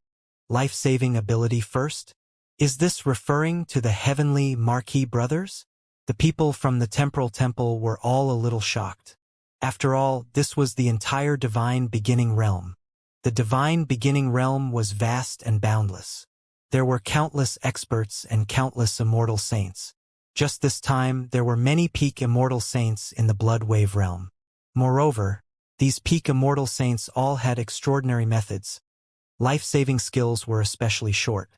Speaker 1: life-saving ability first? Is this referring to the Heavenly Marquis brothers? The people from the Temporal Temple were all a little shocked. After all, this was the entire Divine Beginning realm. The Divine Beginning realm was vast and boundless. There were countless experts and countless immortal saints. Just this time, there were many peak immortal saints in the Blood Wave realm. Moreover, these peak immortal saints all had extraordinary methods. Life-saving skills were especially short.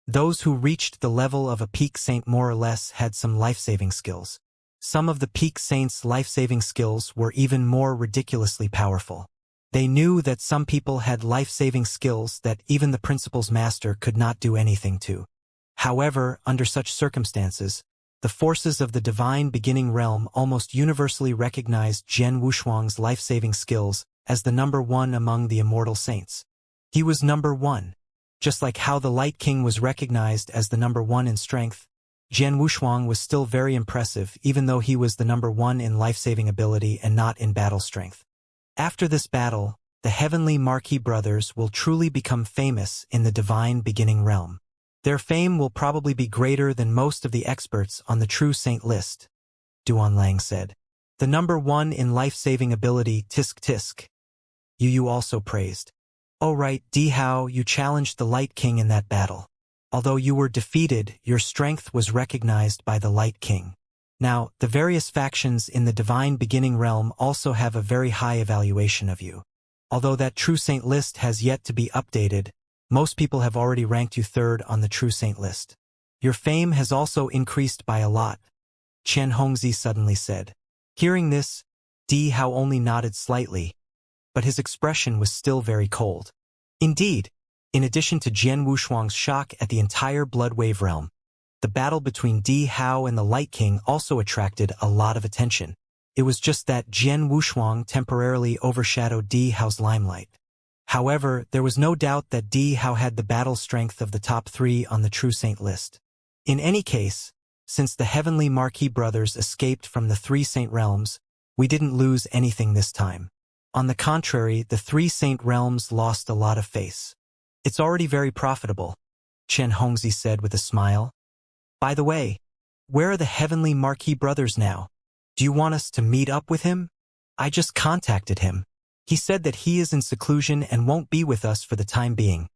Speaker 1: Those who reached the level of a peak saint more or less had some life-saving skills. Some of the peak saints' life-saving skills were even more ridiculously powerful. They knew that some people had life-saving skills that even the principal's master could not do anything to. However, under such circumstances, the forces of the Divine Beginning realm almost universally recognized Jian Wushuang's life-saving skills as the number 1 among the immortal saints. He was number 1. Just like how the Light King was recognized as the number 1 in strength, Jian Wushuang was still very impressive even though he was the number 1 in life-saving ability and not in battle strength. After this battle, the Heavenly Marquis brothers will truly become famous in the Divine Beginning realm. Their fame will probably be greater than most of the experts on the True Saint list, Duan Lang said. The number 1 in life-saving ability, Tisk Tisk. Yu also praised. Oh right, Dihao, you challenged the Light King in that battle. Although you were defeated, your strength was recognized by the Light King. Now, the various factions in the Divine Beginning realm also have a very high evaluation of you. Although that True Saint list has yet to be updated, most people have already ranked you 3rd on the True Saint list. Your fame has also increased by a lot. Chen Hongzi suddenly said. Hearing this, Di Hao only nodded slightly, but his expression was still very cold. Indeed, in addition to Jian Wushuang's shock at the entire Blood Wave realm, the battle between Di Hao and the Light King also attracted a lot of attention. It was just that Jian Wushuang temporarily overshadowed Di Hao's limelight. However, there was no doubt that Di Hao had the battle strength of the top 3 on the True Saint list. In any case, since the Heavenly Marquis brothers escaped from the 3 Saint realms, we didn't lose anything this time. On the contrary, the 3 Saint realms lost a lot of face. It's already very profitable, Chen Hongzi said with a smile. By the way, where are the Heavenly Marquis brothers now? Do you want us to meet up with him? I just contacted him. He said that he is in seclusion and won't be with us for the time being,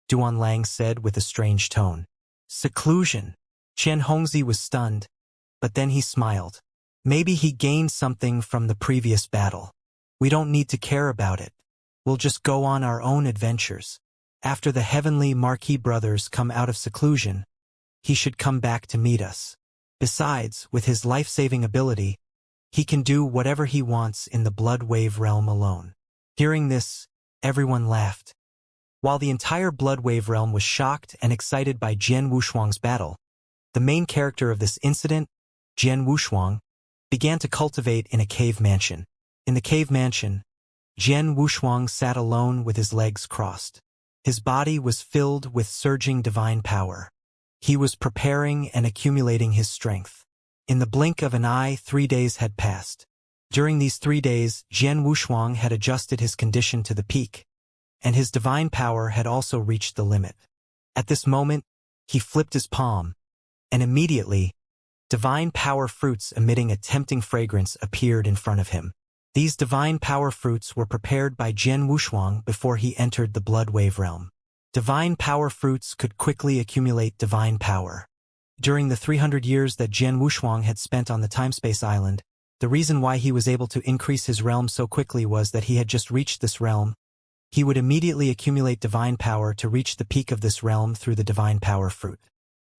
Speaker 1: Duan Lang said with a strange tone. Seclusion. Chen Hongzi was stunned, but then he smiled. Maybe he gained something from the previous battle. We don't need to care about it. We'll just go on our own adventures. After the Heavenly Marquis brothers come out of seclusion, he should come back to meet us. Besides, with his life-saving ability, he can do whatever he wants in the Blood Wave realm alone. Hearing this, everyone laughed. While the entire Blood Wave realm was shocked and excited by Jian Wushuang's battle, the main character of this incident, Jian Wushuang, began to cultivate in a cave mansion. In the cave mansion, Jian Wushuang sat alone with his legs crossed. His body was filled with surging divine power. He was preparing and accumulating his strength. In the blink of an eye, 3 days had passed. During these 3 days, Jian Wushuang had adjusted his condition to the peak, and his divine power had also reached the limit. At this moment, he flipped his palm, and immediately, divine power fruits emitting a tempting fragrance appeared in front of him. These divine power fruits were prepared by Jian Wushuang before he entered the Blood Wave realm. Divine power fruits could quickly accumulate divine power. During the 300 years that Jian Wushuang had spent on the Timespace Island, the reason why he was able to increase his realm so quickly was that he had just reached this realm. He would immediately accumulate divine power to reach the peak of this realm through the divine power fruit.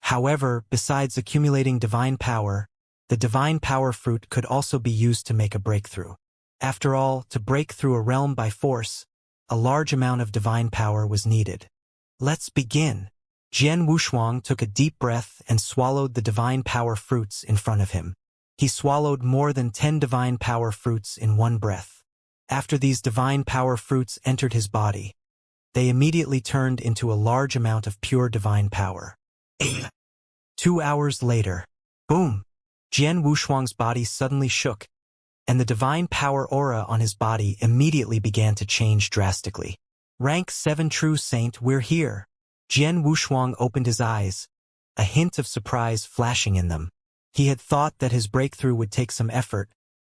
Speaker 1: However, besides accumulating divine power, the divine power fruit could also be used to make a breakthrough. After all, to break through a realm by force, a large amount of divine power was needed. Let's begin. Jian Wushuang took a deep breath and swallowed the divine power fruits in front of him. He swallowed more than 10 divine power fruits in one breath. After these divine power fruits entered his body, they immediately turned into a large amount of pure divine power. 2 hours later, boom! Jian Wushuang's body suddenly shook, and the divine power aura on his body immediately began to change drastically. Rank 7 True Saint, we're here. Jian Wushuang opened his eyes, a hint of surprise flashing in them. He had thought that his breakthrough would take some effort,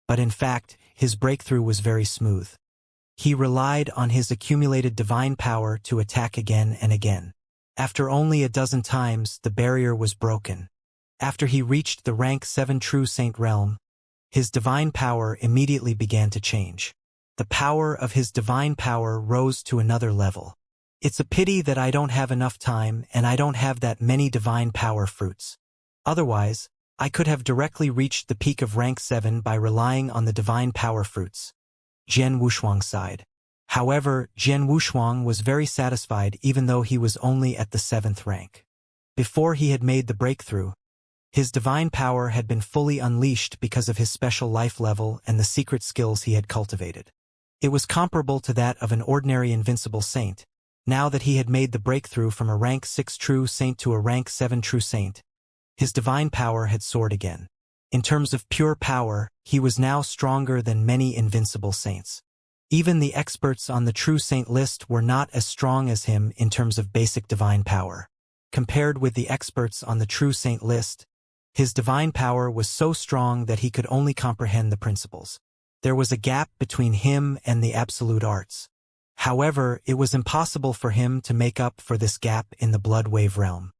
Speaker 1: but in fact, his breakthrough was very smooth. He relied on his accumulated divine power to attack again and again. After only a dozen times, the barrier was broken. After he reached the rank 7 True Saint realm, his divine power immediately began to change. The power of his divine power rose to another level. It's a pity that I don't have enough time and I don't have that many divine power fruits. Otherwise, I could have directly reached the peak of rank 7 by relying on the divine power fruits. Jian Wushuang sighed. However, Jian Wushuang was very satisfied even though he was only at the 7th rank. Before he had made the breakthrough, his divine power had been fully unleashed because of his special life level and the secret skills he had cultivated. It was comparable to that of an ordinary invincible saint. Now that he had made the breakthrough from a rank 6 True Saint to a rank 7 True Saint, his divine power had soared again. In terms of pure power, he was now stronger than many invincible saints. Even the experts on the True Saint list were not as strong as him in terms of basic divine power. Compared with the experts on the True Saint list, his divine power was so strong that he could only comprehend the principles. There was a gap between him and the absolute arts. However, it was impossible for him to make up for this gap in the Blood Wave realm.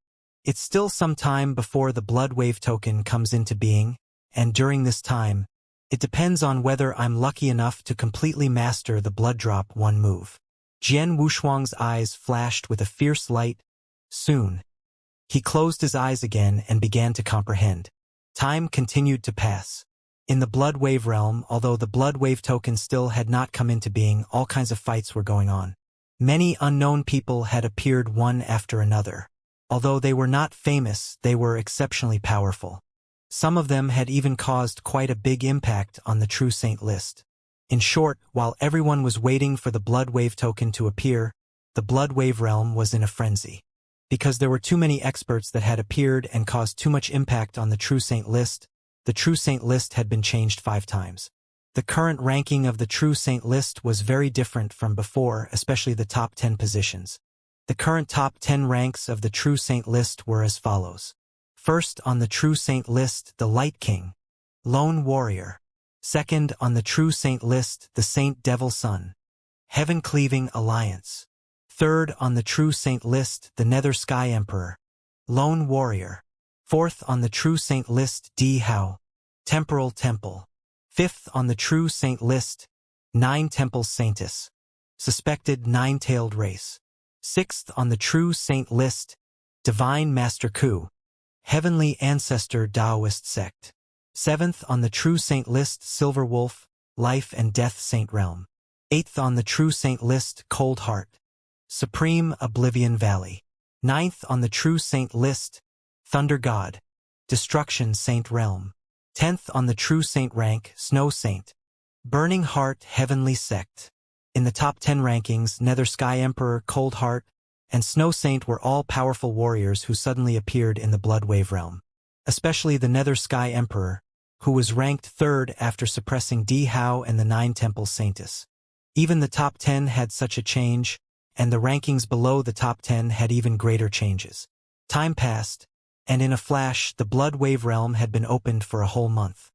Speaker 1: It's still some time before the Blood Wave token comes into being, and during this time, it depends on whether I'm lucky enough to completely master the Blood Drop 1 move. Jian Wushuang's eyes flashed with a fierce light. Soon, he closed his eyes again and began to comprehend. Time continued to pass. In the Blood Wave realm, although the Blood Wave token still had not come into being, all kinds of fights were going on. Many unknown people had appeared one after another. Although they were not famous, they were exceptionally powerful. Some of them had even caused quite a big impact on the True Saint list. In short, while everyone was waiting for the Blood Wave token to appear, the Blood Wave realm was in a frenzy. Because there were too many experts that had appeared and caused too much impact on the True Saint list, the True Saint list had been changed 5 times. The current ranking of the True Saint list was very different from before, especially the top 10 positions. The current top 10 ranks of the True Saint list were as follows. First on the True Saint list, the Light King, Lone Warrior. Second on the True Saint list, the Saint Devil Sun, Heaven-Cleaving Alliance. Third on the True Saint list, the Nether Sky Emperor, Lone Warrior. Fourth on the True Saint list, Dihao, Temporal Temple. Fifth on the True Saint list, Nine Temples Saintess, Suspected Nine-Tailed Race. Sixth on the True Saint list, Divine Master Ku, Heavenly Ancestor Taoist Sect. Seventh on the True Saint list, Silver Wolf, Life and Death Saint Realm. Eighth on the True Saint list, Cold Heart, Supreme Oblivion Valley. Ninth on the True Saint list, Thunder God, Destruction Saint Realm. 10th on the True Saint rank, Snow Saint, Burning Heart Heavenly Sect. In the top 10 rankings, Nether Sky Emperor, Cold Heart, and Snow Saint were all powerful warriors who suddenly appeared in the Blood Wave realm. Especially the Nether Sky Emperor, who was ranked 3rd after suppressing Dihao and the Nine Temple Saintess. Even the top 10 had such a change, and the rankings below the top 10 had even greater changes. Time passed, and in a flash, the Blood Wave realm had been opened for a whole month.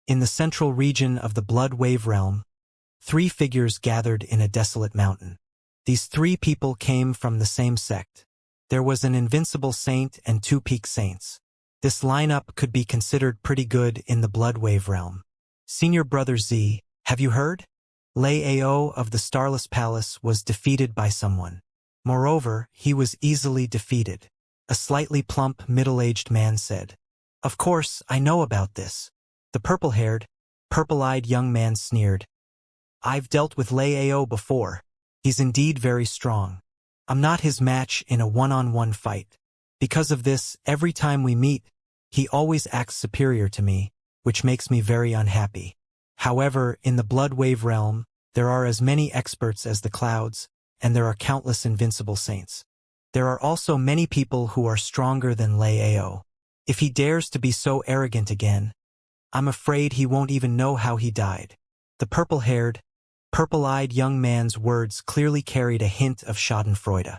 Speaker 1: In the central region of the Blood Wave realm, 3 figures gathered in a desolate mountain. These 3 people came from the same sect. There was an invincible saint and 2 peak saints. This lineup could be considered pretty good in the Blood Wave realm. Senior Brother Z, have you heard? Lei Ao of the Starless Palace was defeated by someone. Moreover, he was easily defeated. A slightly plump, middle-aged man said. Of course, I know about this. The purple-haired, purple-eyed young man sneered. I've dealt with Lei Ao before. He's indeed very strong. I'm not his match in a one-on-one fight. Because of this, every time we meet, he always acts superior to me, which makes me very unhappy. However, in the Blood Wave realm, there are as many experts as the clouds, and there are countless invincible saints. There are also many people who are stronger than Lei Ao. If he dares to be so arrogant again, I'm afraid he won't even know how he died. The purple-haired, purple-eyed young man's words clearly carried a hint of schadenfreude.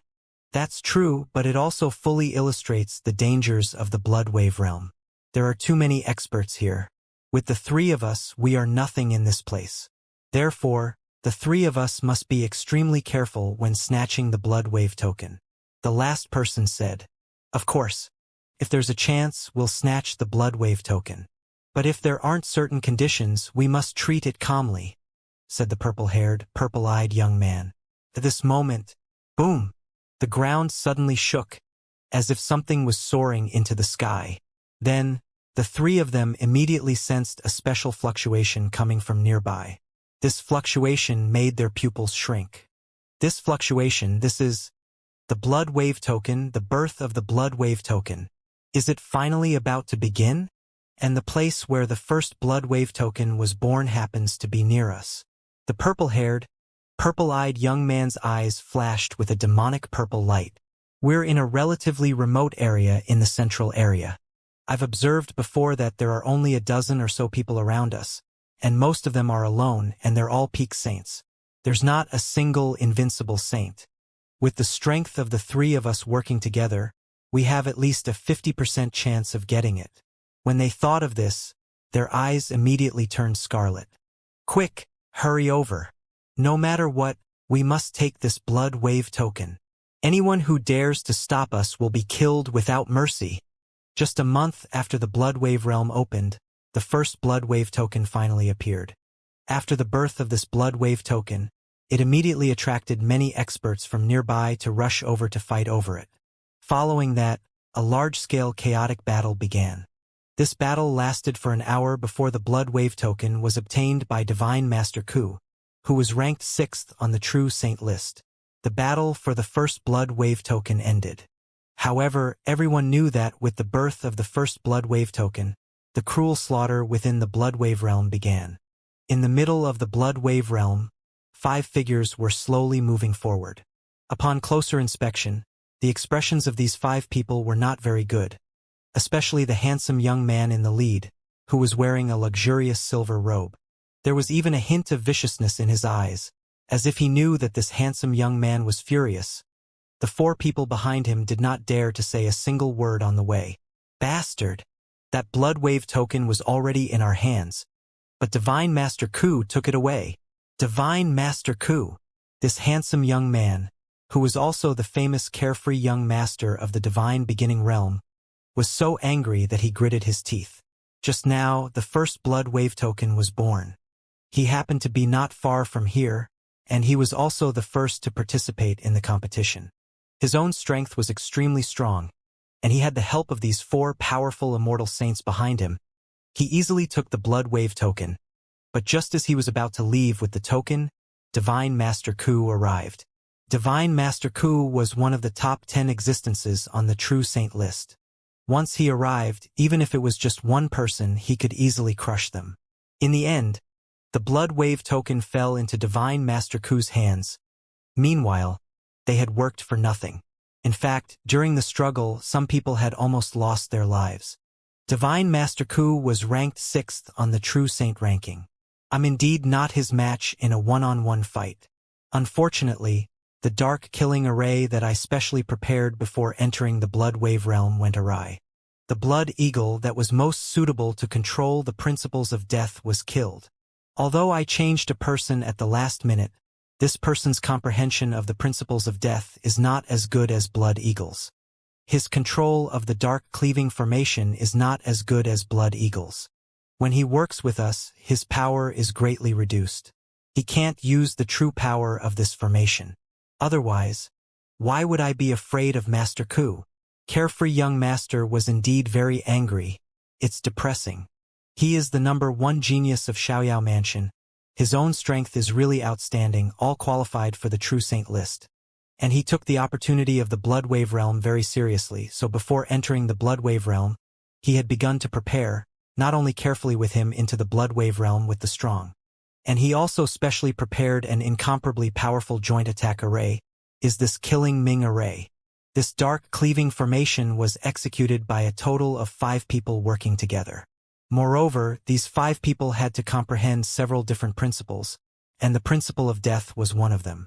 Speaker 1: That's true, but it also fully illustrates the dangers of the Blood Wave realm. There are too many experts here. With the 3 of us, we are nothing in this place. Therefore, the 3 of us must be extremely careful when snatching the Blood Wave token. The last person said, Of course. If there's a chance, we'll snatch the Blood Wave token. But if there aren't certain conditions, we must treat it calmly, said the purple-haired, purple-eyed young man. At this moment, boom! The ground suddenly shook, as if something was soaring into the sky. Then, the 3 of them immediately sensed a special fluctuation coming from nearby. This fluctuation made their pupils shrink. This fluctuation, this is the Blood Wave token, the birth of the Blood Wave token. Is it finally about to begin? And the place where the first Blood Wave token was born happens to be near us. The purple-haired, purple-eyed young man's eyes flashed with a demonic purple light. We're in a relatively remote area in the central area. I've observed before that there are only a dozen or so people around us, and most of them are alone, and they're all peak saints. There's not a single invincible saint. With the strength of the 3 of us working together, we have at least a 50% chance of getting it. When they thought of this, their eyes immediately turned scarlet. Quick, hurry over. No matter what, we must take this Blood Wave token. Anyone who dares to stop us will be killed without mercy. Just a month after the Blood Wave realm opened, the first Blood Wave token finally appeared. After the birth of this Blood Wave token, it immediately attracted many experts from nearby to rush over to fight over it. Following that, a large-scale chaotic battle began. This battle lasted for an hour before the Blood Wave token was obtained by Divine Master Ku, who was ranked 6th on the True Saint list. The battle for the first Blood Wave token ended. However, everyone knew that with the birth of the first Blood Wave token, the cruel slaughter within the Blood Wave realm began. In the middle of the Blood Wave realm, 5 figures were slowly moving forward. Upon closer inspection, the expressions of these 5 people were not very good, especially the handsome young man in the lead, who was wearing a luxurious silver robe. There was even a hint of viciousness in his eyes, as if he knew that this handsome young man was furious. The 4 people behind him did not dare to say a single word on the way. Bastard! That Blood Wave token was already in our hands, but Divine Master Ku took it away. Divine Master Ku, this handsome young man, who was also the famous carefree young master of the Divine Beginning realm, was so angry that he gritted his teeth. Just now, the first Blood Wave token was born. He happened to be not far from here, and he was also the first to participate in the competition. His own strength was extremely strong, and he had the help of these 4 powerful immortal saints behind him. He easily took the Blood Wave token, but just as he was about to leave with the token, Divine Master Ku arrived. Divine Master Ku was one of the top 10 existences on the True Saint list. Once he arrived, even if it was just one person, he could easily crush them. In the end, the Blood Wave token fell into Divine Master Ku's hands. Meanwhile, they had worked for nothing. In fact, during the struggle, some people had almost lost their lives. Divine Master Ku was ranked 6th on the True Saint ranking. I'm indeed not his match in a one-on-one fight. Unfortunately, the dark killing array that I specially prepared before entering the Blood Wave realm went awry. The Blood Eagle that was most suitable to control the principles of death was killed. Although I changed a person at the last minute, this person's comprehension of the principles of death is not as good as Blood Eagle's. His control of the dark cleaving formation is not as good as Blood Eagle's. When he works with us, his power is greatly reduced. He can't use the true power of this formation. Otherwise, why would I be afraid of Master Ku? Carefree young master was indeed very angry. It's depressing. He is the #1 genius of Xiaoyao Mansion. His own strength is really outstanding, all qualified for the True Saint list. And he took the opportunity of the Blood Wave realm very seriously, so before entering the Blood Wave realm, he had begun to prepare, not only carefully with him into the Blood Wave realm with the strong. And he also specially prepared an incomparably powerful joint attack array, is this Killing Ming array. This dark cleaving formation was executed by a total of 5 people working together. Moreover, these 5 people had to comprehend several different principles, and the principle of death was one of them.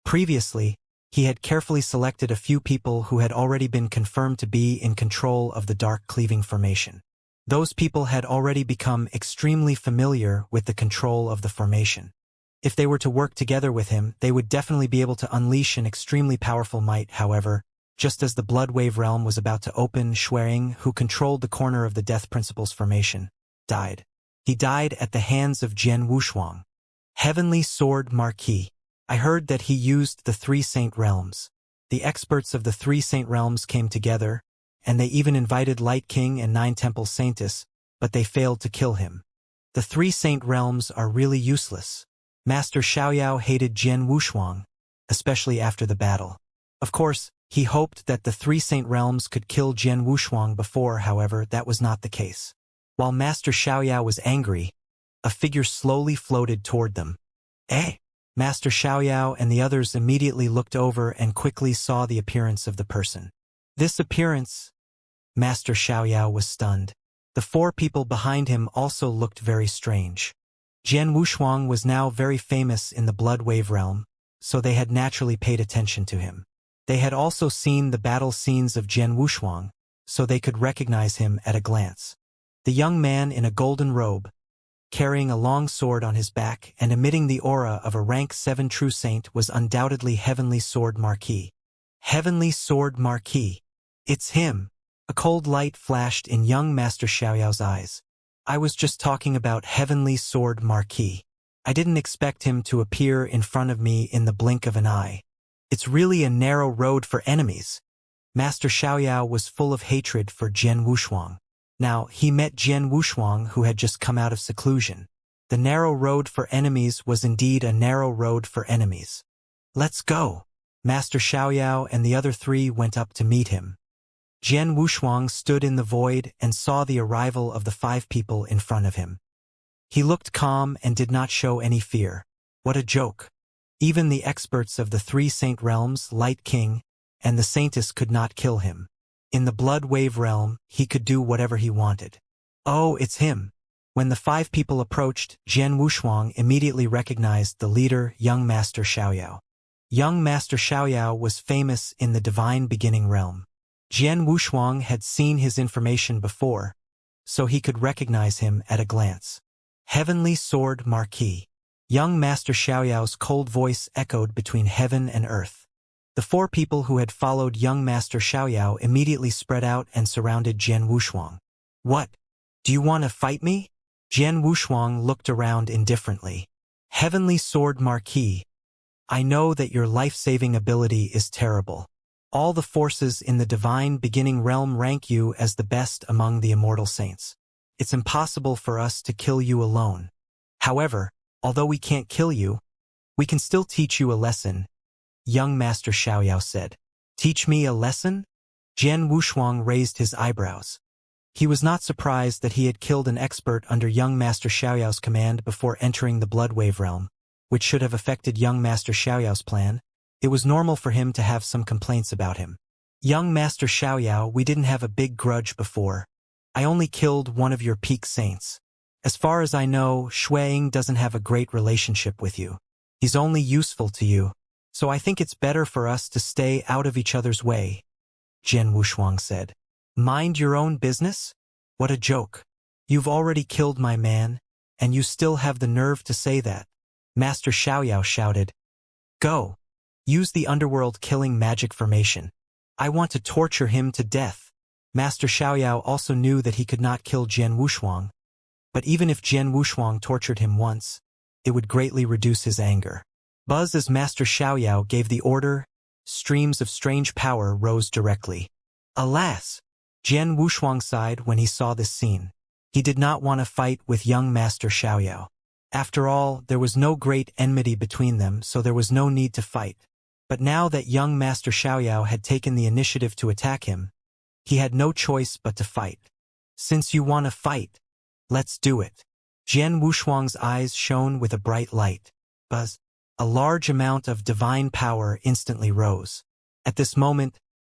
Speaker 1: Previously, he had carefully selected a few people who had already been confirmed to be in control of the dark cleaving formation. Those people had already become extremely familiar with the control of the formation. If they were to work together with him, they would definitely be able to unleash an extremely powerful might. However, just as the Blood Wave realm was about to open, Xuering, who controlled the corner of the Death Principles formation, died. He died at the hands of Jian Wushuang. Heavenly Sword Marquis. I heard that he used the 3 Saint Realms. The experts of the 3 Saint Realms came together, and they even invited Light King and 9 Temple Saintess, but they failed to kill him. The 3 Saint Realms are really useless. Master Xiaoyao hated Jian Wushuang, especially after the battle. Of course, he hoped that the 3 Saint Realms could kill Jian Wushuang before, however, that was not the case. While Master Xiaoyao was angry, a figure slowly floated toward them. Eh? Master Xiaoyao and the others immediately looked over and quickly saw the appearance of the person. This appearance, Master Xiaoyao was stunned. The 4 people behind him also looked very strange. Jian Wushuang was now very famous in the Blood Wave realm, so they had naturally paid attention to him. They had also seen the battle scenes of Jian Wushuang, so they could recognize him at a glance. The young man in a golden robe, carrying a long sword on his back and emitting the aura of a rank 7 true saint, was undoubtedly Heavenly Sword Marquis. Heavenly Sword Marquis. It's him. A cold light flashed in young Master Xiaoyao's eyes. I was just talking about Heavenly Sword Marquis. I didn't expect him to appear in front of me in the blink of an eye. It's really a narrow road for enemies. Master Xiaoyao was full of hatred for Jian Wushuang. Now, he met Jian Wushuang, who had just come out of seclusion. The narrow road for enemies was indeed a narrow road for enemies. Let's go. Master Xiaoyao and the other three went up to meet him. Jian Wushuang stood in the void and saw the arrival of the 5 people in front of him. He looked calm and did not show any fear. What a joke. Even the experts of the 3 Saint Realms, Light King, and the Saintess could not kill him. In the Blood Wave Realm, he could do whatever he wanted. Oh, it's him. When the 5 people approached, Jian Wushuang immediately recognized the leader, young Master Xiaoyao. Young Master Xiaoyao was famous in the Divine Beginning Realm. Jian Wushuang had seen his information before, so he could recognize him at a glance. Heavenly Sword Marquis. Young Master Xiaoyao's cold voice echoed between heaven and earth. The 4 people who had followed young Master Xiaoyao immediately spread out and surrounded Jian Wushuang. What? Do you want to fight me? Jian Wushuang looked around indifferently. Heavenly Sword Marquis, I know that your life-saving ability is terrible. All the forces in the Divine Beginning Realm rank you as the best among the immortal saints. It's impossible for us to kill you alone. However, although we can't kill you, we can still teach you a lesson, young Master Xiaoyao said. Teach me a lesson? Jian Wushuang raised his eyebrows. He was not surprised that he had killed an expert under young Master Xiaoyao's command before entering the Blood Wave Realm, which should have affected young Master Xiaoyao's plan. It was normal for him to have some complaints about him. Young Master Xiaoyao, we didn't have a big grudge before. I only killed one of your peak saints. As far as I know, Xueying doesn't have a great relationship with you. He's only useful to you, so I think it's better for us to stay out of each other's way, Jian Wushuang said. Mind your own business? What a joke. You've already killed my man, and you still have the nerve to say that. Master Xiaoyao shouted. Go. Use the underworld killing magic formation. I want to torture him to death. Master Xiaoyao also knew that he could not kill Jian Wushuang, but even if Jian Wushuang tortured him once, it would greatly reduce his anger. Buzz as Master Xiaoyao gave the order, streams of strange power rose directly. Alas! Jian Wushuang sighed when he saw this scene. He did not want to fight with young Master Xiaoyao. After all, there was no great enmity between them, so there was no need to fight. But now that young Master Xiaoyao had taken the initiative to attack him, he had no choice but to fight. Since you want to fight, let's do it. Jian Wushuang's eyes shone with a bright light. Buzz! A large amount of divine power instantly rose. At this moment,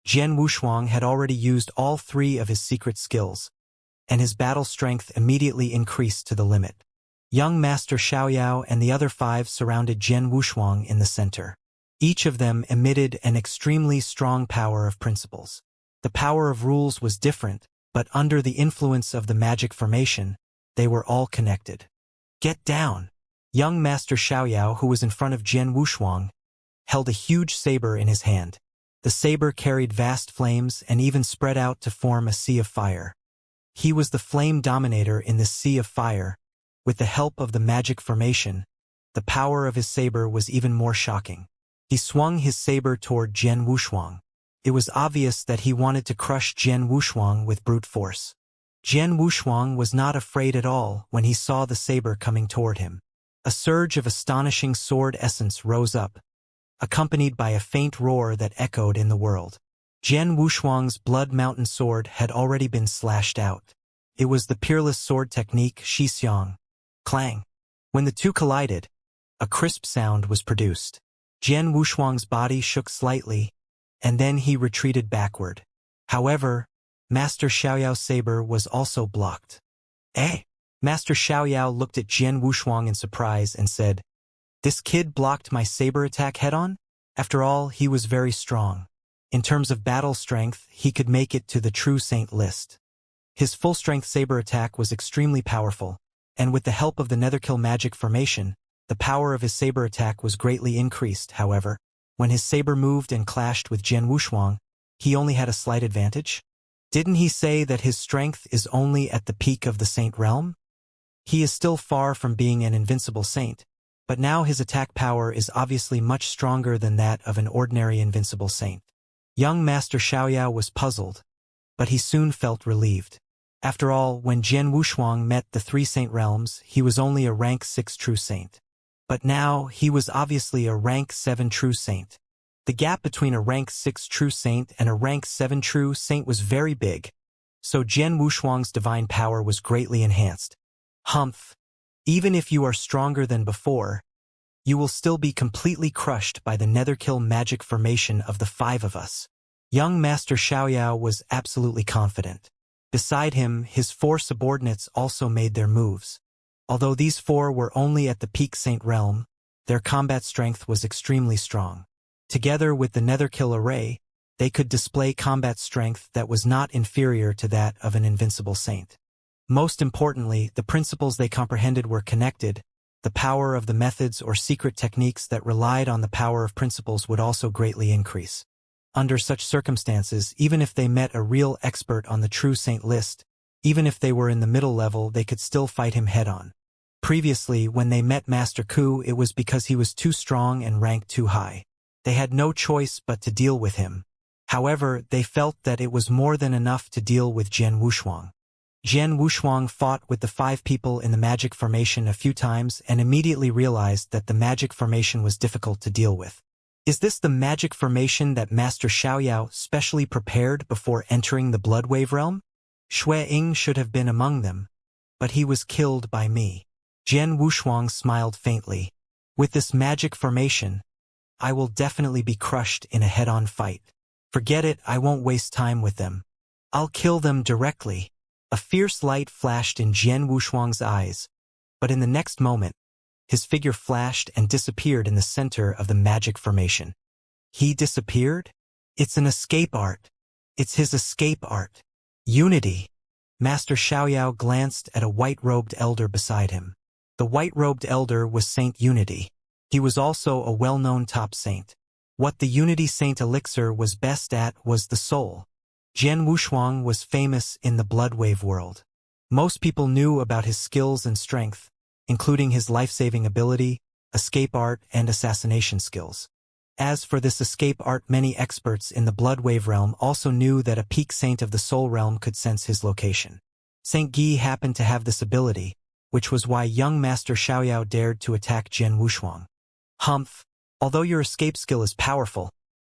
Speaker 1: Jian Wushuang had already used all 3 of his secret skills, and his battle strength immediately increased to the limit. Young Master Xiaoyao and the other 5 surrounded Jian Wushuang in the center. Each of them emitted an extremely strong power of principles. The power of rules was different, but under the influence of the magic formation, they were all connected. Get down! Young Master Xiaoyao, who was in front of Jian Wushuang, held a huge saber in his hand. The saber carried vast flames and even spread out to form a sea of fire. He was the flame dominator in this sea of fire. With the help of the magic formation, the power of his saber was even more shocking. He swung his saber toward Jian Wushuang. It was obvious that he wanted to crush Jian Wushuang with brute force. Jian Wushuang was not afraid at all when he saw the saber coming toward him. A surge of astonishing sword essence rose up, accompanied by a faint roar that echoed in the world. Jian Wushuang's Blood Mountain sword had already been slashed out. It was the peerless sword technique Xianxia. Clang! When the two collided, a crisp sound was produced. Jian Wushuang's body shook slightly, and then he retreated backward. However, Master Xiaoyao's saber was also blocked. Eh? Master Xiaoyao looked at Jian Wushuang in surprise and said, This kid blocked my saber attack head-on? After all, he was very strong. In terms of battle strength, he could make it to the true saint list. His full-strength saber attack was extremely powerful, and with the help of the Netherkill magic formation, the power of his saber attack was greatly increased. However, when his saber moved and clashed with Jian Wushuang, he only had a slight advantage. Didn't he say that his strength is only at the peak of the saint realm? He is still far from being an invincible saint, but now his attack power is obviously much stronger than that of an ordinary invincible saint. Young Master Xiaoyao was puzzled, but he soon felt relieved. After all, when Jian Wushuang met the three saint realms, he was only a rank 6 true saint. But now, he was obviously a rank 7 true saint. The gap between a rank 6 true saint and a rank 7 true saint was very big, so Jian Wushuang's divine power was greatly enhanced. Humph! Even if you are stronger than before, you will still be completely crushed by the netherkill magic formation of the 5 of us. Young Master Xiaoyao was absolutely confident. Beside him, his 4 subordinates also made their moves. Although these 4 were only at the peak saint realm, their combat strength was extremely strong. Together with the netherkill array, they could display combat strength that was not inferior to that of an invincible saint. Most importantly, the principles they comprehended were connected. The power of the methods or secret techniques that relied on the power of principles would also greatly increase. Under such circumstances, even if they met a real expert on the true saint list, even if they were in the middle level, they could still fight him head-on. Previously, when they met Master Ku, it was because he was too strong and ranked too high. They had no choice but to deal with him. However, they felt that it was more than enough to deal with Jian Wushuang. Jian Wushuang fought with the 5 people in the magic formation a few times and immediately realized that the magic formation was difficult to deal with. Is this the magic formation that Master Xiaoyao specially prepared before entering the Bloodwave realm? Xue Ying should have been among them, but he was killed by me. Jian Wushuang smiled faintly. With this magic formation, I will definitely be crushed in a head-on fight. Forget it, I won't waste time with them. I'll kill them directly. A fierce light flashed in Jian Wushuang's eyes, but in the next moment, his figure flashed and disappeared in the center of the magic formation. He disappeared? It's an escape art. It's his escape art. Unity. Master Xiaoyao glanced at a white-robed elder beside him. The white-robed elder was Saint Unity. He was also a well-known top saint. What the Unity Saint elixir was best at was the soul. Jian Wushuang was famous in the Bloodwave world. Most people knew about his skills and strength, including his life-saving ability, escape art, and assassination skills. As for this escape art, many experts in the Bloodwave realm also knew that a peak saint of the Soul realm could sense his location. Saint Guy happened to have this ability, which was why young Master Xiaoyao dared to attack Jian Wushuang. Humph! Although your escape skill is powerful,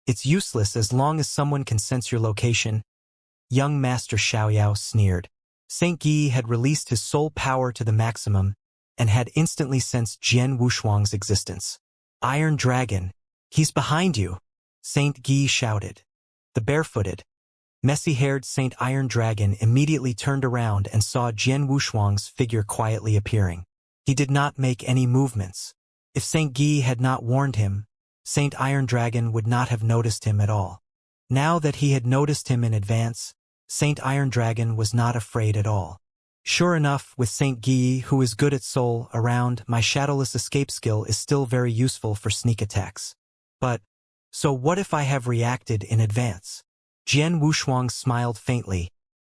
Speaker 1: it's useless as long as someone can sense your location. Young Master Xiaoyao sneered. Saint Guy had released his soul power to the maximum and had instantly sensed Jian Wushuang's existence. Iron Dragon, he's behind you! Saint Guy shouted. The barefooted, messy-haired Saint Iron Dragon immediately turned around and saw Jian Wushuang's figure quietly appearing. He did not make any movements. If Saint Guy had not warned him, Saint Iron Dragon would not have noticed him at all. Now that he had noticed him in advance, Saint Iron Dragon was not afraid at all. Sure enough, with Saint Guy, who is good at soul, around, my shadowless escape skill is still very useful for sneak attacks. But, so what if I have reacted in advance? Jian Wushuang smiled faintly.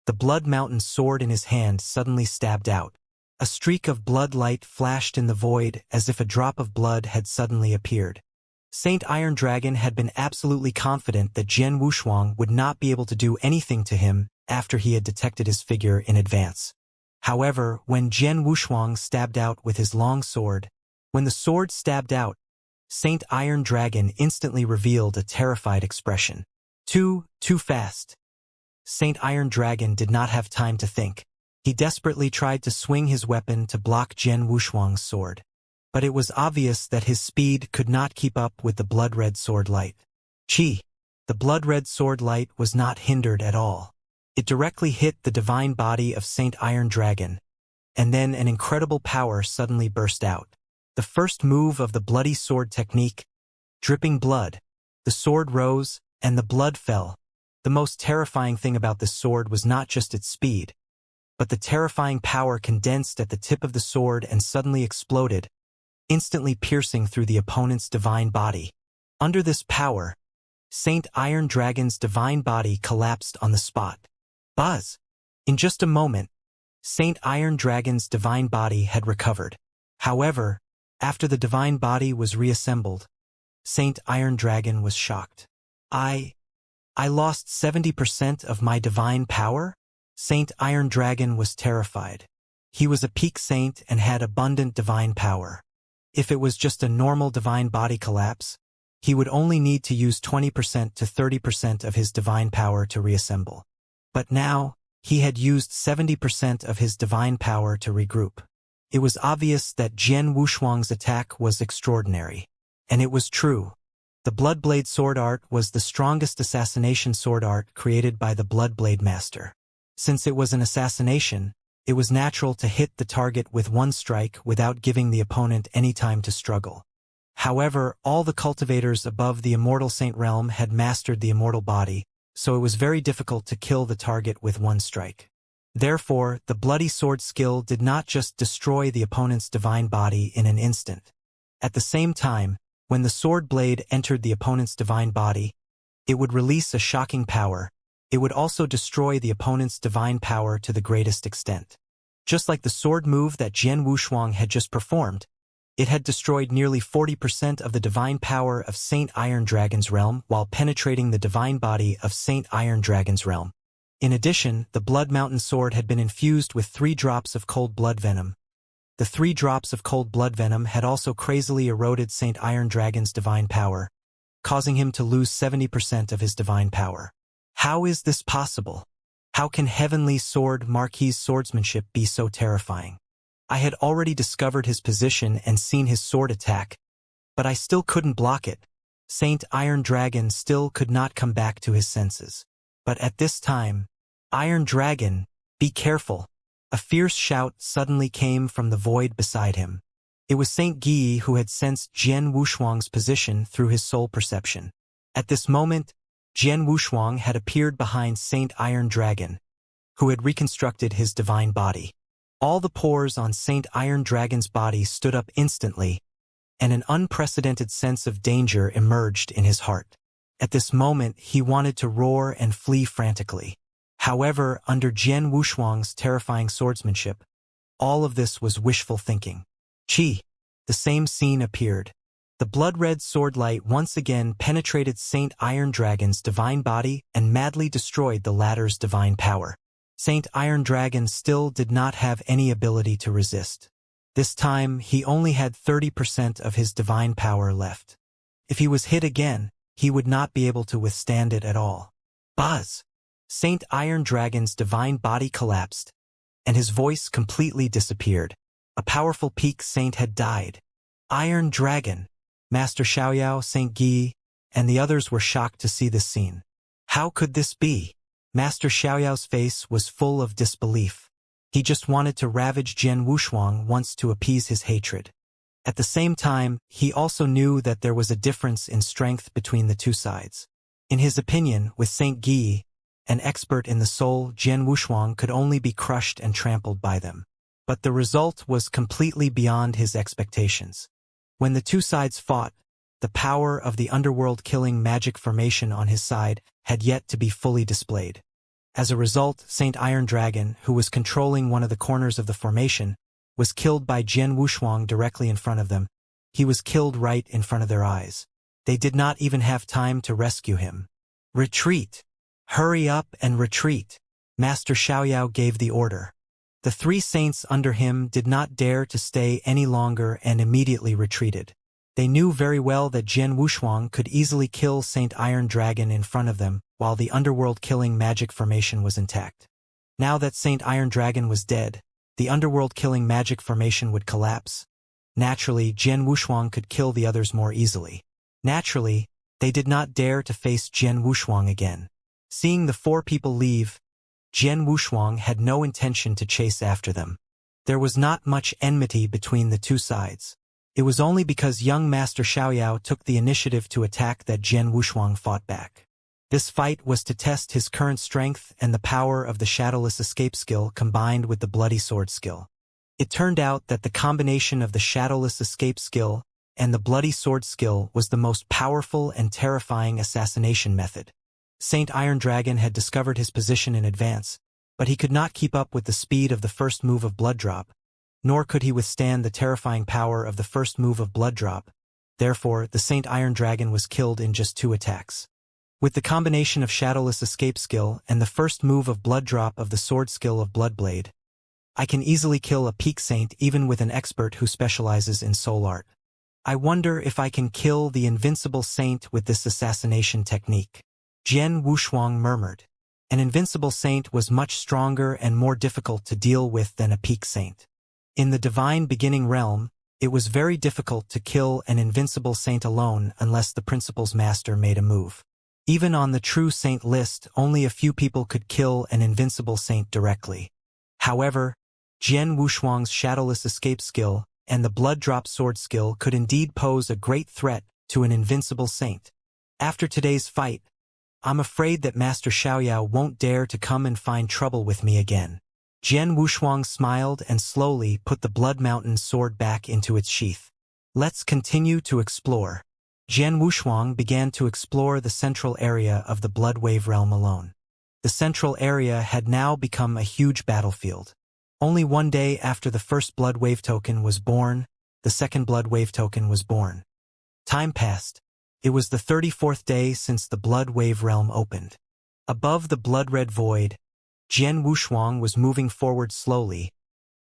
Speaker 1: The Blood Mountain sword in his hand suddenly stabbed out. A streak of blood light flashed in the void as if a drop of blood had suddenly appeared. Saint Iron Dragon had been absolutely confident that Jian Wushuang would not be able to do anything to him after he had detected his figure in advance. However, when Jian Wushuang stabbed out with his long sword, when the sword stabbed out, Saint Iron Dragon instantly revealed a terrified expression. Too fast. Saint Iron Dragon did not have time to think. He desperately tried to swing his weapon to block Jian Wushuang's sword. But it was obvious that his speed could not keep up with the blood-red sword light. Chi! The blood-red sword light was not hindered at all. It directly hit the divine body of Saint Iron Dragon, and then an incredible power suddenly burst out. The first move of the bloody sword technique, dripping blood. The sword rose, and the blood fell. The most terrifying thing about this sword was not just its speed, but the terrifying power condensed at the tip of the sword and suddenly exploded, instantly piercing through the opponent's divine body. Under this power, Saint Iron Dragon's divine body collapsed on the spot. Buzz! In just a moment, Saint Iron Dragon's divine body had recovered. However, after the divine body was reassembled, Saint Iron Dragon was shocked. I lost 70% of my divine power? Saint Iron Dragon was terrified. He was a peak saint and had abundant divine power. If it was just a normal divine body collapse, he would only need to use 20% to 30% of his divine power to reassemble. But now, he had used 70% of his divine power to regroup. It was obvious that Jian Wushuang's attack was extraordinary. And it was true. The Bloodblade sword art was the strongest assassination sword art created by the Bloodblade Master. Since it was an assassination, it was natural to hit the target with one strike without giving the opponent any time to struggle. However, all the cultivators above the Immortal Saint realm had mastered the immortal body, so it was very difficult to kill the target with one strike. Therefore, the bloody sword skill did not just destroy the opponent's divine body in an instant. At the same time, when the sword blade entered the opponent's divine body, it would release a shocking power. It would also destroy the opponent's divine power to the greatest extent. Just like the sword move that Jian Wushuang had just performed, it had destroyed nearly 40% of the divine power of Saint Iron Dragon's realm while penetrating the divine body of Saint Iron Dragon's realm. In addition, the Blood Mountain sword had been infused with 3 drops of cold blood venom. The 3 drops of cold blood venom had also crazily eroded Saint Iron Dragon's divine power, causing him to lose 70% of his divine power. How is this possible? How can Heavenly Sword Marquis's swordsmanship be so terrifying? I had already discovered his position and seen his sword attack, but I still couldn't block it. Saint Iron Dragon still could not come back to his senses. But at this time, Iron Dragon, be careful! A fierce shout suddenly came from the void beside him. It was Saint Guyi who had sensed Jian Wushuang's position through his soul perception. At this moment, Jian Wushuang had appeared behind Saint Iron Dragon, who had reconstructed his divine body. All the pores on Saint Iron Dragon's body stood up instantly, and an unprecedented sense of danger emerged in his heart. At this moment, he wanted to roar and flee frantically. However, under Jian Wushuang's terrifying swordsmanship, all of this was wishful thinking. Chi! The same scene appeared. The blood-red sword light once again penetrated Saint Iron Dragon's divine body and madly destroyed the latter's divine power. Saint Iron Dragon still did not have any ability to resist. This time, he only had 30% of his divine power left. If he was hit again, he would not be able to withstand it at all. Buzz! Saint Iron Dragon's divine body collapsed, and his voice completely disappeared. A powerful peak saint had died. Iron Dragon! Master Xiaoyao, Saint Guyi, and the others were shocked to see this scene. How could this be? Master Xiaoyao's face was full of disbelief. He just wanted to ravage Jian Wushuang once to appease his hatred. At the same time, he also knew that there was a difference in strength between the two sides. In his opinion, with Saint Guyi, an expert in the soul, Jian Wushuang could only be crushed and trampled by them. But the result was completely beyond his expectations. When the two sides fought, the power of the underworld killing magic formation on his side had yet to be fully displayed. As a result, Saint Iron Dragon, who was controlling one of the corners of the formation, was killed by Jian Wushuang directly in front of them. He was killed right in front of their eyes. They did not even have time to rescue him. Retreat! Hurry up and retreat! Master Xiaoyao gave the order. The 3 saints under him did not dare to stay any longer and immediately retreated. They knew very well that Jian Wushuang could easily kill Saint Iron Dragon in front of them, while the underworld killing magic formation was intact. Now that Saint Iron Dragon was dead, the underworld killing magic formation would collapse. Naturally, Jian Wushuang could kill the others more easily. Naturally, they did not dare to face Jian Wushuang again. Seeing the 4 people leave, Jian Wushuang had no intention to chase after them. There was not much enmity between the two sides. It was only because young Master Xiaoyao took the initiative to attack that Jian Wushuang fought back. This fight was to test his current strength and the power of the Shadowless Escape skill combined with the Bloody Sword skill. It turned out that the combination of the Shadowless Escape skill and the Bloody Sword skill was the most powerful and terrifying assassination method. Saint Iron Dragon had discovered his position in advance, but he could not keep up with the speed of the first move of Blood Drop, nor could he withstand the terrifying power of the first move of Blood Drop. Therefore, the Saint Iron Dragon was killed in just 2 attacks. With the combination of Shadowless Escape skill and the first move of Blood Drop of the sword skill of Bloodblade, I can easily kill a peak saint even with an expert who specializes in soul art. I wonder if I can kill the invincible saint with this assassination technique. Jian Wushuang murmured. An invincible saint was much stronger and more difficult to deal with than a peak saint. In the divine beginning realm, it was very difficult to kill an invincible saint alone unless the principal's master made a move. Even on the true saint list, only a few people could kill an invincible saint directly. However, Jian Wushuang's Shadowless Escape skill and the Blood Drop sword skill could indeed pose a great threat to an invincible saint. After today's fight, I'm afraid that Master Xiaoyao won't dare to come and find trouble with me again. Jian Wushuang smiled and slowly put the Blood Mountain sword back into its sheath. Let's continue to explore. Jian Wushuang began to explore the central area of the Blood Wave realm alone. The central area had now become a huge battlefield. Only one day after the first Blood Wave token was born, the second Blood Wave token was born. Time passed. It was the 34th day since the Blood Wave realm opened. Above the blood-red void, Jian Wushuang was moving forward slowly,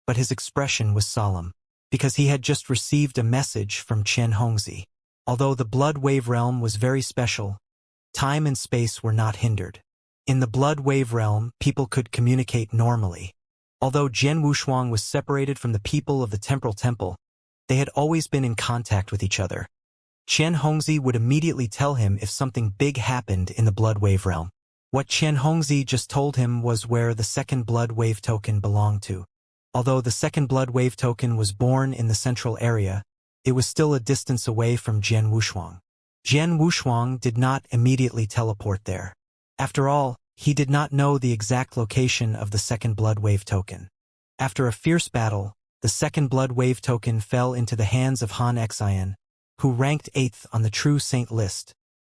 Speaker 1: but his expression was solemn, because he had just received a message from Chen Hongzi. Although the Blood Wave realm was very special, time and space were not hindered. In the Blood Wave realm, people could communicate normally. Although Jian Wushuang was separated from the people of the Temporal Temple, they had always been in contact with each other. Chen Hongzi would immediately tell him if something big happened in the Blood Wave realm. What Chen Hongzi just told him was where the second Blood Wave token belonged to. Although the second Blood Wave token was born in the central area, it was still a distance away from Jian Wushuang. Jian Wushuang did not immediately teleport there. After all, he did not know the exact location of the second Blood Wave token. After a fierce battle, the second Blood Wave token fell into the hands of Han Xian, who ranked 8th on the True Saint list.